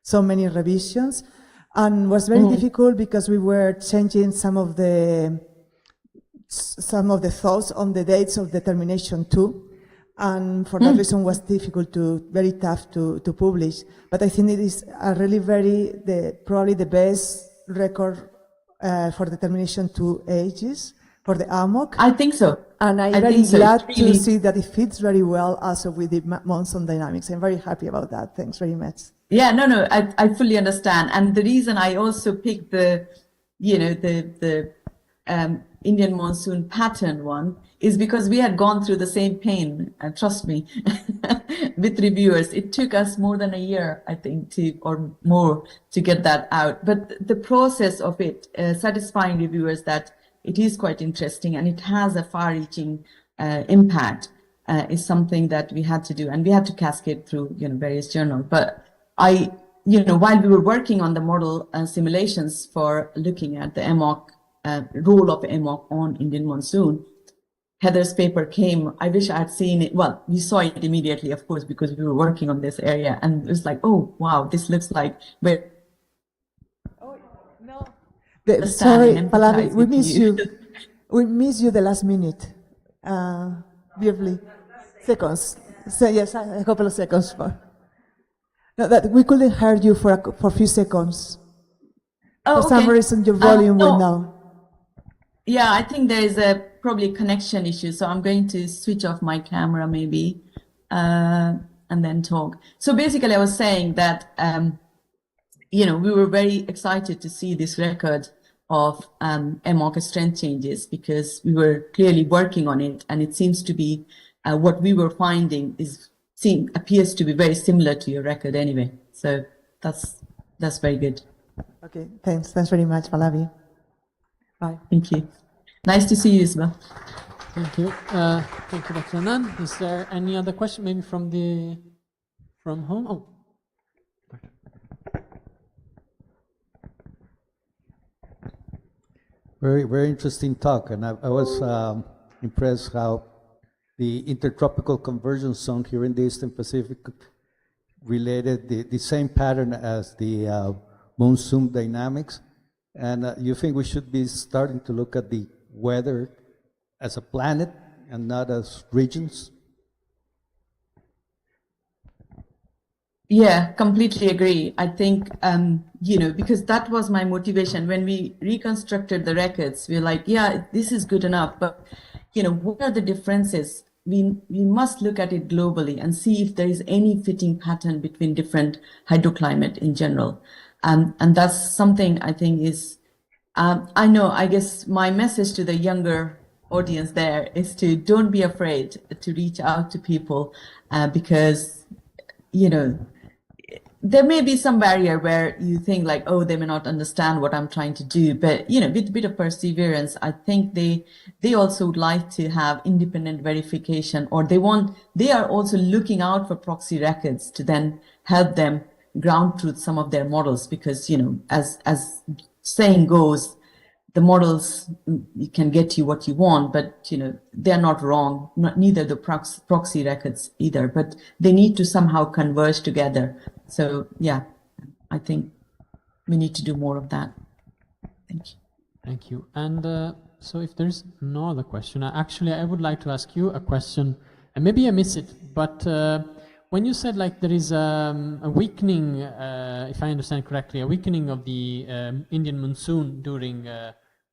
so many revisions, and was very difficult because we were changing some of the thoughts on the dates of determination 2, and for that reason was very tough to publish. But I think it is a really probably the best record for determination 2 ages for the AMOC. I think so. And I'm very glad to see that it fits very well also with the monsoon dynamics. I'm very happy about that. Thanks very much. Yeah, no, I fully understand. And the reason I also picked the Indian monsoon pattern one is because we had gone through the same pain, trust me, with reviewers. It took us more than a year, I think, or more to get that out. But the process of it, satisfying reviewers that it is quite interesting and it has a far-reaching impact, is something that we had to do, and we had to cascade through various journals. But while we were working on the model simulations for looking at the MOC, role of MOC on Indian monsoon, Heather's paper came. I wish I had seen it. Well, we saw it immediately, of course, because we were working on this area, and it was like, oh wow, this looks like where. Oh no. Sorry, Pallavi, we miss you. We miss you the last minute. Briefly, seconds. So yes, a couple of seconds for. No, that we couldn't hear you for a few seconds. Oh, for some reason, your volume went down. Yeah, I think there is probably a connection issue, so I'm going to switch off my camera maybe, and then talk. So basically, I was saying that we were very excited to see this record of MOC strength changes because we were clearly working on it, and it seems to be what we were finding appears to be very similar to your record anyway. So that's very good. Okay, thanks. Thanks very much, Pallavi. Bye. Thank you. Nice to see you, Isabel. Thank you. Thank you, Dr. Anand. Is there any other question, maybe from home? Oh. Very, very interesting talk, and I was impressed how the intertropical convergence zone here in the Eastern Pacific related the same pattern as the monsoon dynamics. And you think we should be starting to look at the weather as a planet and not as regions? Yeah, completely agree. I think, because that was my motivation. When we reconstructed the records, we were like, yeah, this is good enough, but, what are the differences? We must look at it globally and see if there is any fitting pattern between different hydroclimate in general. And that's something I think is, I guess my message to the younger audience there is to don't be afraid to reach out to people because, there may be some barrier where you think like, oh, they may not understand what I'm trying to do. But, with a bit of perseverance, I think they also would like to have independent verification, or they are also looking out for proxy records to then help them ground truth some of their models, because, as saying goes, the models can get you what you want, but, they're not wrong, neither the proxy records either, but they need to somehow converge together. So, yeah, I think we need to do more of that. Thank you. Thank you. And so if there's no other question, actually, I would like to ask you a question, and maybe I miss it, but when you said like there is a weakening, if I understand correctly, a weakening of the Indian monsoon during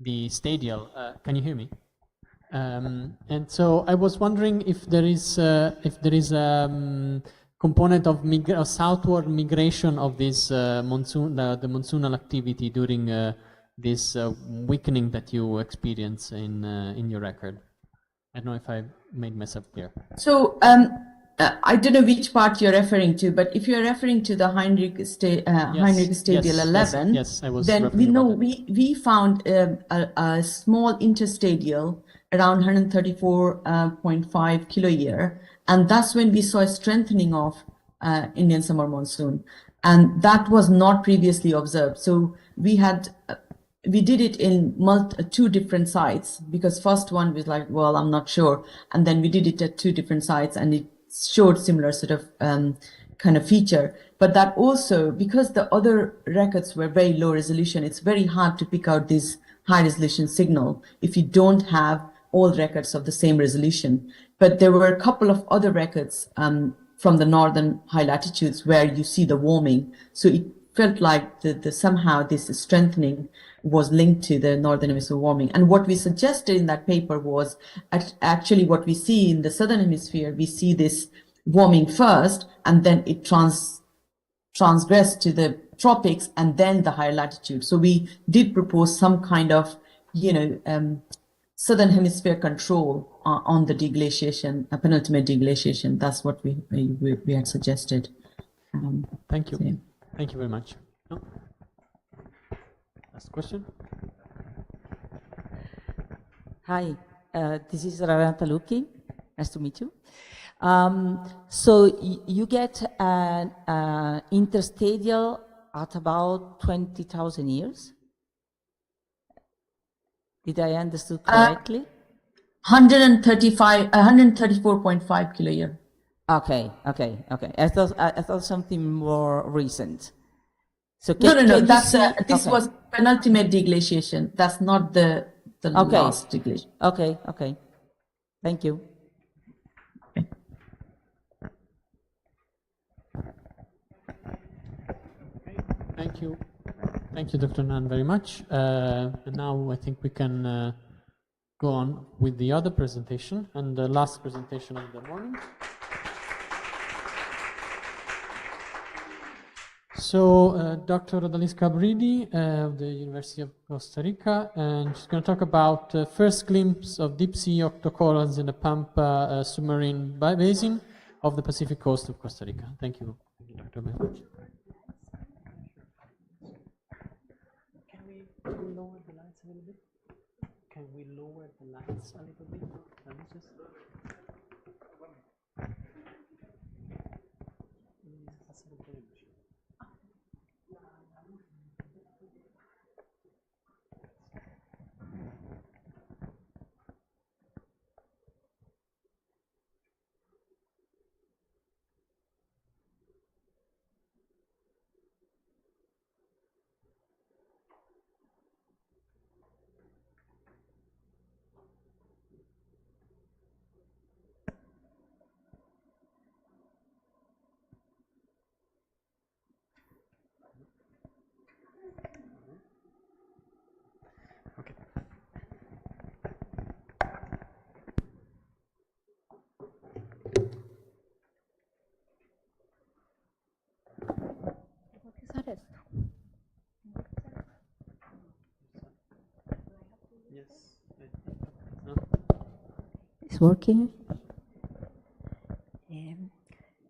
the stadial, can you hear me? And so I was wondering if there is component of southward migration of this monsoon, the monsoonal activity during this weakening that you experience in your record. I don't know if I made myself clear. So I don't know which part you're referring to, but if you're referring to the Heinrich Stadial 11, yes, I was then we referring know about that. we found a small interstadial around 134.5 kiloyear, and that's when we saw a strengthening of Indian summer monsoon, and that was not previously observed. So we had. We did it in 2 different sites, because first one was like, well, I'm not sure. And then we did it at 2 different sites, and it showed similar sort of kind of feature. But that also, because the other records were very low resolution, it's very hard to pick out this high resolution signal if you don't have all records of the same resolution. But there were a couple of other records from the northern high latitudes where you see the warming. So it felt like somehow this strengthening was linked to the northern hemisphere warming. And what we suggested in that paper was actually what we see in the southern hemisphere. We see this warming first, and then it transgressed to the tropics and then the higher latitude. So we did propose some kind of, southern hemisphere control on the deglaciation, penultimate deglaciation. That's what we had suggested. Thank you. So. Thank you very much. No? Last question. Hi, this is Renata Lucchi. Nice to meet you. So you get an interstadial at about 20,000 years. Did I understood correctly? 134.5 kiloyear. Okay. I thought something more recent. So No. That's this was penultimate deglaciation. That's not the last deglaciation. Okay. Thank you. Thank you, Dr. Nan, very much. And now I think we can go on with the other presentation and the last presentation of the morning. So, Dr. Odalisca Bridi of the University of Costa Rica, and she's going to talk about first glimpse of deep sea octocorals in the Pampa submarine basin of the Pacific coast of Costa Rica. Thank you, Dr. Bridi. Can we lower the lights a little bit? Can we lower the lights a little bit? It's working.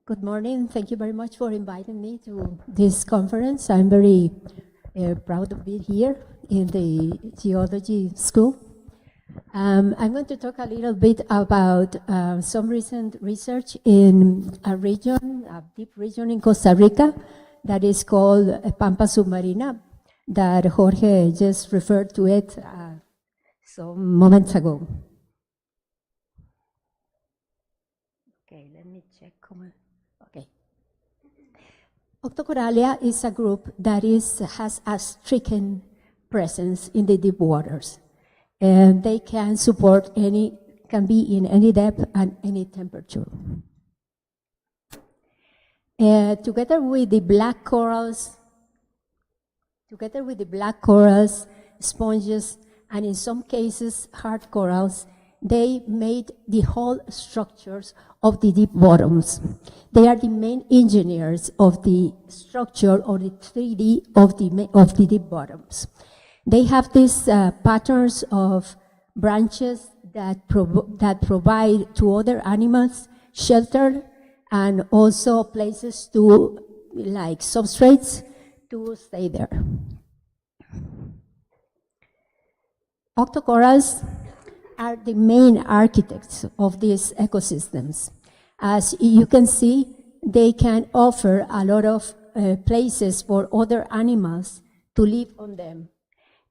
Good morning. Thank you very much for inviting me to this conference. I'm very proud of being here in the geology school. I'm going to talk a little bit about some recent research in a region, a deep region in Costa Rica that is called Pampa Submarina, that Jorge just referred to it some moments ago. Okay, let me check. Okay. Octocoralia is a group that has a stricken presence in the deep waters. And they can support can be in any depth and any temperature. Together with the black corals, sponges, and in some cases hard corals, they made the whole structures of the deep bottoms. They are the main engineers of the structure or the 3D of the deep bottoms. They have these patterns of branches that provide to other animals shelter and also places to, like substrates, to stay there. Octocorals are the main architects of these ecosystems. As you can see, they can offer a lot of places for other animals to live on them.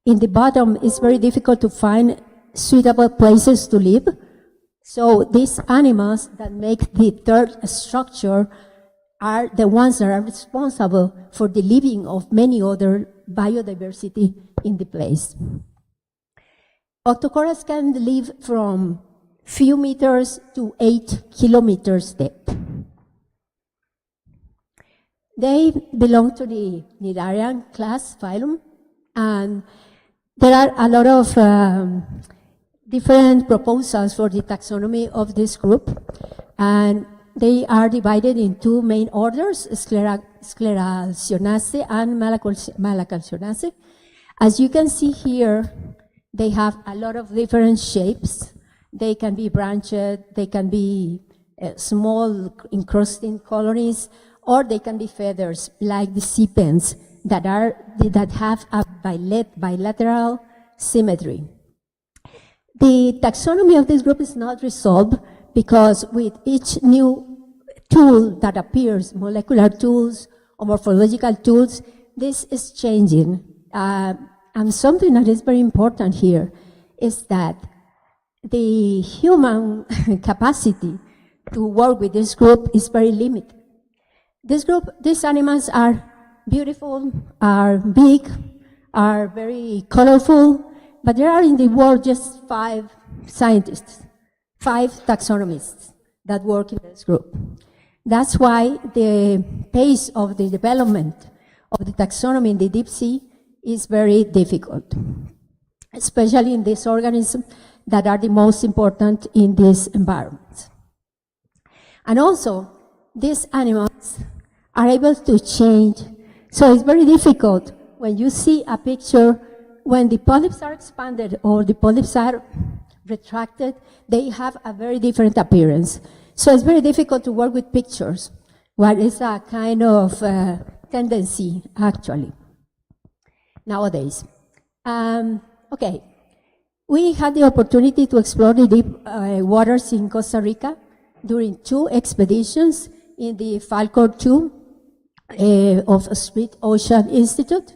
In the bottom, it's very difficult to find suitable places to live. So these animals that make the third structure are the ones that are responsible for the living of many other biodiversity in the place. Octocorals can live from few meters to 8 kilometers depth. They belong to the Cnidarian class phylum, and there are a lot of different proposals for the taxonomy of this group, and they are divided in two main orders, Scleracionaceae and Malacalcionaceae. As you can see here, they have a lot of different shapes. They can be branched, they can be small encrusting colonies, or they can be feathers, like the sepens that have a bilateral symmetry. The taxonomy of this group is not resolved because with each new tool that appears, molecular tools or morphological tools, this is changing. And something that is very important here is that the human capacity to work with this group is very limited. These animals are beautiful, are big, are very colorful, but there are in the world just 5 scientists, 5 taxonomists that work in this group. That's why the pace of the development of the taxonomy in the deep sea is very difficult, especially in these organisms that are the most important in this environment. And also, these animals are able to change, so it's very difficult when you see a picture, when the polyps are expanded or the polyps are retracted, they have a very different appearance. So it's very difficult to work with pictures, what is a kind of tendency, actually, nowadays. Okay, we had the opportunity to explore the deep waters in Costa Rica during 2 expeditions in the Falcor 2 of Sweet Ocean Institute.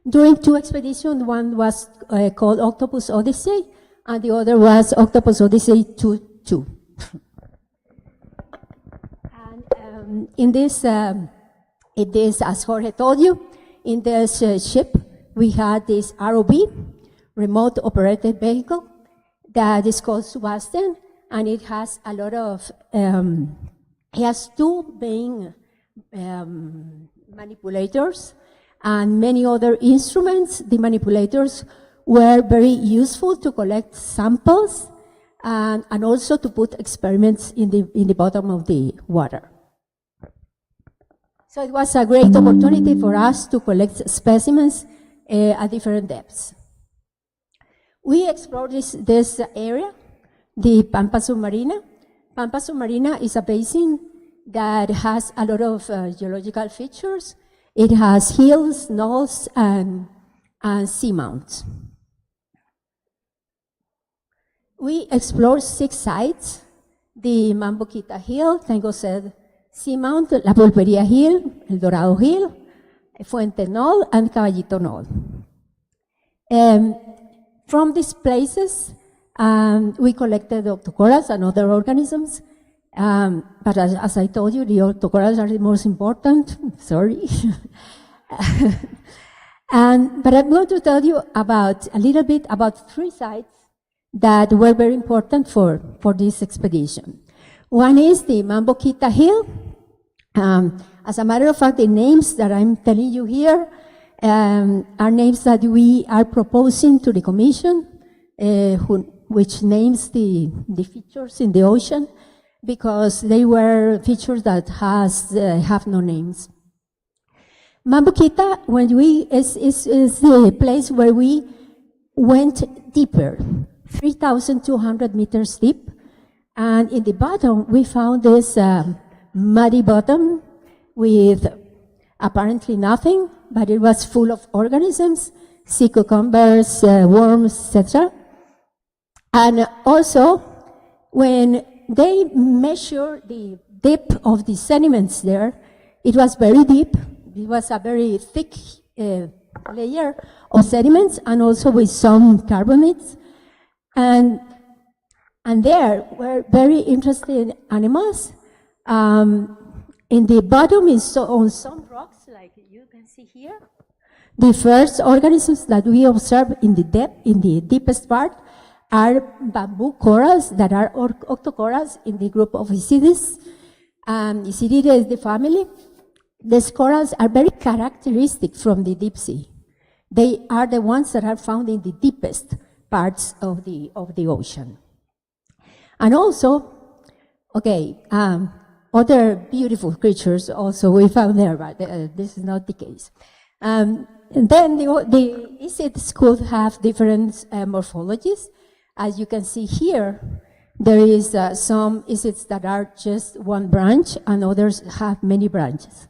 During 2 expeditions, one was called Octopus Odyssey, and the other was Octopus Odyssey 2. And in this, as Jorge told you, in this ship, we had this ROV, remote operated vehicle, that is called Sebastian, and it has a lot of, it has 2 main manipulators and many other instruments. The manipulators were very useful to collect samples and also to put experiments in the bottom of the water. So it was a great opportunity for us to collect specimens at different depths. We explored this area, the Pampa Submarina. Pampa Submarina is a basin that has a lot of geological features. It has hills, knolls, and seamounts. We explored 6 sites: the Mamboquita Hill, Tango said, Seamount, La Pulpería Hill, El Dorado Hill, Fuente Knoll, and Caballito Knoll. From these places, we collected octocorals and other organisms. But as I told you, the octocorals are the most important. Sorry. But I'm going to tell you a little bit about 3 sites that were very important for this expedition. One is the Mamboquita Hill. As a matter of fact, the names that I'm telling you here are names that we are proposing to the Commission, which names the features in the ocean, because they were features that have no names. Mamboquita, is the place where we went deeper, 3,200 meters deep, and in the bottom we found this muddy bottom with apparently nothing, but it was full of organisms, sea cucumbers, worms, etc. And also, when they measure the depth of the sediments there, it was very deep. It was a very thick layer of sediments, and also with some carbonates. And there were very interesting animals. In the bottom is on some rocks, like you can see here. The first organisms that we observe in the deepest part, are bamboo corals that are octocorals in the group of Isididae. Isididae is the family. These corals are very characteristic from the deep sea. They are the ones that are found in the deepest parts of the ocean. And also, other beautiful creatures also we found there, but this is not the case. And then the Isids could have different morphologies. As you can see here, there is some Isids that are just one branch, and others have many branches.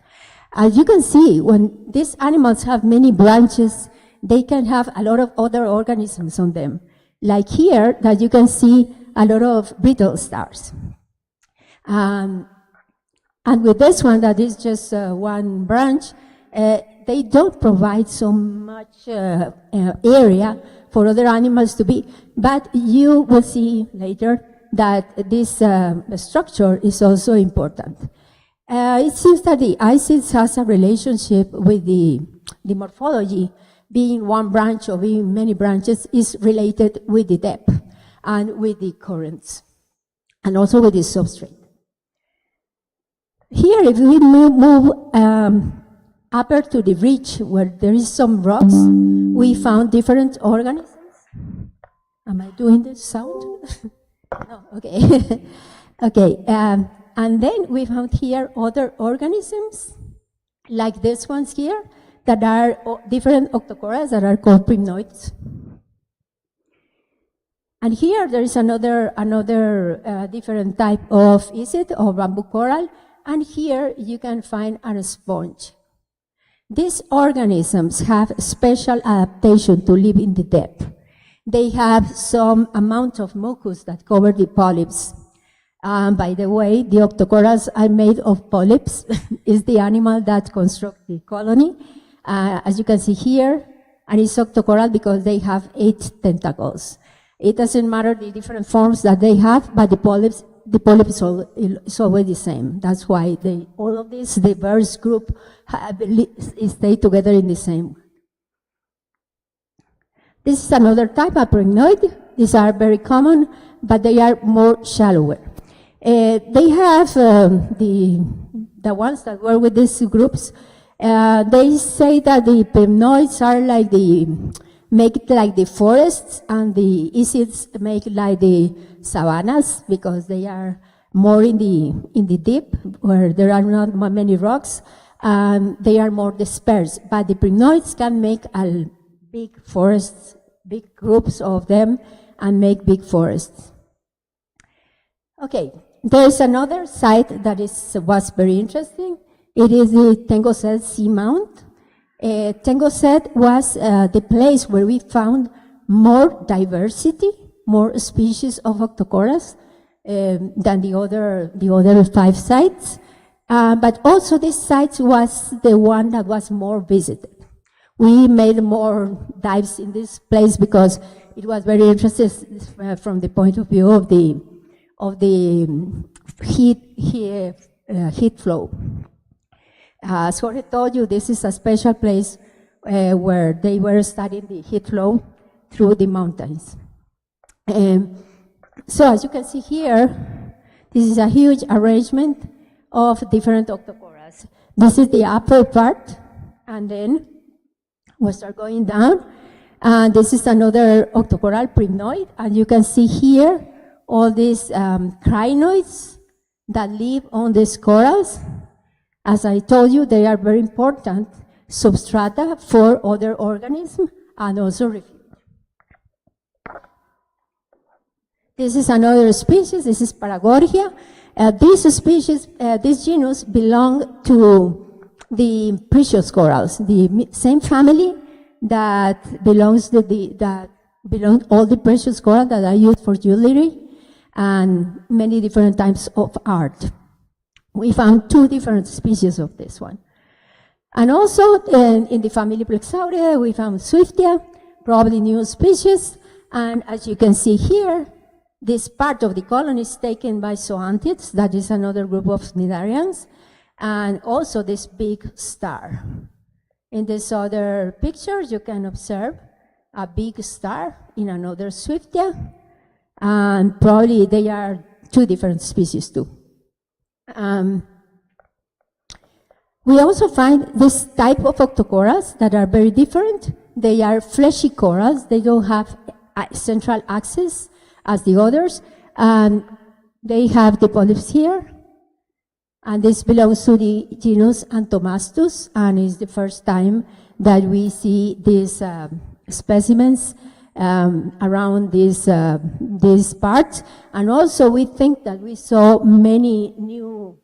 As you can see, when these animals have many branches, they can have a lot of other organisms on them. Like here, that you can see a lot of brittle stars. And with this one, that is just one branch, they don't provide so much area for other animals to be, but you will see later that this structure is also important. It seems that the ISIS has a relationship with the morphology. Being one branch or being many branches is related with the depth and with the currents, and also with the substrate. Here, if we move upper to the ridge where there is some rocks, we found different organisms. Am I doing this sound? No, okay. Okay, and then we found here other organisms, like these ones here, that are different octocorals that are called primnoids. And here there is another different type of isid, or bamboo coral, and here you can find a sponge. These organisms have special adaptation to live in the depth. They have some amount of mucus that cover the polyps. By the way, the octocorals are made of polyps. It's the animal that constructs the colony. As you can see here, and it's octocoral because they have 8 tentacles. It doesn't matter the different forms that they have, but the polyps is always the same. That's why all of this diverse group stay together in the same. This is another type of primnoid. These are very common, but they are more shallower. They have the ones that were with these groups. They say that the primnoids are make it like the forests, and the isids make like the savannas, because they are more in the deep, where there are not many rocks, and they are more dispersed. But the primnoids can make a big forests, big groups of them, and make big forests. Okay, there's another site that was very interesting. It is the Tengoset Seamount. Tengoset was the place where we found more diversity, more species of octocorals than the other 5 sites. But also this site was the one that was more visited. We made more dives in this place because it was very interesting from the point of view of the heat flow. As Jorge told you, this is a special place where they were studying the heat flow through the mountains. So as you can see here, this is a huge arrangement of different octocorals. This is the upper part, and then we start going down. And this is another octocoral primnoid, and you can see here all these crinoids that live on these corals. As I told you, they are very important substrata for other organisms and also refuge. This is another species. This is Paragorgia. This species, this genus belong to the precious corals, the same family that belongs to all the precious coral that are used for jewelry and many different types of art. We found 2 different species of this one. And also in the family Plexauria, we found Swiftia, probably new species. And as you can see here, this part of the colony is taken by zoanthids, that is another group of cnidarians, and also this big star. In this other picture, you can observe a big star in another Swiftia, and probably they are 2 different species too. We also find this type of octocorals that are very different. They are fleshy corals. They don't have central axis as the others. They have the polyps here. And this belongs to the genus Antomastus, and is the first time that we see these specimens around this part. And also we think that we saw many new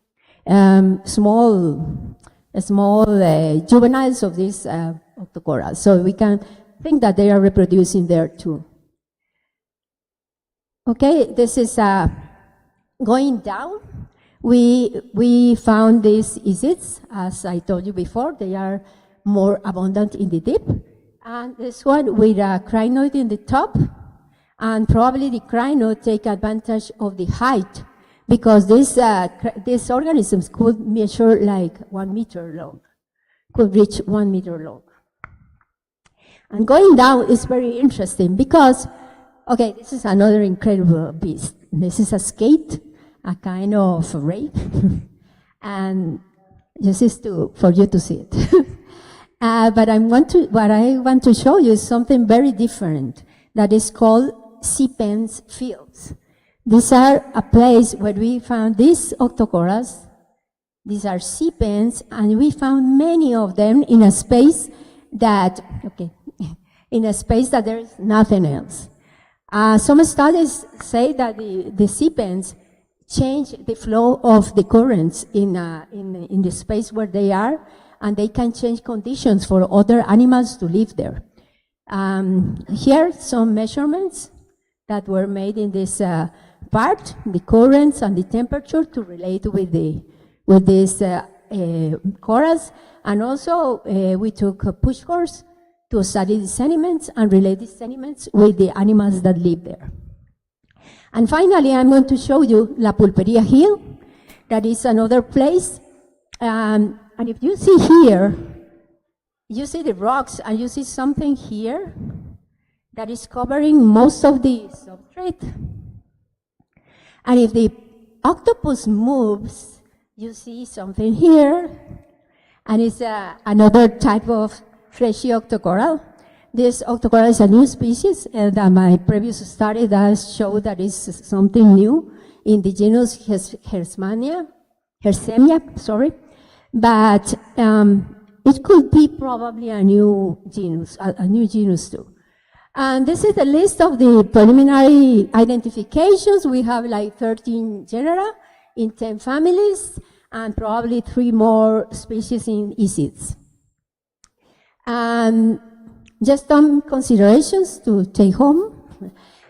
small juveniles of these octocorals. So we can think that they are reproducing there too. Okay, this is going down. We found these isids, as I told you before. They are more abundant in the deep. And this one with a crinoid in the top, and probably the crinoid take advantage of the height, because these organisms could measure like 1 meter long, could reach 1 meter long. And going down is very interesting because, okay, this is another incredible beast. This is a skate, a kind of ray, and this is for you to see it. But what I want to show you is something very different that is called sea pens fields. These are a place where we found these octocorals. These are sea pens, and we found many of them in a space that, there is nothing else. Some studies say that the sea pens change the flow of the currents in the space where they are, and they can change conditions for other animals to live there. Here, some measurements that were made in this part, the currents and the temperature to relate with these corals. And also, we took push cores to study the sediments and relate the sediments with the animals that live there. And finally, I'm going to show you La Pulperia Hill. That is another place. And if you see here, you see the rocks, and you see something here that is covering most of the substrate. And if the octopus moves, you see something here, and it's another type of fleshy octocoral. This octocoral is a new species, and my previous study does show that it's something new in the genus Hersemia, but it could be probably a new genus too. And this is the list of the preliminary identifications. We have like 13 genera in 10 families, and probably 3 more species in isids. And just some considerations to take home.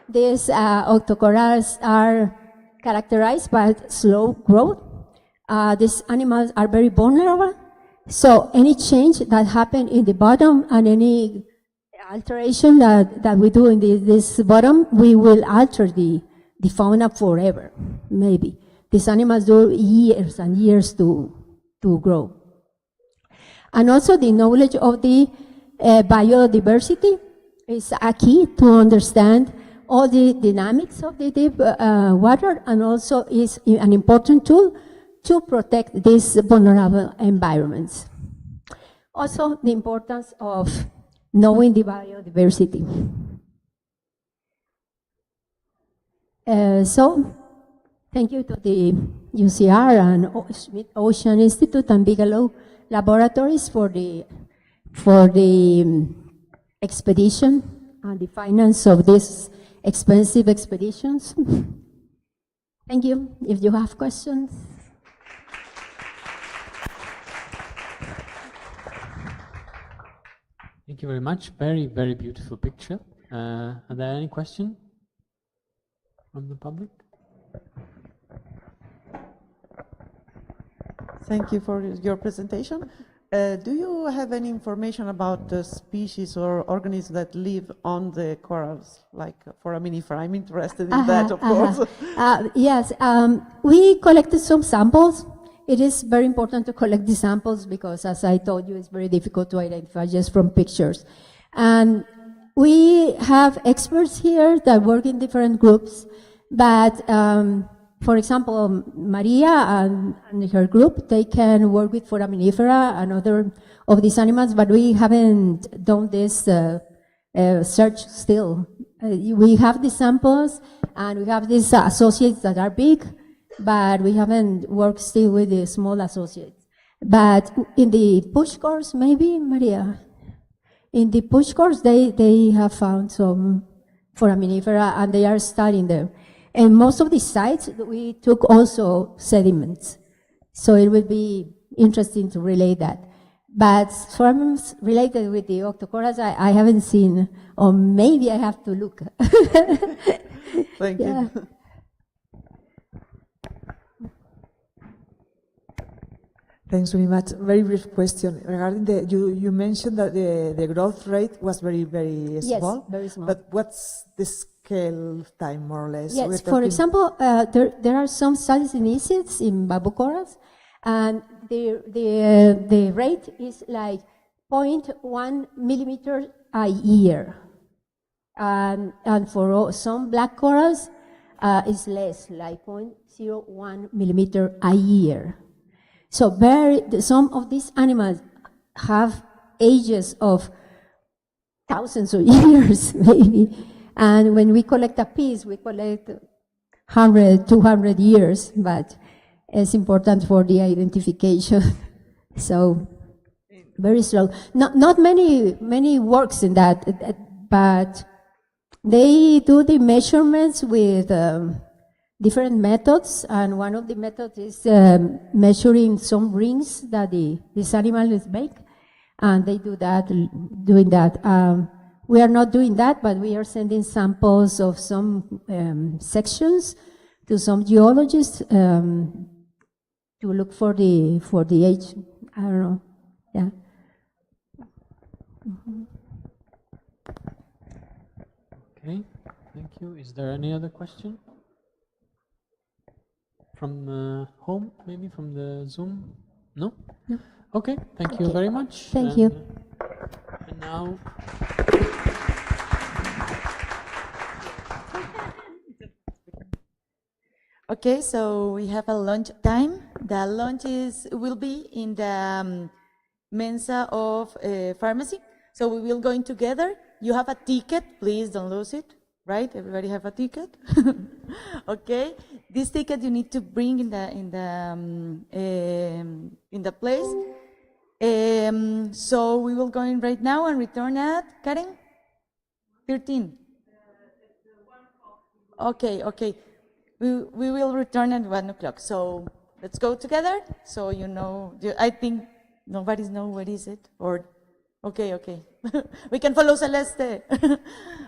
These octocorals are characterized by slow growth. These animals are very vulnerable, so any change that happens in the bottom and any alteration that we do in this bottom, we will alter the fauna forever, maybe. These animals do years and years to grow. And also the knowledge of the biodiversity is a key to understand all the dynamics of the deep water, and also is an important tool to protect these vulnerable environments. Also, the importance of knowing the biodiversity. So, thank you to the UCR and Smith Ocean Institute and Bigelow Laboratories for the expedition and the finance of these expensive expeditions. Thank you. If you have questions. Thank you very much. Very, very beautiful picture. Are there any questions from the public? Thank you for your presentation. Do you have any information about the species or organisms that live on the corals, like foraminifera? I'm interested in that, of course. Yes, we collected some samples. It is very important to collect the samples because, as I told you, it's very difficult to identify just from pictures. And we have experts here that work in different groups, but for example, Maria and her group, they can work with foraminifera and other of these animals, but we haven't done this search still. We have the samples and we have these associates that are big, but we haven't worked still with the small associates. But in the push course, maybe, Maria, in the push course, they have found some foraminifera and they are studying them. And most of the sites, we took also sediments. So it would be interesting to relate that. But forms related with the octocorals, I haven't seen, or maybe I have to look. Thank you. Thanks very much. Very brief question regarding you mentioned that the growth rate was very, very small. Yes, very small. But what's the scale time, more or less? Yes, for example, there are some salicids in bamboo corals, and the rate is like 0.1 millimeter a year. And for some black corals, it's less, like 0.01 millimeter a year. So some of these animals have ages of thousands of years, maybe. And when we collect a piece, we collect 100, 200 years, but it's important for the identification. So very slow. Not many works in that, but they do the measurements with different methods, and one of the methods is measuring some rings that this animal is make, and they do that, doing that. We are not doing that, but we are sending samples of some sections to some geologists to look for the age. I don't know. Yeah. Mm-hmm. Okay, thank you. Is there any other question? From home, maybe from the Zoom? No? No. Okay, thank you very much. Thank you. And now. Okay, so we have a lunch time. The lunch will be in the Mensa of Pharmacy. So we will go in together. You have a ticket, please don't lose it. Right? Everybody have a ticket? Okay. This ticket you need to bring in the place. So we will go in right now and return at, Karen? 13. Okay. We will return at 1 o'clock. So let's go together. So you know, I think nobody knows where is it. Or okay. We can follow Celeste.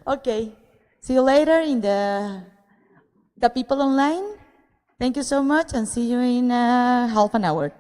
Okay. See you later in the people online. Thank you so much and see you in half an hour.